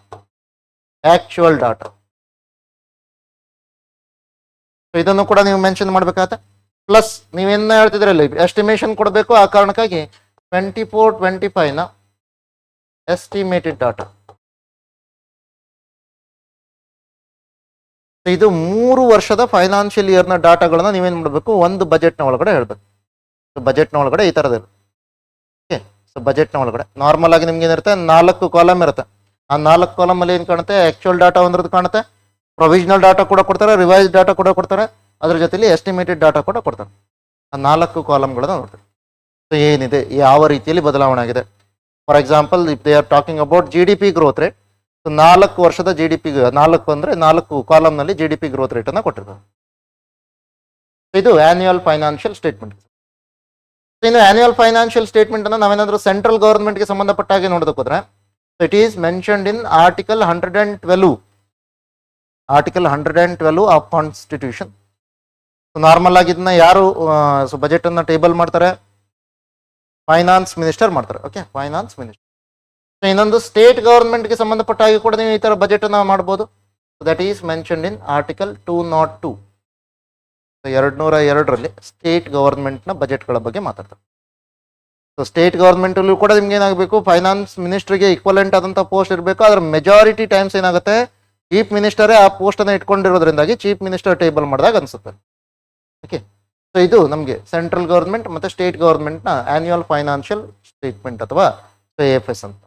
ಆಕ್ಚುಯಲ್ ಡಾಟಾ, ಇದನ್ನು ಕೂಡ ನೀವು ಮೆನ್ಷನ್ ಮಾಡ್ಬೇಕಾಗತ್ತೆ. ಪ್ಲಸ್ ನೀವೇನ ಹೇಳ್ತಿದ್ರಲ್ಲಿ ಎಸ್ಟಿಮೇಷನ್ ಕೊಡಬೇಕು, ಆ ಕಾರಣಕ್ಕಾಗಿ 24-25 ಎಸ್ಟಿಮೇಟೆಡ್ ಡಾಟಾ. ಇದು 3 ವರ್ಷದ ಫೈನಾನ್ಷಿಯಲ್ ಇಯರ್ನ ಡಾಟಾಗಳನ್ನ ನೀವೇನ್ ಮಾಡಬೇಕು, ಒಂದು ಬಜೆಟ್ನ ಒಳಗಡೆ ಹೇಳ್ಬೇಕು. ಸೊ ಬಜೆಟ್ನ ಒಳಗಡೆ ಈ ಥರದ್ದು ಓಕೆ. ಸೊ ಬಜೆಟ್ನ ಒಳಗಡೆ ನಾರ್ಮಲ್ ಆಗಿ ನಿಮ್ಗೆ ಏನಿರುತ್ತೆ, 4 ಕಾಲಮ್ ಇರುತ್ತೆ. ಆ 4 ಕಾಲಮ್ ಅಲ್ಲಿ ಏನು ಕಾಣುತ್ತೆ, ಆಕ್ಚುಯಲ್ ಡಾಟಾ ಒಂದ್ರದ್ದು ಕಾಣುತ್ತೆ, ಪ್ರೊವಿಷನಲ್ ಡಾಟಾ ಕೂಡ ಕೊಡ್ತಾರೆ, ರಿವೈಸ್ ಡಾಟಾ ಕೂಡ ಕೊಡ್ತಾರೆ, ಅದ್ರ ಜೊತೆಲಿ ಎಸ್ಟಿಮೇಟೆಡ್ ಡಾಟಾ ಕೂಡ ಕೊಡ್ತಾರೆ. ಆ 4 ಕಾಲಮ್ಗಳನ್ನ ನೋಡ್ತಾರೆ. ಸೊ ಏನಿದೆ, ಯಾವ ರೀತಿಯಲ್ಲಿ ಬದಲಾವಣೆ ಆಗಿದೆ. For example, if they are talking about GDP growth rate, 4 ವರ್ಷದ GDP, 4 ಅಂದ್ರೆ 4 ಕಾಲಮ್ನಲ್ಲಿ GDP ಗ್ರೋತ್ ರೇಟ್ ಅನ್ನ ಕೊಟ್ಟಿರ್ತಾರೆ. ಇದು ಆನ್ಯುವಲ್ ಫೈನಾನ್ಷಿಯಲ್ ಸ್ಟೇಟ್ಮೆಂಟ್. ಇನ್ನು ಆನ್ಯುವಲ್ ಫೈನಾನ್ಷಿಯಲ್ ಸ್ಟೇಟ್ಮೆಂಟ್ ಅನ್ನ ನಾವೇನಾದ್ರೂ ಸೆಂಟ್ರಲ್ ಗವರ್ಮೆಂಟ್ಗೆ ಸಂಬಂಧಪಟ್ಟ ಹಾಗೆ ನೋಡೋದಕ್ಕೆ ಹೋದ್ರೆ, it is mentioned in article 112 of constitution. Normal ಆಗಿ ಇದನ್ನ ಯಾರು ಬಜೆಟ್ ಅನ್ನ ಟೇಬಲ್ ಮಾಡ್ತಾರೆ, ಫೈನಾನ್ಸ್ ಮಿನಿಸ್ಟರ್ ಮಾಡ್ತಾರೆ. Okay, finance minister. ಇನ್ನೊಂದು ಸ್ಟೇಟ್ ಗವರ್ಮೆಂಟ್ಗೆ ಸಂಬಂಧಪಟ್ಟ ಹಾಗೆ ಕೂಡ ನೀವು ಈ ತರ ಬಜೆಟ್ ಅನ್ನ ಮಾಡಬಹುದು. That is mentioned in article 202. 202ರಲ್ಲಿ ಸ್ಟೇಟ್ ಗವರ್ಮೆಂಟ್ನ ಬಜೆಟ್ಗಳ ಬಗ್ಗೆ ಮಾತಾಡ್ತಾರೆ. ಸೊ ಸ್ಟೇಟ್ ಗವರ್ಮೆಂಟ್ ಅಲ್ಲೂ ಕೂಡ ನಿಮ್ಗೆ ಏನಾಗಬೇಕು, ಫೈನಾನ್ಸ್ ಮಿನಿಸ್ಟರ್ಗೆ ಈಕ್ವಲೆಂಟ್ ಆದಂಥ ಪೋಸ್ಟ್ ಇರಬೇಕು. ಅದ್ರ ಮೆಜಾರಿಟಿ ಟೈಮ್ಸ್ ಏನಾಗುತ್ತೆ, ಚೀಫ್ ಮಿನಿಸ್ಟರೇ ಆ ಪೋಸ್ಟ್ ಅನ್ನ ಇಟ್ಕೊಂಡಿರೋದ್ರಿಂದಾಗಿ ಚೀಫ್ ಮಿನಿಸ್ಟರ್ ಟೇಬಲ್ ಮಾಡಿದಾಗ ಅನ್ಸುತ್ತೆ. ಓಕೆ, ಸೊ ಇದು ನಮಗೆ ಸೆಂಟ್ರಲ್ ಗವರ್ಮೆಂಟ್ ಮತ್ತೆ ಸ್ಟೇಟ್ ಗವರ್ಮೆಂಟ್ನ ಆನ್ಯುವಲ್ ಫೈನಾನ್ಷಿಯಲ್ ಸ್ಟೇಟ್ಮೆಂಟ್ ಅಥವಾ AFS ಅಂತ.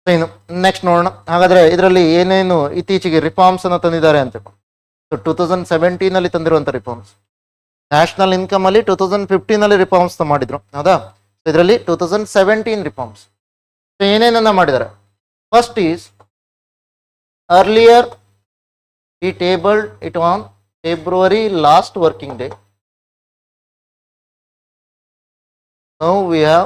ಇನ್ನು ನೆಕ್ಸ್ಟ್ ನೋಡೋಣ. ಹಾಗಾದ್ರೆ ಇದರಲ್ಲಿ ಏನೇನು ಇತ್ತೀಚೆಗೆ ರಿಫಾರ್ಮ್ಸ್ ಅನ್ನು ತಂದಿದ್ದಾರೆ ಅಂತ. ಸೊ 2017 ತಂದಿರುವಂಥ ರಿಫಾರ್ಮ್ಸ್. ನ್ಯಾಷನಲ್ ಇನ್ಕಮ್ ಅಲ್ಲಿ 2015 ರಿಫಾರ್ಮ್ಸ್ ಮಾಡಿದ್ರು, ಹೌದಾ. ಇದರಲ್ಲಿ 2017 ರಿಫಾರ್ಮ್ಸ್ ಏನೇನನ್ನ ಮಾಡಿದ್ದಾರೆ. ಫಸ್ಟ್ ಈಸ್ ಅರ್ಲಿಯರ್ ಈ tabled it on February last working day. Now we are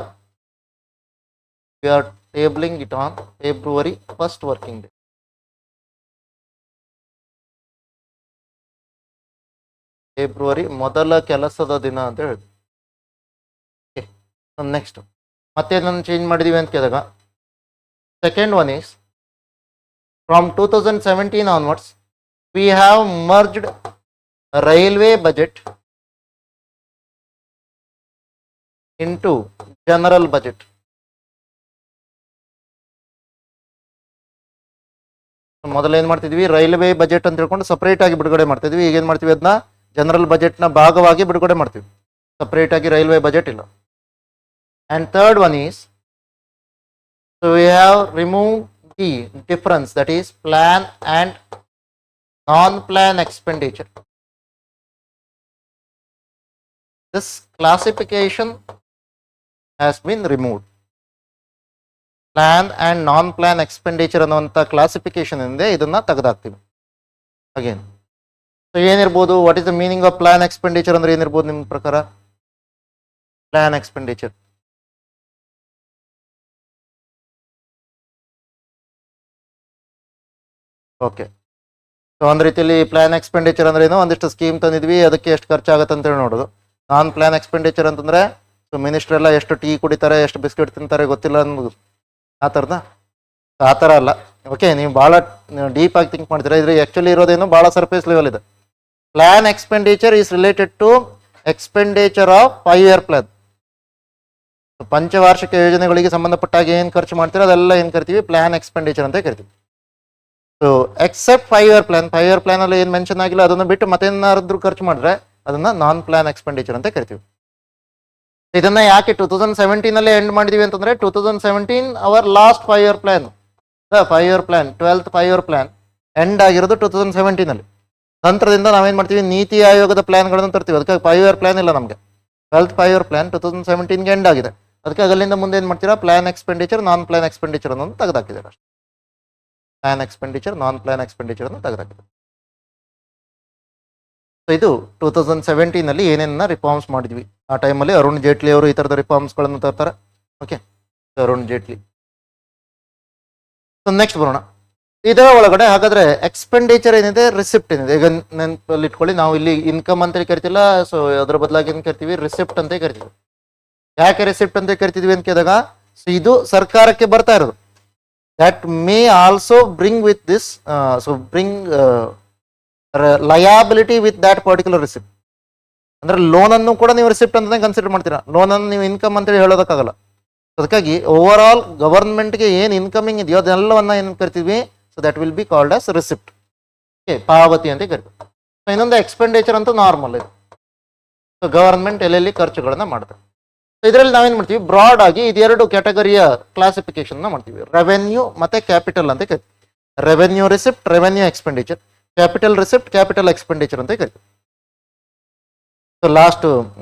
tabling it on February first working day. February ಮೊದಲ ಕೆಲಸದ ದಿನ ಅಂತ ಹೇಳಿದ್ವಿ. ನೆಕ್ಸ್ಟ್ ಮತ್ತೆ ನಾನು ಚೇಂಜ್ ಮಾಡಿದೀವಿ ಅಂತ ಕೇಳಿದಾಗ, second one is from 2017 onwards we have merged railway budget into general budget. ಮೊದಲು ಏನ್ ಮಾಡ್ತಿದ್ವಿ, ರೈಲ್ವೆ ಬಜೆಟ್ ಅಂತ ಹೇಳ್ಕೊಂಡು ಸಪರೇಟ್ ಆಗಿ ಬಿಡುಗಡೆ ಮಾಡ್ತಿದ್ವಿ. ಈಗ ಏನ್ ಮಾಡ್ತೀವಿ, ಅದನ್ನ ಜನರಲ್ ಬಜೆಟ್ ನ ಭಾಗವಾಗಿ ಬಿಡುಗಡೆ ಮಾಡ್ತೀವಿ, ಸಪರೇಟ್ ಆಗಿ ರೈಲ್ವೆ ಬಜೆಟ್ ಇಲ್ಲ. And third one is, so we have remove the difference, that is plan and non plan expenditure. This classification has been removed. Plan and non plan expenditure ಅನ್ನುವಂಥ classification ಇಂದ ಇದನ್ನ ತೆಗೆದಾಕ್ತೀವಿ. Again. So ಏನಿರ್ಬೋದು, what is the meaning of plan expenditure ಅಂದ್ರೆ ಏನಿರ್ಬೋದು ನಿಮ್ಮ ಪ್ರಕಾರ? Plan expenditure okay. So ಒಂದು ರೀತಿಯಲ್ಲಿ ಪ್ಲಾನ್ ಎಕ್ಸ್ಪೆಂಡಿಚರ್ ಅಂದ್ರೆ ಏನು, ಒಂದಿಷ್ಟು ಸ್ಕೀಮ್ ತಂದಿದ್ವಿ ಅದಕ್ಕೆ ಎಷ್ಟು ಖರ್ಚಾಗತ್ತೆ ಅಂತೇಳಿ ನೋಡೋದು. ನಾನ್ ಪ್ಲಾನ್ ಎಕ್ಸ್ಪೆಂಡಿಚರ್ ಅಂತಂದ್ರೆ ಸೊ ಮಿನಿಸ್ಟರ್ ಎಲ್ಲ ಎಷ್ಟು ಟೀ ಕುಡಿತಾರೆ, ಎಷ್ಟು ಬಿಸ್ಕೆಟ್ ತಿಂತಾರೆ ಗೊತ್ತಿಲ್ಲ ಅನ್ನೋದು, ಆ ಥರದ. ಆ ಥರ ಅಲ್ಲ. ಓಕೆ, ನೀವು ಭಾಳ ಡೀಪ್ ಆಗಿ ಥಿಂಕ್ ಮಾಡ್ತೀರಾ. ಇದ್ರ ಆ್ಯಕ್ಚುಲಿ ಇರೋದೇನು ಭಾಳ ಸರ್ಫೇಸ್ ಲೆವೆಲ್ ಇದೆ. Plan expenditure is related to expenditure of 5 year plan. ಪಂಚವಾರ್ಷಿಕ ಯೋಜನೆಗಳಿಗೆ ಸಂಬಂಧಪಟ್ಟಾಗ ಏನು ಖರ್ಚು ಮಾಡ್ತೀರಾ ಅದೆಲ್ಲ ಏನು ಕರಿತೀವಿ, ಪ್ಲಾನ್ ಎಕ್ಸ್ಪೆಂಡಿಚರ್ ಅಂತ ಕರಿತೀವಿ. So accept 5 year plan, 5 year plan ಅಲ್ಲಿ ಏನು ಮೆನ್ಷನ್ ಆಗಿಲ್ಲ ಅದನ್ನು ಬಿಟ್ಟು ಮತ್ತೇನಾದ್ರೂ ಖರ್ಚು ಮಾಡಿದ್ರೆ ಅದನ್ನ ನಾನ್ ಪ್ಲಾನ್ ಎಕ್ಸ್ಪೆಂಡಿಚರ್ ಅಂತ ಕರಿತೀವಿ. ಇದನ್ನ ಯಾಕೆ 2017 ಎಂಡ್ ಮಾಡಿದೀವಿ ಅಂತಂದ್ರೆ 2017 our last 5 year plan, 5 year plan 12th 5 year plan end ಆಗಿರೋದು 2017 ಅಲ್ಲಿ. ನಂತರದಿಂದ ನಾವೇನ್ ಮಾಡ್ತೀವಿ, ನೀತಿ ಆಯೋಗದ ಪ್ಲಾನ್ಗಳನ್ನು ತರ್ತೀವಿ. ಅದಕ್ಕೆ 5 year ಪ್ಲಾನ್ ಇಲ್ಲ ನಮಗೆ. 12th 5 year ಪ್ಲಾನ್ 2017ಗೆ ಎಂಡ್ ಆಗಿದೆ. ಅದಕ್ಕೆ ಅಲ್ಲಿಂದ ಮುಂದೆ ಏನು ಮಾಡ್ತೀರಾ, ಪ್ಲಾನ್ ಎಕ್ಸ್ಪೆಂಡಿಚರ್ ನಾನ್ ಪ್ಲಾನ್ ಎಕ್ಸ್ಪೆಂಡಿಚರ್ ಅನ್ನೋದು ತೆಗೆದಾಕಿದ್ದಾರೆ ಅಷ್ಟೇ. ಪ್ಲಾನ್ ಎಕ್ಸ್ಪೆಂಡಿಚರ್ ನಾನ್ ಪ್ಲಾನ್ ಎಕ್ಸ್ಪೆಂಡಿಚರ್ ಅನ್ನು ತೆಗೆದಾಕಿದ್ದಾರೆ. ಸೊ ಇದು 2017 ಅಲ್ಲಿ ಏನೇನ ರಿಫಾರ್ಮ್ಸ್ ಮಾಡಿದ್ವಿ. ಆ ಟೈಮಲ್ಲಿ ಅರುಣ್ ಜೇಟ್ಲಿ ಅವರು ಈ ಥರದ ರಿಫಾರ್ಮ್ಸ್ಗಳನ್ನು ತರ್ತಾರೆ. Okay, Arun Jaitley. So next ಬರೋಣ. ಇದರ ಒಳಗಡೆ ಹಾಗಾದ್ರೆ ಎಕ್ಸ್ಪೆಂಡಿಚರ್ ಏನಿದೆ, ರಿಸಿಪ್ಟ್ ಏನಿದೆ. ಈಗ ನೆನಪಲ್ಲಿ ಇಟ್ಕೊಳ್ಳಿ, ನಾವು ಇಲ್ಲಿ ಇನ್ಕಮ್ ಅಂತ ಕರಿತಿಲ್ಲ. ಸೊ ಅದ್ರ ಬದಲಾಗಿ ಏನು ಕರಿತೀವಿ, ರಿಸಿಪ್ಟ್ ಅಂತ ಕರಿತೀವಿ. ಯಾಕೆ ರಿಸಿಪ್ಟ್ ಅಂತ ಕರಿತಿದ್ವಿ ಅಂತ ಕೇಳಿದಾಗ, ಸೊ ಇದು ಸರ್ಕಾರಕ್ಕೆ ಬರ್ತಾ ಇರೋದು. That may also bring with this, so bring liability with that particular receipt. ಅಂದ್ರೆ ಲೋನ್ ಅನ್ನು ಕೂಡ ನೀವು ರಿಸಿಪ್ಟ್ ಅಂತಾನೆ ಕನ್ಸಿಡರ್ ಮಾಡ್ತೀರಾ. ಲೋನ್ ಅನ್ನು ನೀವು ಇನ್ಕಮ್ ಅಂತೇಳಿ ಹೇಳೋದಕ್ಕಾಗಲ್ಲ. ಅದಕ್ಕಾಗಿ ಓವರ್ ಆಲ್ ಗವರ್ಮೆಂಟ್ಗೆ ಏನು ಇನ್ಕಮಿಂಗ್ ಇದೆಯೋ ಅದೆಲ್ಲವನ್ನ ಏನು ಕರಿತೀವಿ, so that will be called as receipt. Okay, ಪಾವತಿ ಅಂತ ಕರಿತೀವಿ. ಸೊ ಇನ್ನೊಂದು ಎಕ್ಸ್ಪೆಂಡಿಚರ್ ಅಂತೂ ನಾರ್ಮಲ್ ಇದು. ಸೊ ಗವರ್ಮೆಂಟ್ ಎಲ್ಲೆಲ್ಲಿ ಖರ್ಚುಗಳನ್ನ ಮಾಡ್ತಾರೆ. ಸೊ ಇದರಲ್ಲಿ ನಾವೇನು ಮಾಡ್ತೀವಿ, ಬ್ರಾಡ್ ಆಗಿ ಇದೆರಡು ಕ್ಯಾಟಗರಿಯ ಕ್ಲಾಸಿಫಿಕೇಶನ್ ಮಾಡ್ತೀವಿ. ರೆವೆನ್ಯೂ ಮತ್ತೆ ಕ್ಯಾಪಿಟಲ್ ಅಂತ ಕರಿತೀವಿ. Revenue receipt, revenue expenditure. Capital receipt, capital expenditure ಅಂತ ಕರಿತೀವಿ. ಸೊ ಲಾಸ್ಟ್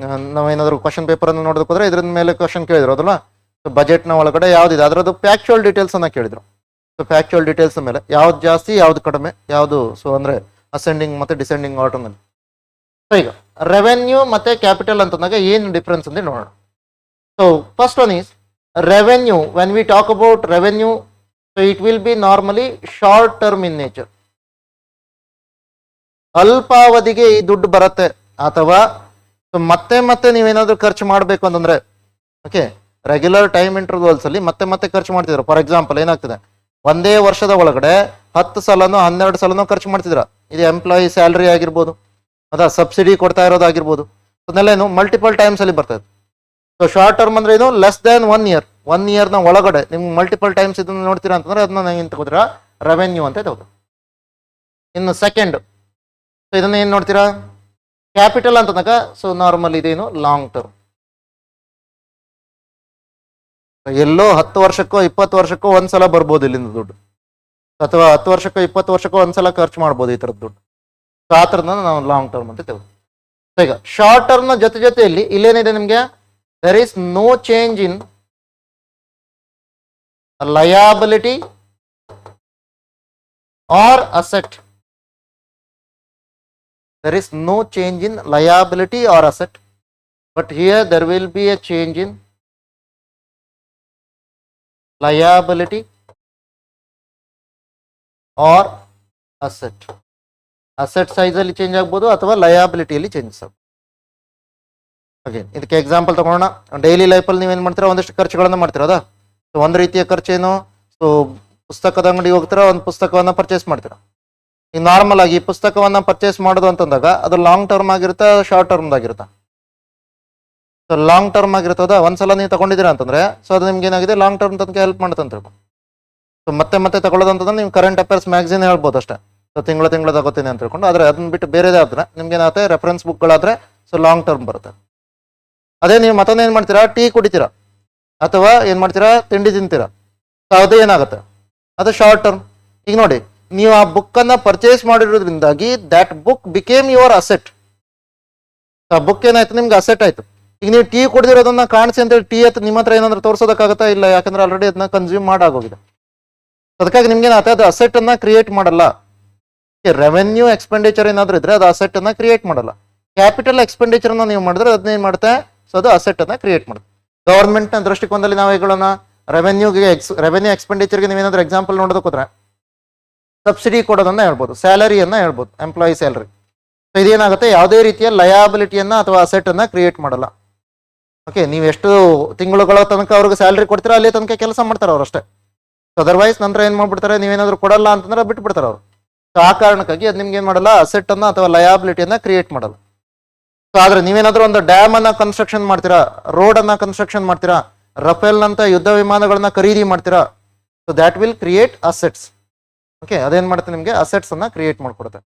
ನಾವೇನಾದ್ರು ಕ್ವಶನ್ ಪೇಪರ್ ಅನ್ನು ನೋಡೋದಕ್ಕೆ ಹೋದ್ರೆ ಇದ್ರ ಮೇಲೆ ಕ್ವಶನ್ ಕೇಳಿದ್ರು ಅದಲ್ಲ. ಸೊ ಬಜೆಟ್ನ ಒಳಗಡೆ ಯಾವ್ದಿದೆ ಅದರದ್ದು ಫ್ಯಾಕ್ಚುಯಲ್ ಡೀಟೇಲ್ಸ್ ಅನ್ನ ಕೇಳಿದ್ರು. ಸೊ ಫ್ಯಾಕ್ಚುಯಲ್ ಡೀಟೇಲ್ಸ್ ಮೇಲೆ ಯಾವ್ದು ಜಾಸ್ತಿ, ಯಾವ್ದು ಕಡಿಮೆ, ಯಾವುದು ಸೊ ಅಂದ್ರೆ ಅಸೆಂಡಿಂಗ್ ಮತ್ತೆ ಡಿಸೆಂಡಿಂಗ್ ಆರ್ಡರ್ನಲ್ಲಿ. ಸೊ ಈಗ ರೆವೆನ್ಯೂ ಮತ್ತೆ ಕ್ಯಾಪಿಟಲ್ ಅಂತಂದಾಗ ಏನು ಡಿಫ್ರೆನ್ಸ್ ಅಂತ ನೋಡೋಣ. So first one is revenue. When we talk about revenue, so it will be normally short term in nature. ಅಲ್ಪಾವಧಿಗೆ ಈ ದುಡ್ಡು ಬರುತ್ತೆ, ಅಥವಾ ಮತ್ತೆ ಮತ್ತೆ ನೀವೇನಾದ್ರೂ ಖರ್ಚು ಮಾಡಬೇಕು ಅಂತಂದ್ರೆ, ಓಕೆ, ರೆಗ್ಯುಲರ್ ಟೈಮ್ ಇಂಟರ್ವಲ್ಸ್ ಅಲ್ಲಿ ಮತ್ತೆ ಮತ್ತೆ ಖರ್ಚು ಮಾಡ್ತಿದ್ರು. ಫಾರ್ ಎಕ್ಸಾಂಪಲ್ ಏನಾಗ್ತದೆ, ಒಂದೇ ವರ್ಷದ ಒಳಗಡೆ 10 ಸಲನೋ 12 ಸಲನೋ ಖರ್ಚು ಮಾಡ್ತಿದ್ರ. ಇದು ಎಂಪ್ಲಾಯಿ ಸ್ಯಾಲ್ರಿ ಆಗಿರ್ಬೋದು, ಸಬ್ಸಿಡಿ ಕೊಡ್ತಾ ಇರೋದಾಗಿರ್ಬೋದು. ಅದನ್ನೆಲ್ಲೇನು ಮಲ್ಟಿಪಲ್ ಟೈಮ್ಸ್ ಅಲ್ಲಿ ಬರ್ತದೆ. ಸೊ ಶಾರ್ಟ್ ಟರ್ಮ್ ಅಂದ್ರೆ ಏನು, ಲೆಸ್ ದ್ಯಾನ್ 1 year. 1 yearನ ಒಳಗಡೆ ನಿಮ್ಗೆ ಮಲ್ಟಿಪಲ್ ಟೈಮ್ಸ್ ಇದನ್ನ ನೋಡ್ತೀರಾ ಅಂತಂದ್ರೆ ಅದನ್ನ ನೀವು ಏನು ತಗೋತೀರಾ, ರೆವೆನ್ಯೂ ಅಂತ ತಗೋತೀರಾ. ಇನ್ನು ಸೆಕೆಂಡ್, ಸೊ ಇದನ್ನ ಏನು ನೋಡ್ತೀರಾ, ಕ್ಯಾಪಿಟಲ್ ಅಂತಂದಾಗ ಸೊ ನಾರ್ಮಲ್ ಇದೇನು ಲಾಂಗ್ ಟರ್ಮ್. ಎಲ್ಲೋ 10 ವರ್ಷಕ್ಕೋ 20 ವರ್ಷಕ್ಕೋ ಒಂದ್ಸಲ ಬರ್ಬೋದು ಇಲ್ಲಿಂದ ದುಡ್ಡು, ಅಥವಾ 10 ವರ್ಷಕ್ಕೋ 20 ವರ್ಷಕ್ಕೋ ಒಂದ್ಸಲ ಖರ್ಚು ಮಾಡ್ಬೋದು ಈ ಥರದ ದುಡ್ಡು. ಸೊ ಆ ಥರದನ್ನ ನಾವು ಲಾಂಗ್ ಟರ್ಮ್ ಅಂತ ತಗೋತೀವಿ. ಸೊ ಈಗ ಶಾರ್ಟ್ ಟರ್ಮ್ ನ ಜೊತೆಯಲ್ಲಿ ಇಲ್ಲೇನಿದೆ ನಿಮಗೆ, there is no change in liability or asset. There is no change in liability or asset, but here there will be a change in liability or asset. Asset size ಅಲ್ಲಿ change ಆಗ್ಬೋದು ಅಥವಾ ಲಯಾಬಿಲಿಟಿಯಲ್ಲಿ changes ಆಗ್ಬೋದು. Again ಇದಕ್ಕೆ example ತಗೊಳ್ಳೋಣ. Daily ಲೈಫಲ್ಲಿ ನೀವೇನು ಮಾಡ್ತೀರಾ, ಒಂದಿಷ್ಟು ಖರ್ಚುಗಳನ್ನು ಮಾಡ್ತೀರಾ. ಅದಾ ಸೊ ಒಂದು ರೀತಿಯ ಖರ್ಚೇನು, ಸೊ ಪುಸ್ತಕದ ಅಂಗಡಿಗೆ ಹೋಗ್ತೀರಾ, ಒಂದು ಪುಸ್ತಕವನ್ನು ಪರ್ಚೇಸ್ ಮಾಡ್ತೀರಾ. ಈಗ ನಾರ್ಮಲ್ ಆಗಿ ಪುಸ್ತಕವನ್ನು ಪರ್ಚೇಸ್ ಮಾಡೋದು ಅಂತಂದಾಗ ಅದು ಲಾಂಗ್ ಟರ್ಮ್ ಆಗಿರುತ್ತಾ, ಶಾರ್ಟ್ ಟರ್ಮ್ ಆಗಿರುತ್ತಾ? ಸೊ ಲಾಂಗ್ ಟರ್ಮ್ ಆಗಿರ್ತದ. ಒಂದ್ಸಲ ನೀವು ತಗೊಂಡಿದ್ದೀರಾ ಅಂತಂದ್ರೆ ಸೊ ಅದು ನಿಮ್ಗೆ ಏನಾಗಿದೆ, ಲಾಂಗ್ ಟರ್ಮ್ ತನಕ ಹೆಲ್ಪ್ ಮಾಡುತ್ತೆ ಅಂತ ಹೇಳ್ಬೋದು. ಸೊ ಮತ್ತೆ ಮತ್ತೆ ತಗೊಳ್ಳೋದು ಅಂತಂದ್ರೆ ನೀವು ಕರೆಂಟ್ ಅಫೇರ್ಸ್ ಮ್ಯಾಗ್ಝಿನ್ ಹೇಳ್ಬೋದು ಅಷ್ಟೇ. ಸೊ ತಿಂಗಳ ತಗೋತೀನಿ ಅಂತ ಹೇಳ್ಕೊಂಡು. ಆದರೆ ಅದನ್ನ ಬಿಟ್ಟು ಬೇರೆದಾದ್ರೆ ನಿಮ್ಗೆ ಏನಾಗುತ್ತೆ, ರೆಫರೆನ್ಸ್ ಬುಕ್ಗಳಾದ್ರೆ ಸೊ ಲಾಂಗ್ ಟರ್ಮ್ ಬರುತ್ತೆ. ಅದೇ ನೀವು ಮತ್ತೊಂದು ಏನು ಮಾಡ್ತೀರಾ, ಟೀ ಕುಡಿತೀರಾ ಅಥವಾ ಏನು ಮಾಡ್ತೀರಾ, ತಿಂಡಿ ತಿಂತೀರಾ. ಸೊ ಅದು ಏನಾಗುತ್ತೆ, ಅದು ಶಾರ್ಟ್ ಟರ್ಮ್. ಈಗ ನೋಡಿ, ನೀವು ಆ ಬುಕ್ಕನ್ನು ಪರ್ಚೇಸ್ ಮಾಡಿರೋದ್ರಿಂದಾಗಿ that book became your asset. ಆ ಬುಕ್ ಏನಾಯ್ತು, ನಿಮ್ಗೆ ಅಸೆಟ್ ಆಯ್ತು. ಈಗ ನೀವು ಟೀ ಕುಡಿದಿರೋದನ್ನ ಕಾಣಿಸಿ ಅಂತೇಳಿ ಟೀ ಹತ್ತು ನಿಮ್ಮ ಹತ್ರ ಏನಾದ್ರು ತೋರಿಸೋದಕ್ಕಾಗತ್ತಾ? ಇಲ್ಲ, ಯಾಕಂದ್ರೆ ಆಲ್ರೆಡಿ ಅದನ್ನ ಕನ್ಸ್ಯೂಮ್ ಮಾಡಾಗೋಗಿದೆ. ಅದಕ್ಕಾಗಿ ನಿಮ್ಗೇನಾಗುತ್ತೆ, ಅದು ಅಸೆಟ್ ಅನ್ನ ಕ್ರಿಯೇಟ್ ಮಾಡಲ್ಲ. ರೆವೆನ್ಯೂ ಎಕ್ಸ್ಪೆಂಡಿಚರ್ ಏನಾದರೂ ಇದ್ರೆ ಅದು ಅಸೆಟ್ ಅನ್ನ ಕ್ರಿಯೇಟ್ ಮಾಡಲ್ಲ. ಕ್ಯಾಪಿಟಲ್ ಎಕ್ಸ್ಪೆಂಡಿಚರ್ ನೀವು ಮಾಡಿದ್ರೆ ಅದನ್ನೇನು ಮಾಡುತ್ತೆ, ಸೊ ಅದು ಅಸೆಟ್ ಅನ್ನ ಕ್ರಿಯೇಟ್ ಮಾಡುತ್ತೆ. ಗವರ್ಮೆಂಟ್ ನ ದೃಷ್ಟಿಕೋನದಲ್ಲಿ ನಾವು ಹೇಳೋಣ, ರೆವೆನ್ಯೂ ಎಕ್ಸ್ಪೆಂಡಿಚರ್ಗೆ ನೀವೇನಾದ್ರೂ ಎಕ್ಸಾಂಪಲ್ ನೋಡೋದಕ್ಕೆ ಹೋದ್ರೆ ಸಬ್ಸಿಡಿ ಕೊಡೋದನ್ನ ಹೇಳ್ಬೋದು, ಸ್ಯಾಲರಿಯನ್ನ ಹೇಳ್ಬೋದು, ಎಂಪ್ಲಾಯಿ ಸ್ಯಾಲರಿ. ಸೊ ಇದೇನಾಗುತ್ತೆ, ಯಾವುದೇ ರೀತಿಯ ಲಯಾಬಿಲಿಟಿಯನ್ನ ಅಥವಾ ಅಸೆಟ್ ಅನ್ನ ಕ್ರಿಯೇಟ್ ಮಾಡಲ್ಲ. ಓಕೆ, ನೀವು ಎಷ್ಟು ತಿಂಗಳುಗಳ ತನಕ ಅವ್ರಿಗೆ ಸ್ಯಾಲರಿ ಕೊಡ್ತೀರಾ ಅಲ್ಲಿ ತನಕ ಕೆಲಸ ಮಾಡ್ತಾರೆ ಅವ್ರು ಅಷ್ಟೇ. ಅದರ್ವೈಸ್ ನಂತರ ಏನ್ ಮಾಡ್ಬಿಡ್ತಾರೆ, ನೀವೇನಾದ್ರು ಕೊಡಲ್ಲ ಅಂತಂದ್ರೆ ಬಿಟ್ಬಿಡ್ತಾರೆ ಅವರು. ಸೊ ಆ ಕಾರಣಕ್ಕಾಗಿ ಅದು ನಿಮ್ಗೆ ಏನ್ ಮಾಡಲ್ಲ, ಅಸೆಟ್ ಅನ್ನ ಅಥವಾ ಲಯಾಬಿಲಿಟಿಯನ್ನ ಕ್ರಿಯೇಟ್ ಮಾಡಲ್ಲ. ಸೊ ಆದ್ರೆ ನೀವೇನಾದ್ರೂ ಒಂದು ಡ್ಯಾಮ್ ಅನ್ನ ಕನ್ಸ್ಟ್ರಕ್ಷನ್ ಮಾಡ್ತೀರಾ, ರೋಡ್ ಅನ್ನ ಕನ್ಸ್ಟ್ರಕ್ಷನ್ ಮಾಡ್ತೀರಾ, ರಫೇಲ್ ನಂತ ಯುದ್ಧ ವಿಮಾನಗಳನ್ನ ಖರೀದಿ ಮಾಡ್ತೀರಾ, so that will create assets. Okay, ಅದೇನ್ ಮಾಡುತ್ತೆ, ನಿಮ್ಗೆ ಅಸೆಟ್ಸ್ ಅನ್ನ ಕ್ರಿಯೇಟ್ ಮಾಡ್ಕೊಡುತ್ತೆ.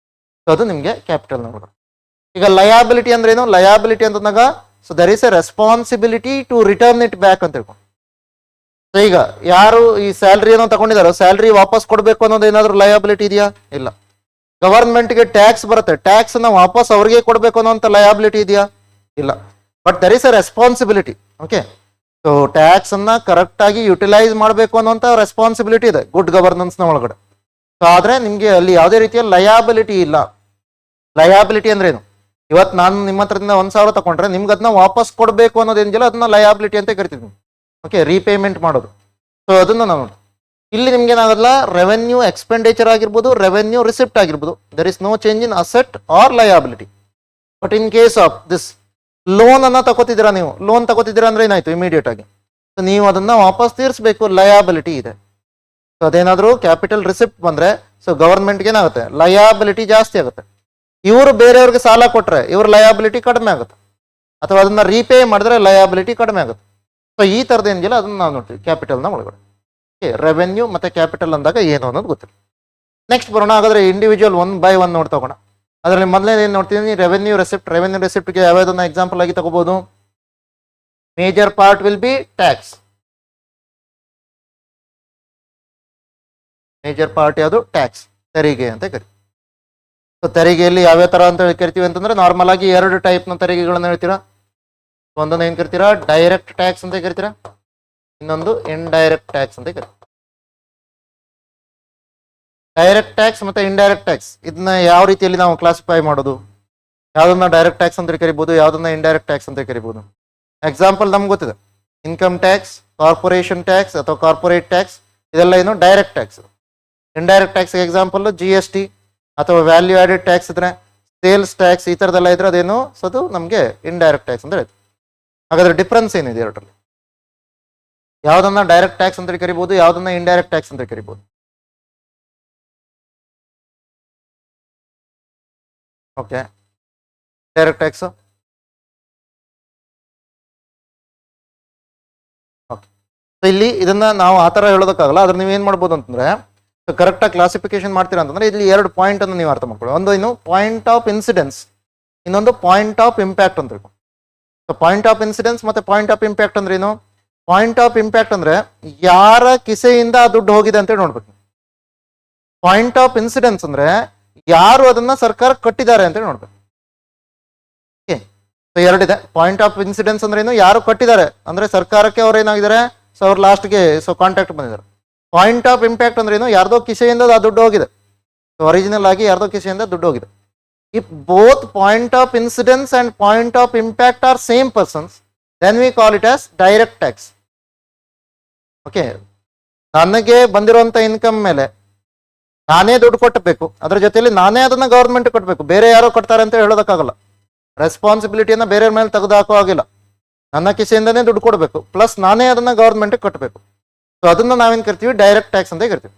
ಸೊ ಅದು ನಿಮ್ಗೆ ಕ್ಯಾಪಿಟಲ್ ನೋಡೋಣ. ಈಗ ಲಯಾಬಿಲಿಟಿ ಅಂದ್ರೆ ಏನು, ಲಯಾಬಿಲಿಟಿ ಅಂತಂದಾಗ so there is a responsibility to return it back ಅಂತ ಹೇಳ್ಕೊಂಡು. ಸೊ ಈಗ ಯಾರು ಈ ಸ್ಯಾಲ್ರಿಯನ್ನು ತಗೊಂಡಿದಾರೋ ಸ್ಯಾಲ್ರಿ ವಾಪಸ್ ಕೊಡಬೇಕು ಅನ್ನೋದು ಏನಾದ್ರು ಲಯಾಬಿಲಿಟಿ ಇದೆಯಾ? ಇಲ್ಲ. ಗವರ್ಮೆಂಟ್ಗೆ ಟ್ಯಾಕ್ಸ್ ಬರುತ್ತೆ, ಟ್ಯಾಕ್ಸ್ ಅನ್ನ ವಾಪಸ್ ಅವ್ರಿಗೆ ಕೊಡಬೇಕು ಅನ್ನೋಂಥ ಲಯಾಬಿಲಿಟಿ ಇದೆಯಾ? ಇಲ್ಲ. But there is a responsibility. Okay, so tax ಅನ್ನ ಕರೆಕ್ಟ್ ಆಗಿ ಯುಟಿಲೈಸ್ ಮಾಡಬೇಕು ಅನ್ನೋಂಥ ರೆಸ್ಪಾನ್ಸಿಬಿಲಿಟಿ ಇದೆ ಗುಡ್ ಗವರ್ನೆನ್ಸ್ ನ ಒಳಗಡೆ. ಸೊ ಆದ್ರೆ ನಿಮ್ಗೆ ಅಲ್ಲಿ ಯಾವುದೇ ರೀತಿಯ ಲಯಾಬಿಲಿಟಿ ಇಲ್ಲ. ಲಯಾಬಿಲಿಟಿ ಅಂದ್ರೆ ಏನು, ಇವತ್ತು ನಾನು ನಿಮ್ಮ ಹತ್ರದಿಂದ 1,000 ತಗೊಂಡ್ರೆ ನಿಮ್ಗೆ ಅದನ್ನ ವಾಪಸ್ ಕೊಡಬೇಕು ಅನ್ನೋದೇನಿಲ್ಲ, ಅದನ್ನ ಲಯಾಬಿಲಿಟಿ ಅಂತ ಕರಿತೀವಿ. ಓಕೆ, ರೀಪೇಮೆಂಟ್ ಮಾಡೋದು. ಸೊ ಅದನ್ನ ನಾವು ಇಲ್ಲಿ ನಿಮ್ಗೆ ಏನಾಗಲ್ಲ, ರೆವೆನ್ಯೂ ಎಕ್ಸ್ಪೆಂಡಿಚರ್ ಆಗಿರ್ಬೋದು, ರೆವೆನ್ಯೂ ರಿಸಿಪ್ಟ್ ಆಗಿರ್ಬೋದು, there is no change in asset or liability. But in case of this loan ಅನ್ನ ತಗೋತಿದ್ದೀರಾ, ನೀವು ಲೋನ್ ತಗೋತಿದ್ದೀರಾ ಅಂದ್ರೆ ಏನಾಯ್ತು, ಇಮಿಡಿಯೇಟ್ ಆಗಿ ಸೊ ನೀವು ಅದನ್ನ ವಾಪಸ್ ತೀರಿಸಬೇಕು, ಲಯಾಬಿಲಿಟಿ ಇದೆ. ಸೊ ಅದೇನಾದ್ರೂ ಕ್ಯಾಪಿಟಲ್ ರಿಸಿಪ್ಟ್ ಬಂದ್ರೆ ಸೊ ಗವರ್ಮೆಂಟ್ಗೆ ಏನಾಗುತ್ತೆ, ಲಯಾಬಿಲಿಟಿ ಜಾಸ್ತಿ ಆಗುತ್ತೆ. ಇವರು ಬೇರೆಯವ್ರಿಗೆ ಸಾಲ ಕೊಟ್ರೆ ಇವ್ರ ಲಯಾಬಿಲಿಟಿ ಕಡಿಮೆ ಆಗುತ್ತೆ, ಅಥವಾ ಅದನ್ನ ರೀಪೇ ಮಾಡಿದ್ರೆ ಲಯಾಬಿಲಿಟಿ ಕಡಿಮೆ ಆಗುತ್ತೆ. ಸೊ ಈ ತರದ ಏನಿಲ್ಲ ಅದನ್ನ ನಾವು ನೋಡ್ತೀವಿ ಕ್ಯಾಪಿಟಲ್ನ ಒಳಗಡೆ. ರೆವೆನ್ಯೂ ಮತ್ತೆ ಕ್ಯಾಪಿಟಲ್ ಅಂದಾಗ ಏನು ಅನ್ನೋದು ಗೊತ್ತಿಲ್ಲ. ನೆಕ್ಸ್ಟ್ ಬರೋಣ, ಹಾಗಾದ್ರೆ ಇಂಡಿವಿಜುವಲ್ 1 by 1 ನೋಡ್ತಾ ಹೋಗೋಣ. ಅದರಲ್ಲಿ ಮೊದಲನೇ ಏನು ನೋಡ್ತೀನಿ, ರೆವೆನ್ಯೂ ರೆಸಿಪ್ಟ್. ರೆವೆನ್ಯೂ ರೆಸಿಪ್ಟ್ಗೆ ಯಾವ್ಯಾವುದನ್ನ ಎಕ್ಸಾಂಪಲ್ ಆಗಿ ತಗೋಬಹುದು, major part will be tax. Major part ಯಾವುದು, ಟ್ಯಾಕ್ಸ್, ತೆರಿಗೆ ಅಂತ ಕರಿತೀವಿ. ಸೊ ತೆರಿಗೆಯಲ್ಲಿ ಯಾವ್ಯಾವ ತರ ಅಂತ ಕರಿತೀವಿ ಅಂತಂದ್ರೆ ನಾರ್ಮಲ್ ಆಗಿ 2 ಟೈಪ್ನ ತೆರಿಗೆಗಳನ್ನ ಹೇಳ್ತೀರಾ. ಒಂದೊಂದು ಏನ್ ಕರಿತೀರಾ, ಡೈರೆಕ್ಟ್ ಟ್ಯಾಕ್ಸ್ ಅಂತ ಕರಿತೀರಾ, ಇನ್ನೊಂದು ಇಂಡೈರೆಕ್ಟ್ ಟ್ಯಾಕ್ಸ್ ಅಂತ ಕರಿತೀರಾ. ಡೈರೆಕ್ಟ್ ಟ್ಯಾಕ್ಸ್ ಮತ್ತೆ ಇಂಡೈರೆಕ್ಟ್ ಟ್ಯಾಕ್ಸ್ ಇದನ್ನ ಯಾವ ರೀತಿಯಲ್ಲಿ ನಾವು ಕ್ಲಾಸಿಫೈ ಮಾಡೋದು, ಯಾವ್ದನ್ನ ಡೈರೆಕ್ಟ್ ಟ್ಯಾಕ್ಸ್ ಅಂತ ಕರಿಬಹುದು, ಯಾವ್ದನ್ನ ಇಂಡೈರೆಕ್ಟ್ ಟ್ಯಾಕ್ಸ್ ಅಂತ ಕರಿಬಹುದು. ಎಕ್ಸಾಂಪಲ್ ನಮ್ಗೆ ಗೊತ್ತಿದೆ, ಇನ್ಕಮ್ ಟ್ಯಾಕ್ಸ್, ಕಾರ್ಪೊರೇಷನ್ ಟ್ಯಾಕ್ಸ್ ಅಥವಾ ಕಾರ್ಪೊರೇಟ್ ಟ್ಯಾಕ್ಸ್, ಇದೆಲ್ಲ ಏನು direct tax. Indirect tax example GST ಅಥವಾ ವ್ಯಾಲ್ಯೂ ಆಡೆಡ್ ಟ್ಯಾಕ್ಸ್ ಇದ್ರೆ, ಸೇಲ್ಸ್ ಟ್ಯಾಕ್ಸ್, ಈ ಥರದ್ದೆಲ್ಲ ಇದ್ರೆ ಅದೇನು, ಸೊ ಅದು ನಮಗೆ ಇಂಡೈರೆಕ್ಟ್ ಟ್ಯಾಕ್ಸ್ ಅಂತ ಹೇಳ್ತೀವಿ. ಹಾಗಾದ್ರೆ ಡಿಫ್ರೆನ್ಸ್ ಏನಿದೆ ಎರಡರಲ್ಲಿ, ಯಾವ್ದನ್ನ ಡೈರೆಕ್ಟ್ ಟ್ಯಾಕ್ಸ್ ಅಂತ ಕರಿಬಹುದು, ಯಾವ್ದನ್ನ ಇಂಡೈರೆಕ್ಟ್ ಟ್ಯಾಕ್ಸ್ ಅಂತ ಕರಿಬಹುದು. Okay, direct tax. ಓಕೆ, ಇಲ್ಲಿ ಇದನ್ನ ನಾವು ಆ ಥರ ಹೇಳೋದಕ್ಕಾಗಲ್ಲ. ಅದ್ರ ನೀವೇನ್ ಮಾಡ್ಬೋದು ಅಂತಂದ್ರೆ, ಕರೆಕ್ಟಾಗಿ ಕ್ಲಾಸಿಫಿಕೇಶನ್ ಮಾಡ್ತೀರಾ ಅಂತಂದ್ರೆ ಇಲ್ಲಿ 2 ಪಾಯಿಂಟ್ ಅನ್ನು ನೀವು ಅರ್ಥ ಮಾಡ್ಕೊಳ್ಳಿ. ಒಂದು ಏನು ಪಾಯಿಂಟ್ ಆಫ್ ಇನ್ಸಿಡೆನ್ಸ್, ಇನ್ನೊಂದು ಪಾಯಿಂಟ್ ಆಫ್ ಇಂಪ್ಯಾಕ್ಟ್ ಅಂತ. ಸೊ ಪಾಯಿಂಟ್ ಆಫ್ ಇನ್ಸಿಡೆನ್ಸ್ ಮತ್ತೆ ಪಾಯಿಂಟ್ ಆಫ್ ಇಂಪ್ಯಾಕ್ಟ್ ಅಂದ್ರೆ ಏನು, ಪಾಯಿಂಟ್ ಆಫ್ ಇಂಪ್ಯಾಕ್ಟ್ ಅಂದ್ರೆ ಯಾರ ಕಿಸೆಯಿಂದ ಆ ದುಡ್ಡು ಹೋಗಿದೆ ಅಂತ ನೋಡ್ಬೇಕು. ಪಾಯಿಂಟ್ ಆಫ್ ಇನ್ಸಿಡೆನ್ಸ್ ಅಂದ್ರೆ ಯಾರು ಅದನ್ನ ಸರ್ಕಾರ ಕಟ್ಟಿದ್ದಾರೆ ಅಂತ ನೋಡ್ಬೇಕು. ಓಕೆ, ಸೊ ಎರಡಿದೆ. ಪಾಯಿಂಟ್ ಆಫ್ ಇನ್ಸಿಡೆನ್ಸ್ ಅಂದ್ರೆ ಏನು, ಯಾರು ಕಟ್ಟಿದ್ದಾರೆ ಅಂದ್ರೆ ಸರ್ಕಾರಕ್ಕೆ ಅವ್ರು ಏನಾಗಿದ್ದಾರೆ, ಸೊ ಅವ್ರು ಲಾಸ್ಟ್ಗೆ ಸೊ ಕಾಂಟ್ಯಾಕ್ಟ್ ಬಂದಿದ್ದಾರೆ. ಪಾಯಿಂಟ್ ಆಫ್ ಇಂಪ್ಯಾಕ್ಟ್ ಅಂದ್ರೆ ಏನು, ಯಾರ್ದೋ ಕಿಸೆಯಿಂದ ಆ ದುಡ್ಡು ಹೋಗಿದೆ, ಸೊ ಒರಿಜಿನಲ್ ಆಗಿ ಯಾರ್ದೋ ಕಿಸೆಯಿಂದ ದುಡ್ಡು ಹೋಗಿದೆ. If both point of incidence and point of impact are same persons, then we call it as direct tax. Okay, ನನಗೆ ಬಂದಿರುವಂತ ಇನ್ಕಮ್ ಮೇಲೆ ನಾನೇ ದುಡ್ಡು ಕೊಟ್ಟಬೇಕು, ಅದ್ರ ಜೊತೆಲಿ ನಾನೇ ಅದನ್ನ ಗವರ್ಮೆಂಟ್ ಕೊಟ್ಟಬೇಕು, ಬೇರೆ ಯಾರೋ ಕೊಡ್ತಾರೆ ಅಂತ ಹೇಳೋದಕ್ಕಾಗಲ್ಲ. ರೆಸ್ಪಾನ್ಸಿಬಿಲಿಟಿಯನ್ನ ಬೇರೆ ಮೇಲೆ ತೆಗೆದು ಹಾಕೋ ಆಗಿಲ್ಲ, ನನ್ನ ಕಿಸೆಯಿಂದನೇ ದುಡ್ಡು ಕೊಡಬೇಕು, ಪ್ಲಸ್ ನಾನೇ ಅದನ್ನ ಗವರ್ಮೆಂಟ್ ಕಟ್ಟಬೇಕು. ಸೊ ಅದನ್ನ ನಾವೇನ್ ಕರಿತೀವಿ, ಡೈರೆಕ್ಟ್ ಟ್ಯಾಕ್ಸ್ ಅಂತ ಕರಿತೀವಿ.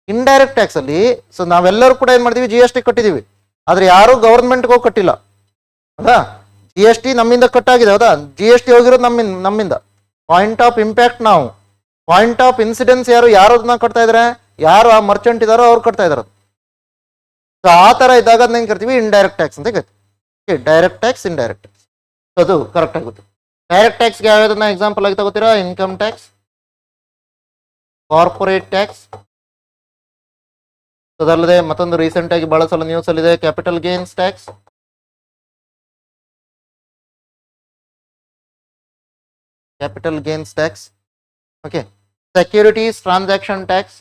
ಇಂಡೈರೆಕ್ಟ್ ಟ್ಯಾಕ್ಸ್ ಅಲ್ಲಿ ಸೊ ನಾವೆಲ್ಲರೂ ಕೂಡ ಏನ್ ಮಾಡ್ತೀವಿ, GST ಕಟ್ಟಿದೀವಿ, ಆದ್ರೆ ಯಾರು ಗವರ್ಮೆಂಟ್ಗೆ ಹೋಗಿ ಕಟ್ಟಿಲ್ಲ. ಹೌದಾ, GST ನಮ್ಮಿಂದ ಕಟ್ಟಾಗಿದೆ, ಹೌದಾ, GST ಹೋಗಿರೋದು ನಮ್ಮಿಂದ. ಪಾಯಿಂಟ್ ಆಫ್ ಇಂಪ್ಯಾಕ್ಟ್ ನಾವು, ಪಾಯಿಂಟ್ ಆಫ್ ಇನ್ಸಿಡೆನ್ಸ್ ಯಾರು ಅದನ್ನ ಕಟ್ತಾ ಇದಾರೆ, ಯಾರು ಆ ಮರ್ಚೆಂಟ್ ಇದಾರೋ ಅವ್ರು ಕಟ್ತಾ ಇದಾರೆ. ಸೊ ಆ ತರ ಇದ್ದಾಗ ಅದನ್ನ ಏನ್ ಕರಿತೀವಿ, ಇಂಡೈರೆಕ್ಟ್ ಟ್ಯಾಕ್ಸ್ ಅಂತ ಕರಿತೀವಿ. ಡೈರೆಕ್ಟ್ ಟ್ಯಾಕ್ಸ್, ಇಂಡೈರೆಕ್ಟ್ ಟ್ಯಾಕ್ಸ್, ಅದು ಕರೆಕ್ಟ್ ಆಗುತ್ತೆ. ಡೈರೆಕ್ಟ್ ಟ್ಯಾಕ್ಸ್ಗೆ ಯಾವ್ಯಾವ್ದನ್ನ ಎಕ್ಸಾಂಪಲ್ ಆಗಿ ತಗೋತೀರಾ, ಇನ್ಕಮ್ ಟ್ಯಾಕ್ಸ್, ಕಾರ್ಪೊರೇಟ್ ಟ್ಯಾಕ್ಸ್, ಅದಲ್ಲದೆ ಮತ್ತೊಂದು ರೀಸೆಂಟ್ ಆಗಿ ಬಹಳ ಸಲ ನ್ಯೂಸ್ ಅಲ್ಲಿ ಇದೆ, capital gains tax, capital gains tax. Okay, securities transaction tax,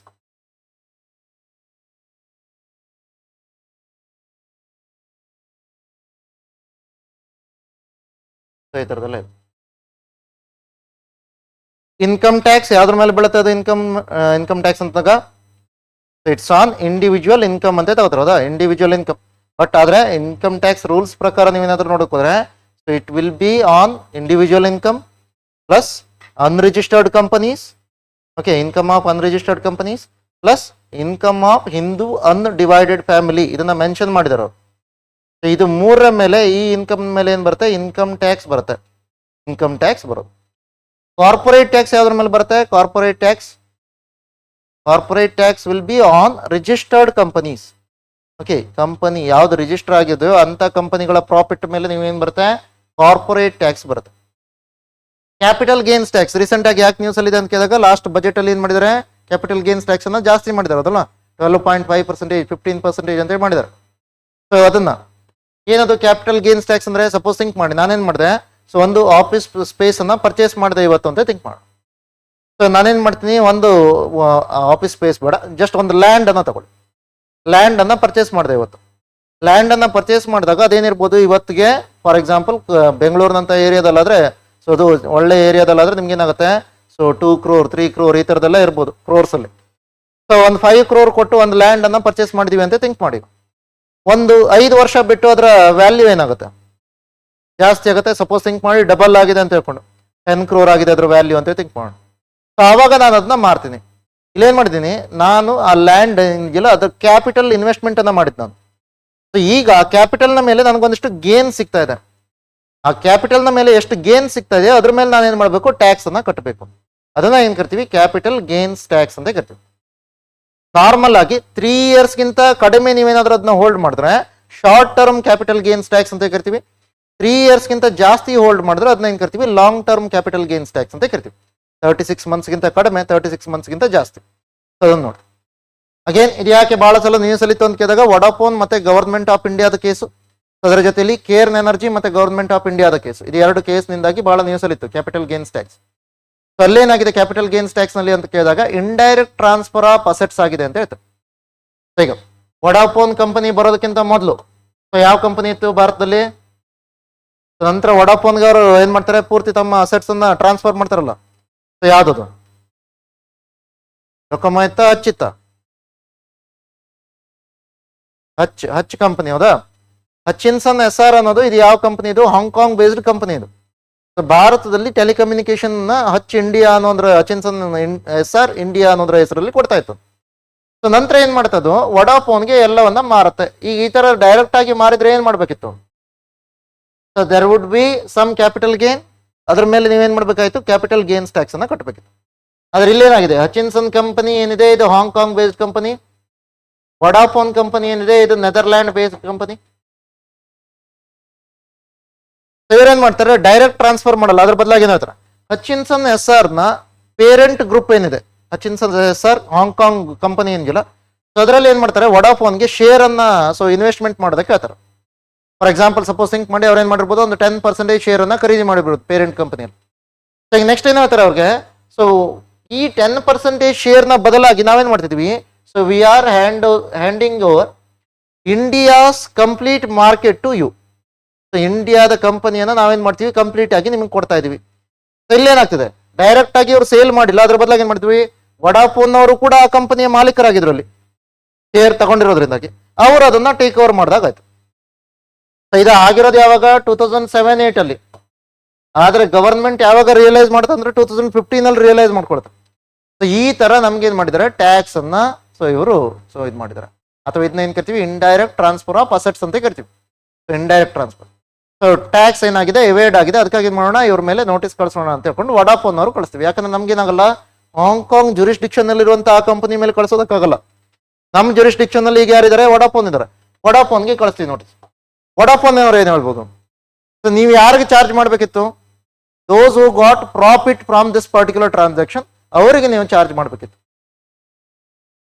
so ಈ ಥರದೆಲ್ಲ ಇದೆ. ಇನ್ಕಮ್ ಟ್ಯಾಕ್ಸ್ ಯಾವ್ದ್ರ ಮೇಲೆ ಬೀಳುತ್ತೆ ಅದು ಇನ್ಕಮ್ ಟ್ಯಾಕ್ಸ್ ಅಂತಾಗ ಇಟ್ಸ್ ಆನ್ ಇಂಡಿವಿಜುವಲ್ ಇನ್ಕಮ್ ಅಂತ ತಗೋತಾರೆ ಹೌದಾ, ಇಂಡಿವಿಜುವಲ್ ಇನ್ಕಮ್. ಬಟ್ ಆದ್ರೆ ಇನ್ಕಮ್ ಟ್ಯಾಕ್ಸ್ ರೂಲ್ಸ್ ಪ್ರಕಾರ ನೀವೇನಾದ್ರೂ ನೋಡಕ್ ಹೋದ್ರೆ so it will B on individual income plus unregistered companies, okay, income of unregistered companies plus income of Hindu undivided family, ಇದನ್ನ ಮೆನ್ಷನ್ ಮಾಡಿದಾರೆ ಅವರು. ಇದು ಮೂರರ ಮೇಲೆ ಈ ಇನ್ಕಮ್ ಮೇಲೆ ಏನ್ ಬರುತ್ತೆ, ಇನ್ಕಮ್ ಟ್ಯಾಕ್ಸ್ ಬರುತ್ತೆ, ಇನ್ಕಮ್ ಟ್ಯಾಕ್ಸ್ ಬರುತ್ತೆ. ಕಾರ್ಪೊರೇಟ್ ಟ್ಯಾಕ್ಸ್ ಯಾವ್ದ್ರ ಮೇಲೆ ಬರುತ್ತೆ, corporate tax will be on registered companies. Okay, company ಯಾವ್ದು ರಿಜಿಸ್ಟರ್ ಆಗಿದೆಯೋ ಅಂತ ಕಂಪನಿಗಳ ಪ್ರಾಫಿಟ್ ಮೇಲೆ ನೀವೇನ್ ಬರುತ್ತೆ, ಕಾರ್ಪೊರೇಟ್ ಟ್ಯಾಕ್ಸ್ ಬರುತ್ತೆ. ಕ್ಯಾಪಿಟಲ್ ಗೇನ್ಸ್ ಟ್ಯಾಕ್ಸ್ ರೀಸೆಂಟ್ ಆಗಿ ಯಾಕೆ ನ್ಯೂಸ್ ಅಲ್ಲಿ ಇದೆ ಅಂತ ಕೇಳಿದಾಗ ಲಾಸ್ಟ್ ಬಜೆಟ್ ಅಲ್ಲಿ ಏನ್ ಮಾಡಿದ್ದಾರೆ, ಕ್ಯಾಪಿಟಲ್ ಗೇನ್ಸ್ ಟ್ಯಾಕ್ಸ್ ಅನ್ನ ಜಾಸ್ತಿ ಮಾಡಿದ್ದಾರೆ ಅದಲ್ಲ, 12.5%, 15% ಅಂತ ಮಾಡಿದ್ದಾರೆ. ಸೊ ಅದನ್ನ ಏನದು ಕ್ಯಾಪಿಟಲ್ ಗೇನ್ಸ್ ಟ್ಯಾಕ್ಸ್ ಅಂದ್ರೆ, ಸಪೋಸ್ ಥಿಂಕ್ ಮಾಡಿ ನಾನೇನ್ ಮಾಡಿದೆ, ಸೊ ಒಂದು ಆಫೀಸ್ ಸ್ಪೇಸ್ ಅನ್ನ ಪರ್ಚೇಸ್ ಮಾಡಿದೆ ಇವತ್ತು ಅಂತ ಥಿಂಕ್ ಮಾಡಿ. ಸೊ ನಾನೇನ್ ಮಾಡ್ತೀನಿ, ಒಂದು ಆಫೀಸ್ ಸ್ಪೇಸ್ ಬೇಡ, ಜಸ್ಟ್ ಒಂದು ಲ್ಯಾಂಡ್ ಅನ್ನ ತಗೊಳ್ಳಿ, ಲ್ಯಾಂಡ್ ಅನ್ನ ಪರ್ಚೇಸ್ ಮಾಡಿದೆ ಇವತ್ತು. ಲ್ಯಾಂಡ್ ಅನ್ನ ಪರ್ಚೇಸ್ ಮಾಡಿದಾಗ ಅದೇನಿರ್ಬೋದು, ಇವತ್ತಿಗೆ ಫಾರ್ ಎಕ್ಸಾಂಪಲ್ ಬೆಂಗಳೂರಿನಂತ ಏರಿಯಾದಲ್ಲಾದ್ರೆ, ಸೊ ಅದು ಒಳ್ಳೆ ಏರಿಯಾದಲ್ಲಾದ್ರೆ ನಿಮ್ಗೆ ಏನಾಗುತ್ತೆ, ಸೊ 2 crore 3 crore ಈ ಥರದ್ದೆಲ್ಲ ಇರ್ಬೋದು ಕ್ರೋರ್ಸ್ ಅಲ್ಲಿ. ಸೊ ಒಂದು 5 crore ಕೊಟ್ಟು ಒಂದು ಲ್ಯಾಂಡ್ ಅನ್ನ ಪರ್ಚೇಸ್ ಮಾಡಿದೀವಿ ಅಂತ ಥಿಂಕ್ ಮಾಡಿ. ಒಂದು 5 ವರ್ಷ ಬಿಟ್ಟು ಅದರ ವ್ಯಾಲ್ಯೂ ಏನಾಗುತ್ತೆ, ಜಾಸ್ತಿ ಆಗುತ್ತೆ. ಸಪೋಸ್ ಥಿಂಕ್ ಮಾಡಿ ಡಬಲ್ ಆಗಿದೆ ಅಂತ ಹೇಳ್ಕೊಂಡು 10 crore ಆಗಿದೆ ಅದ್ರ ವ್ಯಾಲ್ಯೂ ಅಂತ ಥಿಂಕ್ ಮಾಡೋಣ. ಸೊ ಆವಾಗ ನಾನು ಅದನ್ನ ಮಾರ್ತೀನಿ. ಇಲ್ಲೇನ್ ಮಾಡಿದ್ದೀನಿ, ನಾನು ಆ ಲ್ಯಾಂಡ್ ಇಲ್ಲ ಅದ್ರ ಕ್ಯಾಪಿಟಲ್ ಇನ್ವೆಸ್ಟ್ಮೆಂಟ್ ಅನ್ನ ಮಾಡಿದ್ ನಾನು. ಸೊ ಈಗ ಆ ಕ್ಯಾಪಿಟಲ್ನ ಮೇಲೆ ನನಗೊಂದಿಷ್ಟು ಗೇನ್ ಸಿಗ್ತಾ ಇದೆ. ಆ ಕ್ಯಾಪಿಟಲ್ನ ಮೇಲೆ ಎಷ್ಟು ಗೇನ್ ಸಿಗ್ತಾ ಇದೆ ಅದ್ರ ಮೇಲೆ ನಾನು ಏನ್ ಮಾಡಬೇಕು, ಟ್ಯಾಕ್ಸ್ ಅನ್ನ ಕಟ್ಟಬೇಕು. ಅದನ್ನ ಏನ್ ಕರಿತೀವಿ, ಕ್ಯಾಪಿಟಲ್ ಗೇನ್ಸ್ ಟ್ಯಾಕ್ಸ್ ಅಂತ ಕರಿತೀವಿ. ನಾರ್ಮಲ್ ಆಗಿ 3 yearsಗಿಂತ ಕಡಿಮೆ ನೀವೇನಾದ್ರೂ ಅದನ್ನ ಹೋಲ್ಡ್ ಮಾಡಿದ್ರೆ short term capital gains tax ಅಂತ ಕರಿತೀವಿ. 3 yearsಗಿಂತ ಜಾಸ್ತಿ ಹೋಲ್ಡ್ ಮಾಡಿದ್ರೆ ಅದನ್ನ ಏನ್ ಕರಿತೀವಿ, long term capital gains tax ಅಂತ ಕರಿತೀವಿ. 36 monthsಗಿಂತ ಕಡಿಮೆ, 36 monthsಗಿಂತ ಜಾಸ್ತಿ. ಅದನ್ನ ನೋಡಿ. ಅಗೇನ್ ಇದು ಯಾಕೆ ಬಹಳ ಸಲ ನ್ಯೂಸ್ ಅಲ್ಲಿ ಅಂತ ಕೇಳಿದಾಗ ವಡಾಫೋನ್ ಮತ್ತೆ ಗವರ್ಮೆಂಟ್ ಆಫ್ ಇಂಡಿಯಾದ ಕೇಸು, ಅದರ ಜೊತೆಲಿ ಕೇರ್ನ್ ಎನರ್ಜಿ ಮತ್ತೆ ಗವರ್ಮೆಂಟ್ ಆಫ್ ಇಂಡಿಯಾದ ಕೇಸು, ಇದು 2 ಕೇಸ್ನಿಂದಾಗಿ ಬಹಳ ನ್ಯೂಸ್ ಅಲ್ಲಿ ಇತ್ತು ಕ್ಯಾಪಿಟಲ್ ಗೇನ್ಸ್ ಟ್ಯಾಕ್ಸ್. ಸೊ ಅಲ್ಲೇನಾಗಿದೆ ಕ್ಯಾಪಿಟಲ್ ಗೇನ್ಸ್ ಟ್ಯಾಕ್ಸ್ ನಲ್ಲಿ ಅಂತ ಕೇಳಿದಾಗ ಇಂಡೈರೆಕ್ಟ್ ಟ್ರಾನ್ಸ್ಫರ್ ಆಫ್ ಅಸೆಟ್ಸ್ ಆಗಿದೆ ಅಂತ ಹೇಳ್ತಾರೆ. ಈಗ ವಡಾಫೋನ್ ಕಂಪನಿ ಬರೋದಕ್ಕಿಂತ ಮೊದಲು ಸೊ ಯಾವ ಕಂಪನಿ ಇತ್ತು ಭಾರತದಲ್ಲಿ, ನಂತರ ವಡಾಫೋನ್ಗೆ ಅವರು ಏನ್ ಮಾಡ್ತಾರೆ, ಪೂರ್ತಿ ತಮ್ಮ ಅಸೆಟ್ಸ್ ಅನ್ನ ಟ್ರಾನ್ಸ್ಫರ್ ಮಾಡ್ತಾರಲ್ಲ. ಸೊ ಯಾವ್ದದು, ರೊಕ್ಕಮಾಯ್ತ ಹಚ್ಚಿತ್ತ, ಹಚ್ ಕಂಪನಿ ಹೌದಾ. ಹಚಿನ್ಸನ್ SR ಅನ್ನೋದು ಇದು ಯಾವ ಕಂಪನಿ, ಇದು ಹಾಂಗ್ಕಾಂಗ್ ಬೇಸ್ಡ್ ಕಂಪನಿ. ಇದು ಭಾರತದಲ್ಲಿ ಟೆಲಿಕಮ್ಯುನಿಕೇಶನ್ ಹಚ್ ಇಂಡಿಯಾ ಅನ್ನೋದ್ರ, ಹಚಿನ್ಸನ್ SR ಇಂಡಿಯಾ ಅನ್ನೋದ್ರ ಹೆಸರಲ್ಲಿ ಕೊಡ್ತಾ ಇತ್ತು. ಸೊ ನಂತರ ಏನ್ ಮಾಡ್ತದ್ದು, ವಡಾಫೋನ್ಗೆ ಎಲ್ಲವನ್ನ ಮಾರುತ್ತೆ. ಈಗ ಈ ತರ ಡೈರೆಕ್ಟ್ ಆಗಿ ಮಾರಿದ್ರೆ ಏನ್ ಮಾಡ್ಬೇಕಿತ್ತು, so there would be some capital gain, ಅದ್ರ ಮೇಲೆ ನೀವೇನ್ ಮಾಡ್ಬೇಕಾಯ್ತು, ಕ್ಯಾಪಿಟಲ್ ಗೇನ್ಸ್ ಟ್ಯಾಕ್ಸ್ ಅನ್ನ ಕಟ್ಟಬೇಕಿತ್ತು. ಆದ್ರೆ ಇಲ್ಲೇನಾಗಿದೆ, ಹಚಿನ್ಸನ್ ಕಂಪನಿ ಏನಿದೆ ಇದು Hong Kong based company, Vodafone company ಏನಿದೆ ಇದು ನೆದರ್ಲ್ಯಾಂಡ್ ಬೇಸ್ಡ್ ಕಂಪನಿ. ಇವ್ರೇನ್ ಮಾಡ್ತಾರೆ, ಡೈರೆಕ್ಟ್ ಟ್ರಾನ್ಸ್ಫರ್ ಮಾಡಲ್ಲ, ಅದ್ರ ಬದಲಾಗಿ ಏನ್ ಹೇಳ್ತಾರೆ, ಹಚಿನ್ಸನ್ SR ನ ಪೇರೆಂಟ್ ಗ್ರೂಪ್ ಏನಿದೆ, ಹಚಿನ್ಸನ್ SR ಹಾಂಗ್ಕಾಂಗ್ ಕಂಪನಿ ಏನಿಲ್ಲ, ಸೊ ಅದರಲ್ಲಿ ಏನ್ ಮಾಡ್ತಾರೆ, ವಡಾಫೋನ್ಗೆ ಶೇರ್ ಅನ್ನ ಸೊ ಇನ್ವೆಸ್ಟ್ಮೆಂಟ್ ಮಾಡೋದಕ್ಕೆ ಹೇಳ್ತಾರೆ. ಫಾರ್ ಎಕ್ಸಾಂಪಲ್ ಸಪೋಸ್ ಥಿಂಕ್ ಮಾಡಿ ಅವ್ರು ಏನ್ ಮಾಡಿರ್ಬೋದು, ಒಂದು 10% ಶೇರ್ ಅನ್ನ ಖರೀದಿ ಮಾಡಿರ್ಬೋದು ಪೇರೆಂಟ್ ಕಂಪನಿಯಲ್ಲಿ. ಸೊ ಈಗ ನೆಕ್ಸ್ಟ್ ಏನ್ ಹೇಳ್ತಾರೆ ಅವ್ರಿಗೆ, ಸೊ ಈ 10% ಶೇರ್ನ ಬದಲಾಗಿ ನಾವೇನ್ ಮಾಡ್ತಿದ್ವಿ, so we are handing over India's complete market to you. So ಇಂಡಿಯಾದ ಕಂಪನಿಯನ್ನ ನಾವೇನ್ ಮಾಡ್ತೀವಿ, ಕಂಪ್ಲೀಟ್ ಆಗಿ ನಿಮ್ಗೆ ಕೊಡ್ತಾ ಇದೀವಿ. ಸೊ ಇಲ್ಲೇನಾಗ್ತದೆ, ಡೈರೆಕ್ಟ್ ಆಗಿ ಅವ್ರು ಸೇಲ್ ಮಾಡಿಲ್ಲ, ಅದ್ರ ಬದಲಾಗಿ ಏನ್ ಮಾಡ್ತೀವಿ, ವಡಾಫೋನ್ ಅವರು ಕೂಡ ಆ ಕಂಪನಿಯ ಮಾಲೀಕರಾಗಿದ್ರು, ಅಲ್ಲಿ ಶೇರ್ ತಗೊಂಡಿರೋದ್ರಿಂದಾಗಿ ಅವರು ಅದನ್ನ ಟೇಕ್ ಓವರ್ ಮಾಡಿದಾಗ ಆಯ್ತು. ಸೊ ಇದು ಆಗಿರೋದು ಯಾವಾಗ, 2007-8 ಅಲ್ಲಿ. ಆದ್ರೆ ಗವರ್ಮೆಂಟ್ ಯಾವಾಗ ರಿಯಲೈಸ್ ಮಾಡ್ತಂದ್ರೆ 2015 ಅಲ್ಲಿ ರಿಯಲೈಸ್ ಮಾಡ್ಕೊಳ್ತಾರೆ. ಸೊ ಈ ತರ ನಮ್ಗೆ ಏನ್ ಮಾಡಿದ್ದಾರೆ, ಟ್ಯಾಕ್ಸ್ ಅನ್ನ ಸೊ ಇವರು ಸೊ ಇದು ಮಾಡಿದ್ದಾರೆ. ಅಥವಾ ಇದನ್ನ ಏನ್ ಕರಿತೀವಿ, ಇಂಡೈರೆಕ್ಟ್ ಟ್ರಾನ್ಸ್ಫರ್ ಆಫ್ ಅಸೆಟ್ಸ್ ಅಂತ ಕರಿತೀವಿ. Indirect transfer. ಸೊ ಟ್ಯಾಕ್ಸ್ ಏನಾಗಿದೆ, ಎವೇಡ್ ಆಗಿದೆ, ಅದಕ್ಕಾಗಿ ಏನ್ ಮಾಡೋಣ, ಇವ್ರ ಮೇಲೆ ನೋಟಿಸ್ ಕಳಿಸೋಣ ಅಂತ ಹೇಳ್ಕೊಂಡು ವಡಾಫೋನ್ ಅವರು ಕಳಿಸ್ತೀವಿ. ಯಾಕಂದ್ರೆ ನಮ್ಗೇನಾಗಲ್ಲ, ಹಾಂಗ್ಕಾಂಗ್ ಜುರಿಸ್ಡಿಕ್ಷನ್ ಅಲ್ಲಿ ಇರುವಂತಹ ಆ ಕಂಪನಿ ಮೇಲೆ ಕಳಿಸೋದಕ್ಕಾಗಲ್ಲ. ನಮ್ಮ ಜುರಿಸ್ಡಿಕ್ಷನ್ ಅಲ್ಲಿ ಈಗ ಯಾರಿದ್ದಾರೆ, ವಡಾಫೋನ್ ಇದ್ದಾರೆ, ವಡಾಫೋನ್ಗೆ ಕಳಿಸ್ತೀವಿ ನೋಟಿಸ್. ವಡಾಫೋನ್ ಅವ್ರು ಏನ್ ಹೇಳ್ಬೋದು, ಸೊ ನೀವು ಯಾರಿಗೆ ಚಾರ್ಜ್ ಮಾಡಬೇಕಿತ್ತು, those who got profit from this particular transaction, ಅವರಿಗೆ ನೀವು ಚಾರ್ಜ್ ಮಾಡಬೇಕಿತ್ತು.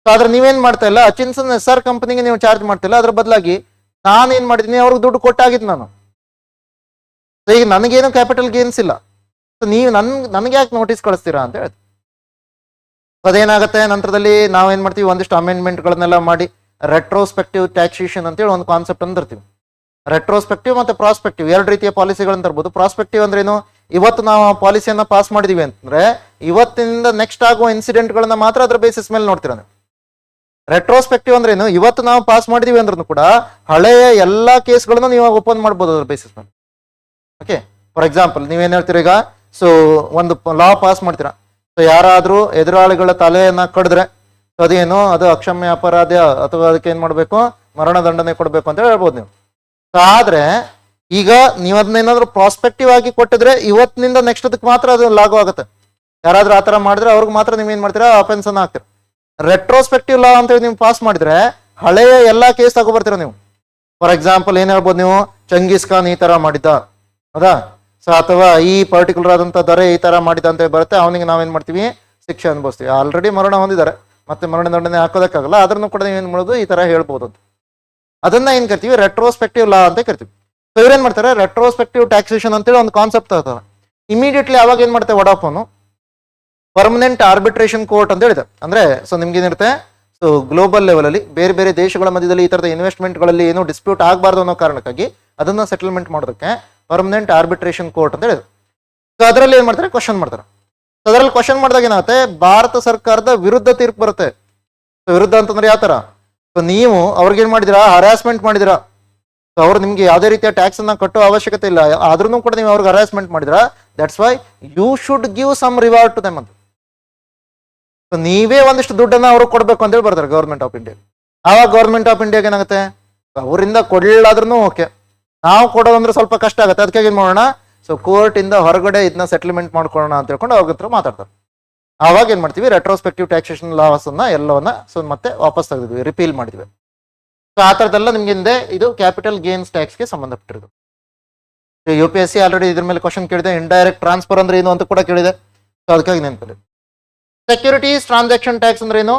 ಸೊ ಆದ್ರೆ ನೀವೇನ್ ಮಾಡ್ತಾ ಇಲ್ಲ, ಹಚಿನ್ಸನ್ SR ಕಂಪನಿಗೆ ನೀವು ಚಾರ್ಜ್ ಮಾಡ್ತಿಲ್ಲ, ಅದ್ರ ಬದಲಾಗಿ ನಾನು ಏನ್ ಮಾಡಿದ್ದೀನಿ, ಅವ್ರಿಗೆ ದುಡ್ಡು ಕೊಟ್ಟಾಗಿದ್ದು ನಾನು. ಸೊ ಈಗ ನನಗೇನು ಕ್ಯಾಪಿಟಲ್ ಗೇನ್ಸ್ ಇಲ್ಲ, ಸೊ ನೀವು ನನಗೆ ಯಾಕೆ ನೋಟಿಸ್ ಕಳಿಸ್ತೀರಾ ಅಂತ ಹೇಳ್ತೀವಿ. ಅದೇನಾಗುತ್ತೆ, ನಂತರದಲ್ಲಿ ನಾವೇನ್ ಮಾಡ್ತೀವಿ, ಒಂದಿಷ್ಟು ಅಮೆಂಡ್ಮೆಂಟ್ಗಳನ್ನೆಲ್ಲ ಮಾಡಿ ರೆಟ್ರೋಸ್ಪೆಕ್ಟಿವ್ ಟ್ಯಾಕ್ಸೇಷನ್ ಅಂತೇಳಿ ಒಂದು ಕಾನ್ಸೆಪ್ಟ್ ಅನ್ನು ತರ್ತೀವಿ. ರೆಟ್ರೋಸ್ಪೆಕ್ಟಿವ್ ಮತ್ತೆ ಪ್ರಾಸ್ಪೆಕ್ಟಿವ್ ಎರಡು ರೀತಿಯ ಪಾಲಿಸಿಗಳನ್ನ ತರ್ಬೋದು. ಪ್ರಾಸ್ಪೆಕ್ಟಿವ್ ಅಂದ್ರೆ ಏನು, ಇವತ್ತು ನಾವು ಪಾಲಿಸಿಯನ್ನ ಪಾಸ್ ಮಾಡಿದೀವಿ ಅಂತಂದ್ರೆ ಇವತ್ತಿನಿಂದ ನೆಕ್ಸ್ಟ್ ಆಗುವ ಇನ್ಸಿಡೆಂಟ್ಗಳನ್ನ ಮಾತ್ರ ಅದ್ರ ಬೇಸಿಸ್ ಮೇಲೆ ನೋಡ್ತೀರಾ ನೀವು. ರೆಟ್ರೋಸ್ಪೆಕ್ಟಿವ್ ಅಂದ್ರೆ ಏನು, ಇವತ್ತು ನಾವು ಪಾಸ್ ಮಾಡಿದೀವಿ ಅಂದ್ರೂ ಕೂಡ ಹಳೆಯ ಎಲ್ಲಾ ಕೇಸ್ಗಳನ್ನ ನೀವು ಓಪನ್ ಮಾಡ್ಬೋದು ಅದ್ರ ಬೇಸಿಸ್ ಮೇಲೆ. ಓಕೆ, ಫಾರ್ ಎಕ್ಸಾಂಪಲ್ ನೀವೇನ್ ಹೇಳ್ತೀರಾ ಈಗ, ಸೊ ಒಂದು ಲಾ ಪಾಸ್ ಮಾಡ್ತೀರಾ, ಸೊ ಯಾರಾದ್ರೂ ಎದುರಾಳಿಗಳ ತಲೆಯನ್ನ ಕಡಿದ್ರೆ ಅದೇನು ಅದು ಅಕ್ಷಮ್ಯ ಅಪರಾಧ ಅಥವಾ ಅದಕ್ಕೆ ಏನ್ ಮಾಡ್ಬೇಕು, ಮರಣ ದಂಡನೆ ಕೊಡ್ಬೇಕು ಅಂತ ಹೇಳ್ಬೋದು ನೀವು. ಆದ್ರೆ ಈಗ ನೀವು ಅದನ್ನೇನಾದ್ರೂ ಪ್ರಾಸ್ಪೆಕ್ಟಿವ್ ಆಗಿ ಕೊಟ್ಟಿದ್ರೆ ಇವತ್ತಿನಿಂದ ನೆಕ್ಸ್ಟ್ ಅದಕ್ಕೆ ಮಾತ್ರ ಅದು ಲಾಗು ಆಗುತ್ತೆ. ಯಾರಾದ್ರೂ ಆತರ ಮಾಡಿದ್ರೆ ಅವ್ರಿಗೆ ಮಾತ್ರ ನೀವು ಏನ್ ಮಾಡ್ತೀರಾ, ಅಫೆನ್ಸ್ ಅನ್ನ ಹಾಕ್ತೀರಾ. ರೆಟ್ರೋಸ್ಪೆಕ್ಟಿವ್ ಲಾ ಅಂತ ನೀವು ಪಾಸ್ ಮಾಡಿದ್ರೆ ಹಳೆಯ ಎಲ್ಲಾ ಕೇಸ್ ತಗೋಬರ್ತೀರಾ ನೀವು. ಫಾರ್ ಎಕ್ಸಾಂಪಲ್ ಏನ್ ಹೇಳ್ಬೋದು ನೀವು, ಚಂಗೀಸ್ ಖಾನ್ ಈ ತರ ಮಾಡಿದ್ದ ಹೌದಾ, ಸೊ ಅಥವಾ ಈ ಪರ್ಟಿಕ್ಯುಲರ್ ಆದಂತ ದೊರೆ ಈ ತರ ಮಾಡಿದ ಅಂತ ಬರುತ್ತೆ, ಅವನಿಗೆ ನಾವೇನ್ ಮಾಡ್ತೀವಿ, ಶಿಕ್ಷೆ ಅನುಭವಿಸ್ತೀವಿ. ಆಲ್ರೆಡಿ ಮರಣ ಹೊಂದಿದ್ದಾರೆ, ಮತ್ತೆ ಮರಣ ದಂಡನೆ ಹಾಕೋದಕ್ಕಾಗಲ್ಲ, ಅದನ್ನು ಕೂಡ ನೀವೇನ್ ಮಾಡೋದು, ಈ ತರ ಹೇಳ್ಬೋದು. ಅದನ್ನ ಏನ್ ಕರಿತೀವಿ, ರೆಟ್ರೋಸ್ಪೆಕ್ಟಿವ್ ಲಾ ಅಂತ ಕರಿತೀವಿ. ಸೊ ಇವ್ರೇನ್ ಮಾಡ್ತಾರೆ, ರೆಟ್ರೋಸ್ಪೆಕ್ಟಿವ್ ಟ್ಯಾಕ್ಸೇಷನ್ ಅಂತೇಳಿ ಒಂದು ಕಾನ್ಸೆಪ್ಟ್ ತಗೋತಾರೆ. ಇಮಿಡಿಯೇಟ್ಲಿ ಅವಾಗ ಏನ್ ಮಾಡ್ತಾರೆ, ವಡಾಫೋನು ಪರ್ಮನೆಂಟ್ ಆರ್ಬಿಟ್ರೇಷನ್ ಕೋರ್ಟ್ ಅಂತ ಹೇಳಿದೆ. ಅಂದ್ರೆ ಸೊ ನಿಮ್ಗೆ ಏನಿರುತ್ತೆ, ಸೊ ಗ್ಲೋಬಲ್ ಲೆವೆಲ್ ಅಲ್ಲಿ ಬೇರೆ ಬೇರೆ ದೇಶಗಳ ಮಧ್ಯದಲ್ಲಿ ಈ ತರದ ಇನ್ವೆಸ್ಟ್ಮೆಂಟ್ಗಳಲ್ಲಿ ಏನು ಡಿಸ್ಪ್ಯೂಟ್ ಆಗಬಾರ್ದು ಅನ್ನೋ ಕಾರಣಕ್ಕಾಗಿ ಅದನ್ನ ಸೆಟಲ್ಮೆಂಟ್ ಮಾಡೋದಕ್ಕೆ ಪರ್ಮನೆಂಟ್ ಆರ್ಬಿಟ್ರೇಷನ್ ಕೋರ್ಟ್ ಅಂತ ಹೇಳಿದ್ರು. ಸೊ ಅದರಲ್ಲಿ ಏನ್ ಮಾಡ್ತಾರೆ, ಕ್ವಶನ್ ಮಾಡ್ತಾರೆ. ಸೊ ಅದರಲ್ಲಿ ಕ್ವಶನ್ ಮಾಡಿದಾಗ ಏನಾಗುತ್ತೆ, ಭಾರತ ಸರ್ಕಾರದ ವಿರುದ್ಧ ತೀರ್ಪು ಬರುತ್ತೆ. ಸೊ ವಿರುದ್ಧ ಅಂತಂದ್ರೆ ಯಾವ ತರ, ಸೊ ನೀವು ಅವ್ರಿಗೇನ್ ಮಾಡಿದಿರಾ, ಹರಾಸ್ಮೆಂಟ್ ಮಾಡಿದಿರಾ, ಸೊ ಅವ್ರು ನಿಮ್ಗೆ ಯಾವುದೇ ರೀತಿಯ ಟ್ಯಾಕ್ಸ್ ಅನ್ನ ಕಟ್ಟೋ ಅವಶ್ಯಕತೆ ಇಲ್ಲ, ಆದ್ರೂ ಕೂಡ ನೀವು ಅವ್ರಿಗೆ ಹರಾಸ್ಮೆಂಟ್ ಮಾಡಿದ್ರ, that's why you should give some reward to them ಅಂತ. ಸೊ ನೀವೇ ಒಂದಿಷ್ಟು ದುಡ್ಡನ್ನ ಅವ್ರಿಗೆ ಕೊಡ್ಬೇಕು ಅಂತ ಹೇಳಿ ಬರ್ತಾರೆ ಗೌರ್ಮೆಂಟ್ ಆಫ್ ಇಂಡಿಯಾ. ಆವಾಗ ಗೌರ್ಮೆಂಟ್ ಆಫ್ ಇಂಡಿಯಾಗೆ ಏನಾಗುತ್ತೆ, ಅವರಿಂದ ಕೊಡ್ಲಿಲ್ಲಾದ್ರೂ ಓಕೆ, ನಾವು ಕೊಡೋದಂದ್ರೆ ಸ್ವಲ್ಪ ಕಷ್ಟ ಆಗುತ್ತೆ, ಅದಕ್ಕೆ ಏನ್ ಮಾಡೋಣ, ಸೊ ಕೋರ್ಟ್ ಇಂದ ಹೊರಗಡೆ ಇದನ್ನ ಸೆಟಲ್ಮೆಂಟ್ ಮಾಡ್ಕೊಳ್ಳೋಣ ಅಂತ ಹೇಳ್ಕೊಂಡು ಅವ್ರ ಹತ್ರ ಮಾತಾಡ್ತಾರೆ. ಆವಾಗ ಏನ್ ಮಾಡ್ತೀವಿ, ರೆಟ್ರೋಸ್ಪೆಕ್ಟಿವ್ ಟ್ಯಾಕ್ಸೇಷನ್ ಲಾಸ್ ಅನ್ನ ಎಲ್ಲವನ್ನ ಸೊ ಮತ್ತೆ ವಾಪಸ್ ತೆಗೆದಿದ್ವಿ, ರಿಪೀಲ್ ಮಾಡಿದ್ವಿ. ಸೊ ಆ ಥರದ್ದೆಲ್ಲ ನಿಮ್ಗೆ ಹಿಂದೆ ಇದು ಕ್ಯಾಪಿಟಲ್ ಗೇನ್ಸ್ ಟ್ಯಾಕ್ಸ್ಗೆ ಸಂಬಂಧಪಟ್ಟಿರೋದು. UPSC ಆಲ್ರೆಡಿ ಇದ್ರ ಮೇಲೆ ಕ್ವಶನ್ ಕೇಳಿದೆ. ಇಂಡೈರೆಕ್ಟ್ ಟ್ರಾನ್ಸ್ಫರ್ ಅಂದ್ರೆ ಏನು ಅಂತ ಕೂಡ ಕೇಳಿದೆ, ಸೊ ಅದಕ್ಕಾಗಿ ನೆನಪಿದೆ. ಸೆಕ್ಯೂರಿಟೀಸ್ ಟ್ರಾನ್ಸಾಕ್ಷನ್ ಟ್ಯಾಕ್ಸ್ ಅಂದ್ರೆ ಏನು,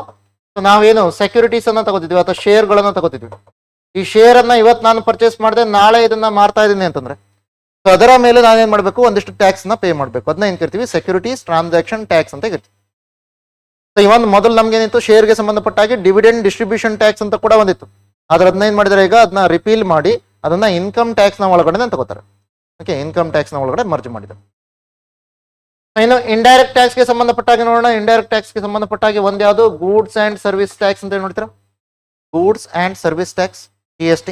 ಸೊ ನಾವೇನು ಸೆಕ್ಯೂರಿಟೀಸ್ ಅನ್ನ ತಗೋತಿದ್ವಿ ಅಥವಾ ಶೇರ್ಗಳನ್ನ ತಗೋತಿದ್ವಿ. ಈ ಶೇರ್ ಅನ್ನ ಇವತ್ತು ನಾನು ಪರ್ಚೇಸ್ ಮಾಡಿದೆ, ನಾಳೆ ಇದನ್ನ ಮಾರ್ತಾ ಇದ್ದೀನಿ ಅಂತಂದ್ರೆ ಸೊ ಅದರ ಮೇಲೆ ನಾವೇನ್ ಮಾಡ್ಬೇಕು, ಒಂದಿಷ್ಟು ಟ್ಯಾಕ್ಸ್ ನ ಪೇ ಮಾಡ್ಬೇಕು. ಅದನ್ನ ಏನ್ ಕರಿತೀವಿ, ಸೆಕ್ಯೂರಿಟೀಸ್ ಟ್ರಾನ್ಸಾಕ್ಷನ್ ಟ್ಯಾಕ್ಸ್ ಅಂತ ಕರಿತೀವಿ. ಸೊ ಇವನ್ ಮೊದಲು ನಮ್ಗೆ ಏನಿತ್ತು, ಶೇರ್ಗೆ ಸಂಬಂಧಪಟ್ಟಾಗಿ ಡಿವಿಡೆಂಡ್ ಡಿಸ್ಟ್ರಿಬ್ಯೂಷನ್ ಟ್ಯಾಕ್ಸ್ ಅಂತ ಕೂಡ ಒಂದಿತ್ತು. ಆದ್ರೆ ಅದನ್ನ ಏನ್ ಮಾಡಿದ್ರೆ, ಈಗ ಅದನ್ನ ರಿಪೀಲ್ ಮಾಡಿ ಅದನ್ನ ಇನ್ಕಮ್ ಟ್ಯಾಕ್ಸ್ ನ ಒಳಗಡೆ ತಗೋತಾರೆ. ಓಕೆ, ಇನ್ಕಮ್ ಟ್ಯಾಕ್ಸ್ ನ ಒಳಗಡೆ ಮರ್ಜ್ ಮಾಡಿದ್ದಾರೆ. ಇನ್ನು ಇಂಡೈರೆಕ್ಟ್ ಟ್ಯಾಕ್ಸ್ಗೆ ಸಂಬಂಧಪಟ್ಟಾಗಿ ನೋಡೋಣ. ಇಂಡೈರೆಕ್ಟ್ ಟ್ಯಾಕ್ಸ್ಗೆ ಸಂಬಂಧಪಟ್ಟಾಗಿ ಒಂದ್ ಯಾವುದು, ಗೂಡ್ಸ್ ಅಂಡ್ ಸರ್ವಿಸ್ ಟ್ಯಾಕ್ಸ್ ಅಂತ ನೋಡ್ತೀರಾ, goods and service tax, GST.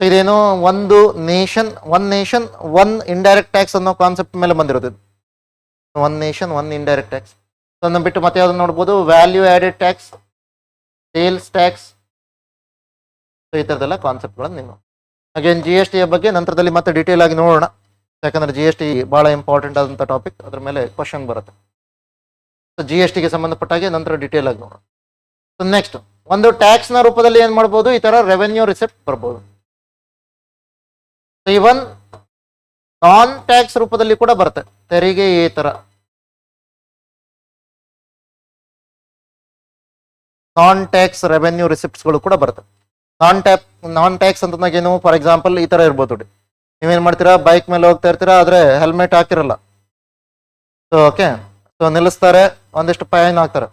ಇದೇನು, ಒಂದು ನೇಷನ್ ಒನ್ ಇಂಡೈರೆಕ್ಟ್ ಟ್ಯಾಕ್ಸ್ ಅನ್ನೋ ಕಾನ್ಸೆಪ್ಟ್ ಮೇಲೆ ಬಂದಿರೋದು. One nation one indirect tax. ಅದನ್ನ ಬಿಟ್ಟು ಮತ್ತೆ ಯಾವ್ದು ನೋಡ್ಬೋದು, value added tax, sales tax, ಈ ಥರದ್ದೆಲ್ಲ ಕಾನ್ಸೆಪ್ಟ್ಗಳನ್ನು ನೀವು ಅಗೇನ್ GST ಬಗ್ಗೆ ನಂತರದಲ್ಲಿ ಮತ್ತೆ ಡೀಟೇಲ್ ಆಗಿ ನೋಡೋಣ. ಯಾಕಂದ್ರೆ GST ಬಹಳ ಇಂಪಾರ್ಟೆಂಟ್ ಆದಂಥ ಟಾಪಿಕ್, ಅದ್ರ ಮೇಲೆ ಕ್ವಶನ್ ಬರುತ್ತೆ. ಸೊ GSTಗೆ ಸಂಬಂಧಪಟ್ಟಾಗೆ ನಂತರ ಡೀಟೇಲ್ ಆಗಿ ನೋಡೋಣ. ಸೊ ನೆಕ್ಸ್ಟ್ ಒಂದು ಟ್ಯಾಕ್ಸ್ ನ ರೂಪದಲ್ಲಿ ಏನ್ ಮಾಡ್ಬೋದು, ಈ ತರ ರೆವೆನ್ಯೂ ರಿಸಿಪ್ಟ್ ಬರ್ಬೋದು. ಇವನ್ ನಾನ್ ಟ್ಯಾಕ್ಸ್ ರೂಪದಲ್ಲಿ ಕೂಡ ಬರುತ್ತೆ, ತೆರಿಗೆ ಈ ತರ ನಾನ್ ಟ್ಯಾಕ್ಸ್ ರೆವೆನ್ಯೂ ರಿಸಿಪ್ಟ್ಸ್ಗಳು ಕೂಡ ಬರುತ್ತೆ. ನಾನ್ ಟ್ಯಾಕ್ಸ್ ಅಂತಂದಾಗ ಏನು, ಫಾರ್ ಎಕ್ಸಾಂಪಲ್ ಈ ತರ ಇರ್ಬೋದು ನೋಡಿ, ನೀವೇನ್ ಮಾಡ್ತೀರಾ, ಬೈಕ್ ಮೇಲೆ ಹೋಗ್ತಾ ಇರ್ತೀರಾ, ಆದ್ರೆ ಹೆಲ್ಮೆಟ್ ಹಾಕಿರಲ್ಲ. ಸೊ ಓಕೆ, ಸೊ ನಿಲ್ಲಿಸ್ತಾರೆ, ಒಂದಿಷ್ಟು ಫೈನ್ ಹಾಕ್ತಾರೆ.